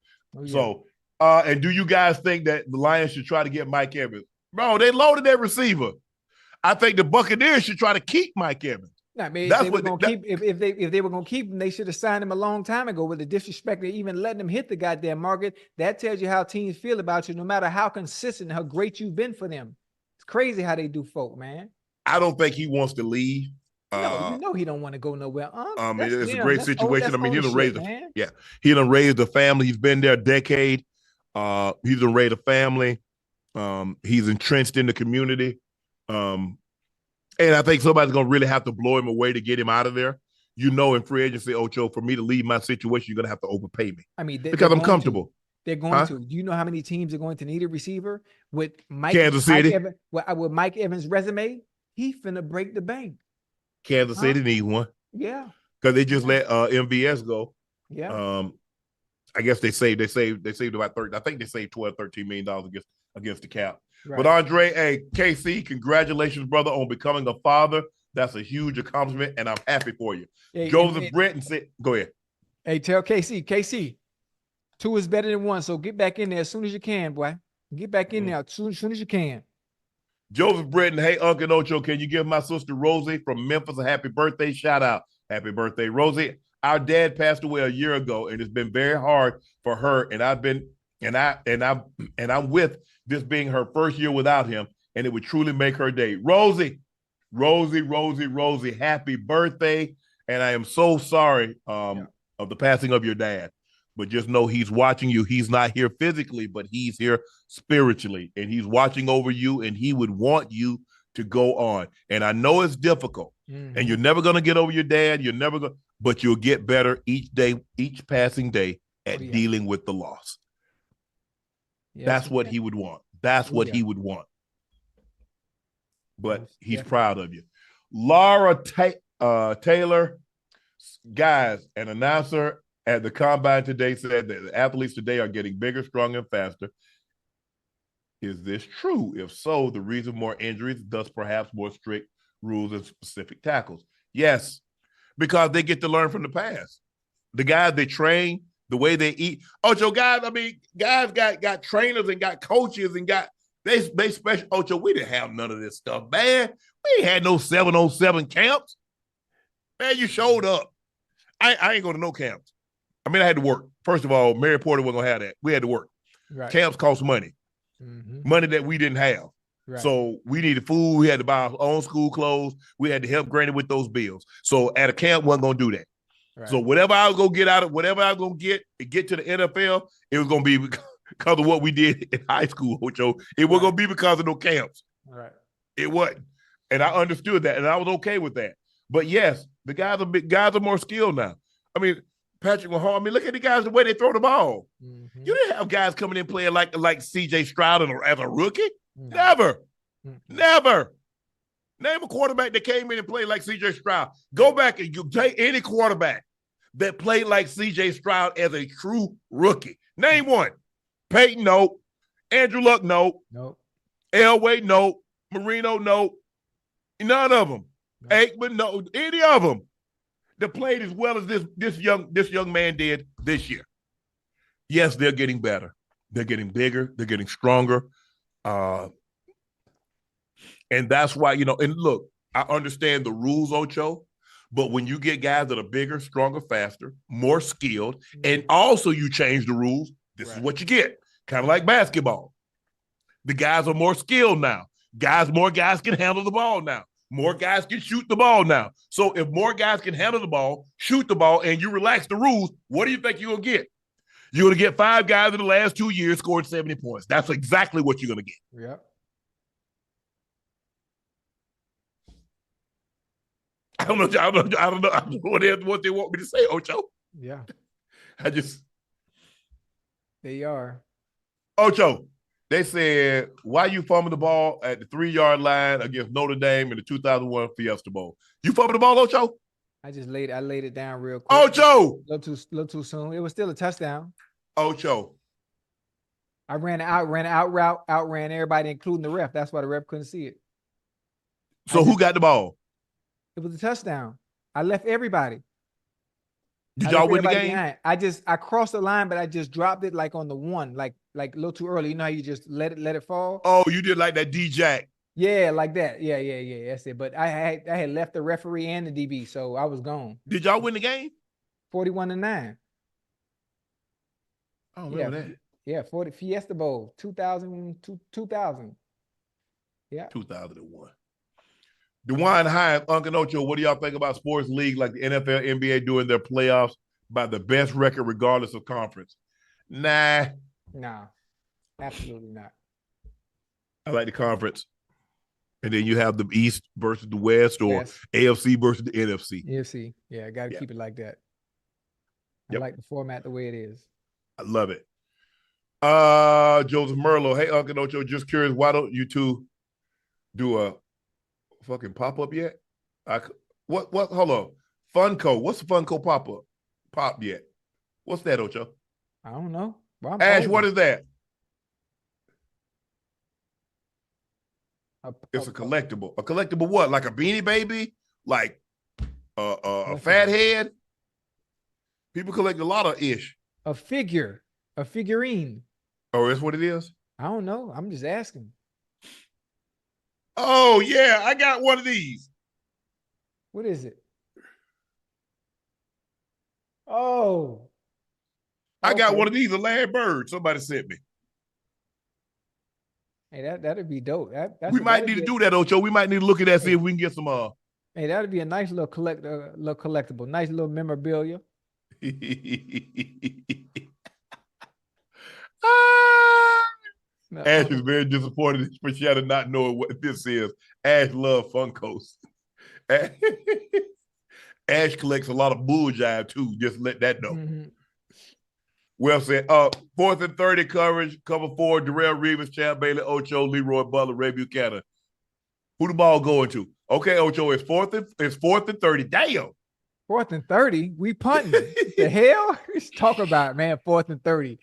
So, and do you guys think that the Lions should try to get Mike Evans? Bro, they loaded that receiver. I think the Buccaneers should try to keep Mike Evans. I mean, if they were going to keep him, they should have signed him a long time ago with the disrespect of even letting him hit the goddamn market. That tells you how teams feel about you, no matter how consistent, how great you've been for them. It's crazy how they do folk, man. I don't think he wants to leave. No, you know he don't want to go nowhere. It's a great situation. I mean, he done raised a family. He's been there a decade. He's done raised a family. He's entrenched in the community. And I think somebody's going to really have to blow him away to get him out of there. You know, in free agency, Ocho, for me to leave my situation, you're going to have to overpay me. I mean, because I'm comfortable. They're going to. Do you know how many teams are going to need a receiver with Kansas City? With Mike Evans' resume, he finna break the bank. Kansas City need one. Yeah. Because they just let MVS go. Yeah. I guess they saved about 30. I think they saved $12-13 million against the cap. Right. But Andre, hey, KC, congratulations, brother, on becoming a father. That's a huge accomplishment, and I'm happy for you. Hey, Joseph Britton said, go ahead. Hey, tell KC, 2 is better than 1, so get back in there as soon as you can, boy. Get back in there as soon as you can. Joseph Britton, hey, Unc Ocho, can you give my sister Rosie from Memphis a happy birthday shout out? Happy birthday, Rosie. Our dad passed away a year ago, and it's been very hard for her, and I'm with this being her first year without him, and it would truly make her day. Rosie, happy birthday. And I am so sorry of the passing of your dad. But just know he's watching you. He's not here physically, but he's here spiritually. And he's watching over you, and he would want you to go on. And I know it's difficult. Mm-hmm. And you're never going to get over your dad. But you'll get better each day, each passing day at dealing with the loss. Yes, that's what he would want. That's what he would want. But he's proud of you. Laura Taylor, guys, an announcer at the Combine today said that the athletes today are getting bigger, stronger, and faster. Is this true? If so, the reason more injuries, thus perhaps more strict rules and specific tackles. Yes, because they get to learn from the past. The guys they train, the way they eat. Ocho, guys got trainers and got coaches and they special. Ocho, we didn't have none of this stuff, man. We ain't had no 707 camps. Man, you showed up. I ain't going to no camps. I mean, I had to work. First of all, Mary Porter wasn't going to have that. We had to work. Right. Camps cost money. Mm-hmm. Money that we didn't have. Right. So we needed food. We had to buy our own school clothes. We had to help Granny with those bills. So at a camp, wasn't going to do that. Right. So whatever I was going to get out of, whatever I was going to get to the NFL, it was going to be because of what we did in high school, Ocho. It wasn't going to be because of no camps. Right. It wasn't. And I understood that, and I was okay with that. But yes, the guys are more skilled now. I mean, Patrick Mahomes, I mean, look at the guys, the way they throw the ball. Mm-hmm. You didn't have guys coming in playing like C.J. Stroud as a rookie. No. Never. Mm-hmm. Never. Name a quarterback that came in and played like C.J. Stroud. Go back and you take any quarterback that played like C.J. Stroud as a true rookie. Name one. Peyton, no. Andrew Luck, no. Nope. Elway, no. Marino, no. None of them. Nope. Aikman, no. Any of them that played as well as this young man did this year. Yes, they're getting better. They're getting bigger. They're getting stronger. And that's why, and look, I understand the rules, Ocho, but when you get guys that are bigger, stronger, faster, more skilled, and also you change the rules, this is what you get. Kind of like basketball. The guys are more skilled now. More guys can handle the ball now. More guys can shoot the ball now. So if more guys can handle the ball, shoot the ball, and you relax the rules, what do you think you're going to get? You're going to get 5 guys in the last 2 years scoring 70 points. That's exactly what you're going to get. Yep. I don't know what they want me to say, Ocho. Yeah. They are. Ocho, they said, why you fumbled the ball at the 3-yard line against Notre Dame in the 2001 Fiesta Bowl? You fumbled the ball, Ocho? I laid it down real quick. Ocho! A little too soon. It was still a touchdown. Ocho. I ran out route, outran everybody, including the ref. That's why the ref couldn't see it. So who got the ball? It was a touchdown. I left everybody. Did y'all win the game? Behind. I crossed the line, but I just dropped it like on the 1, like a little too early. You know how you just let it fall? Oh, you did like that D-Jack. Yeah, like that. Yeah. That's it. But I had left the referee and the DB, so I was gone. Did y'all win the game? 41-9. I don't remember that. Yeah, 40 Fiesta Bowl, 2000. Yeah. 2001. DeWine Hines, Unc Ocho, what do y'all think about sports league like the NFL, NBA doing their playoffs by the best record regardless of conference? Nah. No, absolutely not. I like the conference. And then you have the East versus the West or AFC versus the NFC. AFC. Yeah, I got to keep it like that. I like the format the way it is. I love it. Joseph Merlo. Hey, Unc Ocho, just curious, why don't you two do a fucking pop-up yet? What hold on. Funko. What's the Funko pop-up? Pop yet. What's that, Ocho? I don't know. Well, Ash, what is that? It's a collectible. A collectible what? Like a Beanie Baby? Like a fat head? People collect a lot of ish. A figure. A figurine. Oh, that's what it is? I don't know. I'm just asking. Oh, yeah. I got one of these. What is it? Oh. I got one of these, a Larry Bird. Somebody sent me. Hey, that'd be dope. We might need to do that, Ocho. We might need to look at that, see if we can get some. Hey, that'd be a nice little collectible, nice little memorabilia. Ash is very disappointed for Shannon not knowing what this is. Ash loves Funkos. Ash collects a lot of bull jive too. Just let that know. Mm-hmm. Well said. 4th and 30 coverage, cover 4, Darrelle Revis, Champ Bailey, Ocho, Leroy Butler, Ray Buchanan. Who the ball going to? Okay, Ocho, it's 4th and 30. Damn. 4th and 30? We punting. The hell? Let's talk about it, man. 4th and 30.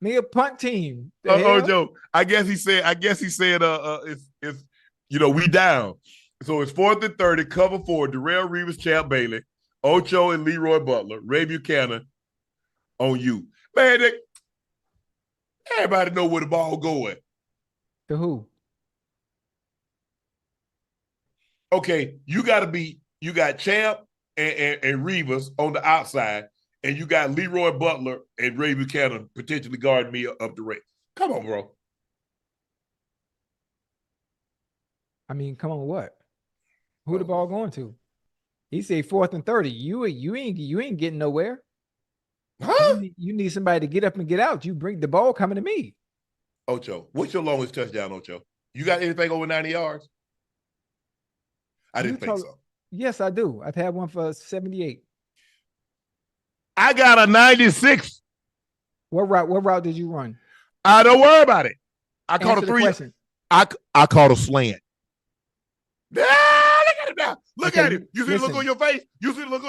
Me a punt team. Ocho, I guess he said it's we down. So it's 4th and 30, cover 4, Darrelle Revis, Champ Bailey, Ocho and Leroy Butler, Ray Buchanan on you. Man, everybody know where the ball going. To who? Okay, you got Champ and Revis on the outside, and you got Leroy Butler and Ray Buchanan potentially guarding me up the race. Come on, bro. I mean, come on, what? Who the ball going to? He said 4th and 30. You ain't getting nowhere. Huh? You need somebody to get up and get out. You bring the ball coming to me. Ocho, what's your longest touchdown, Ocho? You got anything over 90 yards? I didn't think so. Yes, I do. I've had one for 78. I got a 96. What route did you run? Don't worry about it. I caught a 3. I caught a slant. Look at him now. Look at him. You see the look on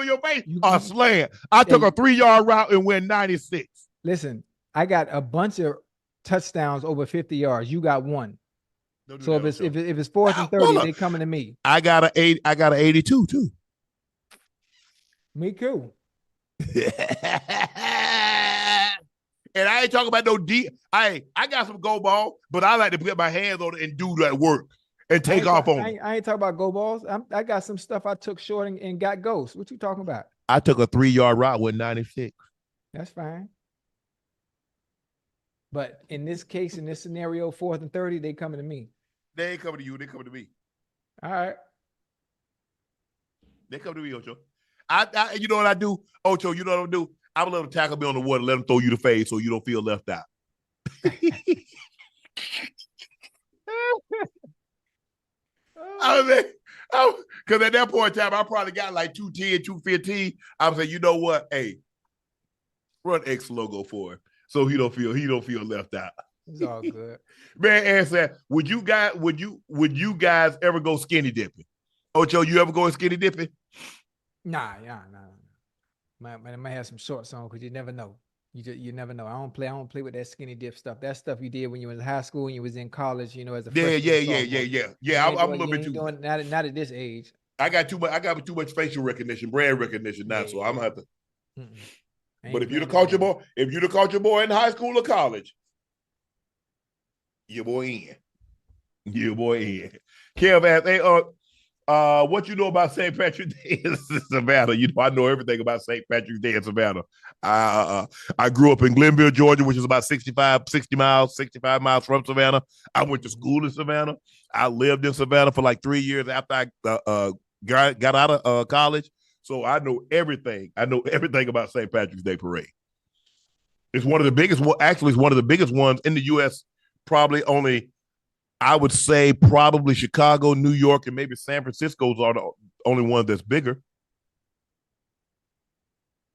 your face? A slant. I took a 3-yard route and went 96. Listen, I got a bunch of touchdowns over 50 yards. You got one. So if it's 4th and 30, they coming to me. I got an 82 too. Me too. And I ain't talking about no deep. I got some go ball, but I like to put my hands on it and do that work and take off on it. I ain't talking about go balls. I got some stuff I took short and got ghosts. What you talking about? I took a 3-yard route with 96. That's fine. But in this case, in this scenario, 4th and 30, they coming to me. They ain't coming to you. They coming to me. All right. They come to me, Ocho. I you know what I do, Ocho? You know what I do? I would let them tackle me on the water, let them throw you the fade so you don't feel left out. I was because at that point in time, I probably got like 210, 215. I was like, you know what? Hey, run X logo for him so he don't feel left out. It's all good. Man, answer, would you guys ever go skinny dipping? Ocho, you ever go skinny dipping? Nah. I might have some shorts on because you never know. You never know. I don't play with that skinny dip stuff. That stuff you did when you was in high school and you was in college, you know, as a freshman. Yeah. I'm a little bit too. Not at this age. I got too much facial recognition, brand recognition now, so I'm gonna have to. But if you'd have caught your boy in high school or college, your boy in. Kev asked, hey, what you know about St. Patrick's Day in Savannah? You know, I know everything about St. Patrick's Day in Savannah. I grew up in Glenville, Georgia, which is about 65 miles from Savannah. I went to school in Savannah. I lived in Savannah for like 3 years after I got out of college. So I know everything. I know everything about St. Patrick's Day Parade. It's one of the biggest. Actually, it's one of the biggest ones in the U.S. Probably only, I would say, probably Chicago, New York, and maybe San Francisco's are the only ones that's bigger.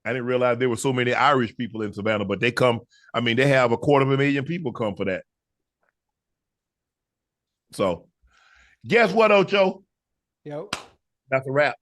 I didn't realize there were so many Irish people in Savannah, but they come. I mean, they have 250,000 people come for that. So, guess what, Ocho? Yep. That's a wrap.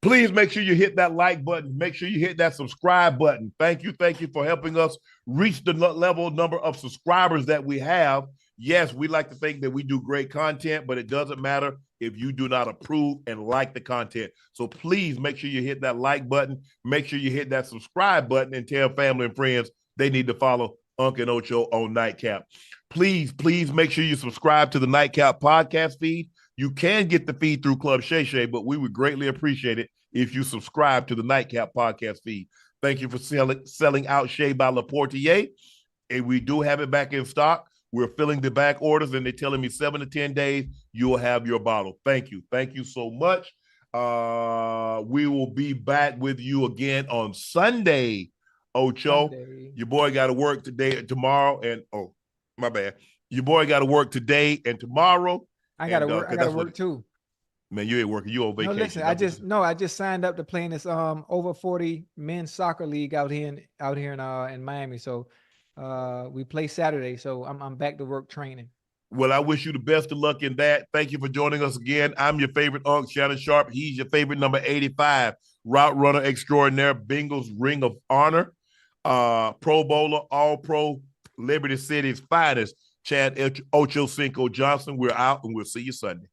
Please make sure you hit that like button. Make sure you hit that subscribe button. Thank you for helping us reach the number of subscribers that we have. Yes, we like to think that we do great content, but it doesn't matter if you do not approve and like the content. So please make sure you hit that like button. Make sure you hit that subscribe button and tell family and friends they need to follow Unc and Ocho on Nightcap. Please make sure you subscribe to the Nightcap podcast feed. You can get the feed through Club Shay Shay, but we would greatly appreciate it if you subscribe to the Nightcap podcast feed. Thank you for selling out Shay by Laportier. And we do have it back in stock. We're filling the back orders, and they're telling me 7 to 10 days, you'll have your bottle. Thank you. Thank you so much. We will be back with you again on Sunday, Ocho. Your boy got to work today and tomorrow. And, oh, my bad. Your boy got to work today and tomorrow. I got to work. I got to work too. Man, you ain't working. You on vacation. No, listen. I just signed up to play in this over 40 men's soccer league out here in Miami. So we play Saturday. So I'm back to work training. Well, I wish you the best of luck in that. Thank you for joining us again. I'm your favorite Unc, Shannon Sharpe. He's your favorite number 85 route runner extraordinaire, Bengals Ring of Honor, Pro Bowler, All Pro, Liberty City's finest, Chad Ochocinco Johnson. We're out, and we'll see you Sunday.